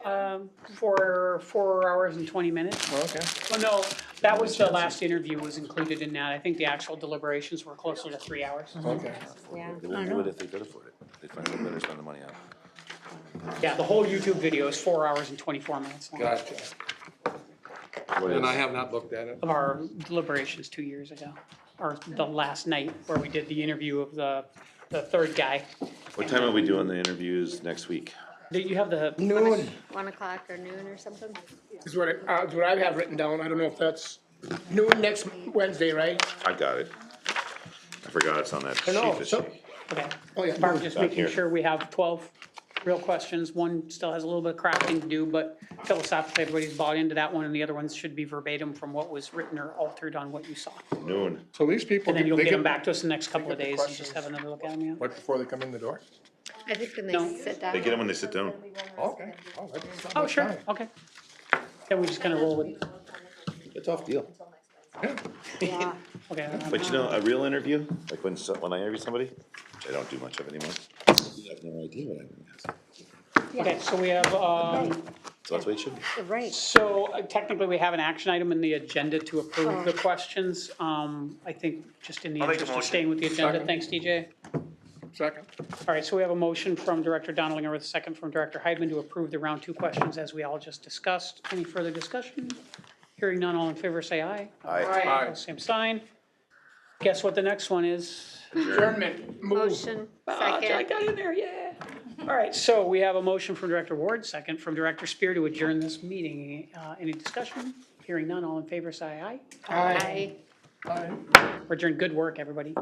yeah. For 4 hours and 20 minutes. Okay. Oh, no, that was the last interview was included in that. I think the actual deliberations were closer to 3 hours. Okay. Yeah. They wouldn't do it if they could afford it. They'd find something better to spend the money on. Yeah, the whole YouTube video is 4 hours and 24 minutes long. Gotcha. And I have not looked at it. of our deliberations 2 years ago, or the last night where we did the interview of the third guy. What time are we doing the interviews next week? You have the, Noon 1 o'clock or noon or something? is what I have written down. I don't know if that's noon next Wednesday, right? I got it. I forgot it's on that sheet know, this so- week. okay. Oh, yeah. Mark, just Back making here. sure we have 12 real questions. One still has a little bit of crafting to do, but philosophically, everybody's bought into that one, and the other ones should be verbatim from what was written or altered on what you saw. Noon. So these people, And then you'll they get them get back to us in the next couple of get the days and just questions. have another look at them, yeah. right before they come in the door? I think when No. they sit down. They get them when they sit down. Okay. Oh, that's not Oh, much sure, time. okay. Then we just kind of roll with it. It's a tough deal. Yeah. Okay. But you know, a real interview, like when I interview somebody, which I don't do much of anymore, you have no idea what I'm gonna ask. Okay, so we have, So that's what it should be. Right. so technically, we have an action item in the agenda to approve the questions. I think just in the I'll make a interest of motion. staying with the agenda, Second. thanks, DJ. Second. All right, so we have a motion from Director Donalinger with a second from Director Heidman to approve the round 2 questions as we all just discussed. Any further discussion? Hearing none, all in favor say aye. Aye. Aye. Opposed, same sign. Guess what the next one is? Adjournment, move. Motion, I second. got in there, yeah. All right, so we have a motion from Director Ward, second from Director Spear to adjourn this meeting. Any discussion? Hearing none, all in favor say aye. Aye. We're adjourned. Good work, everybody.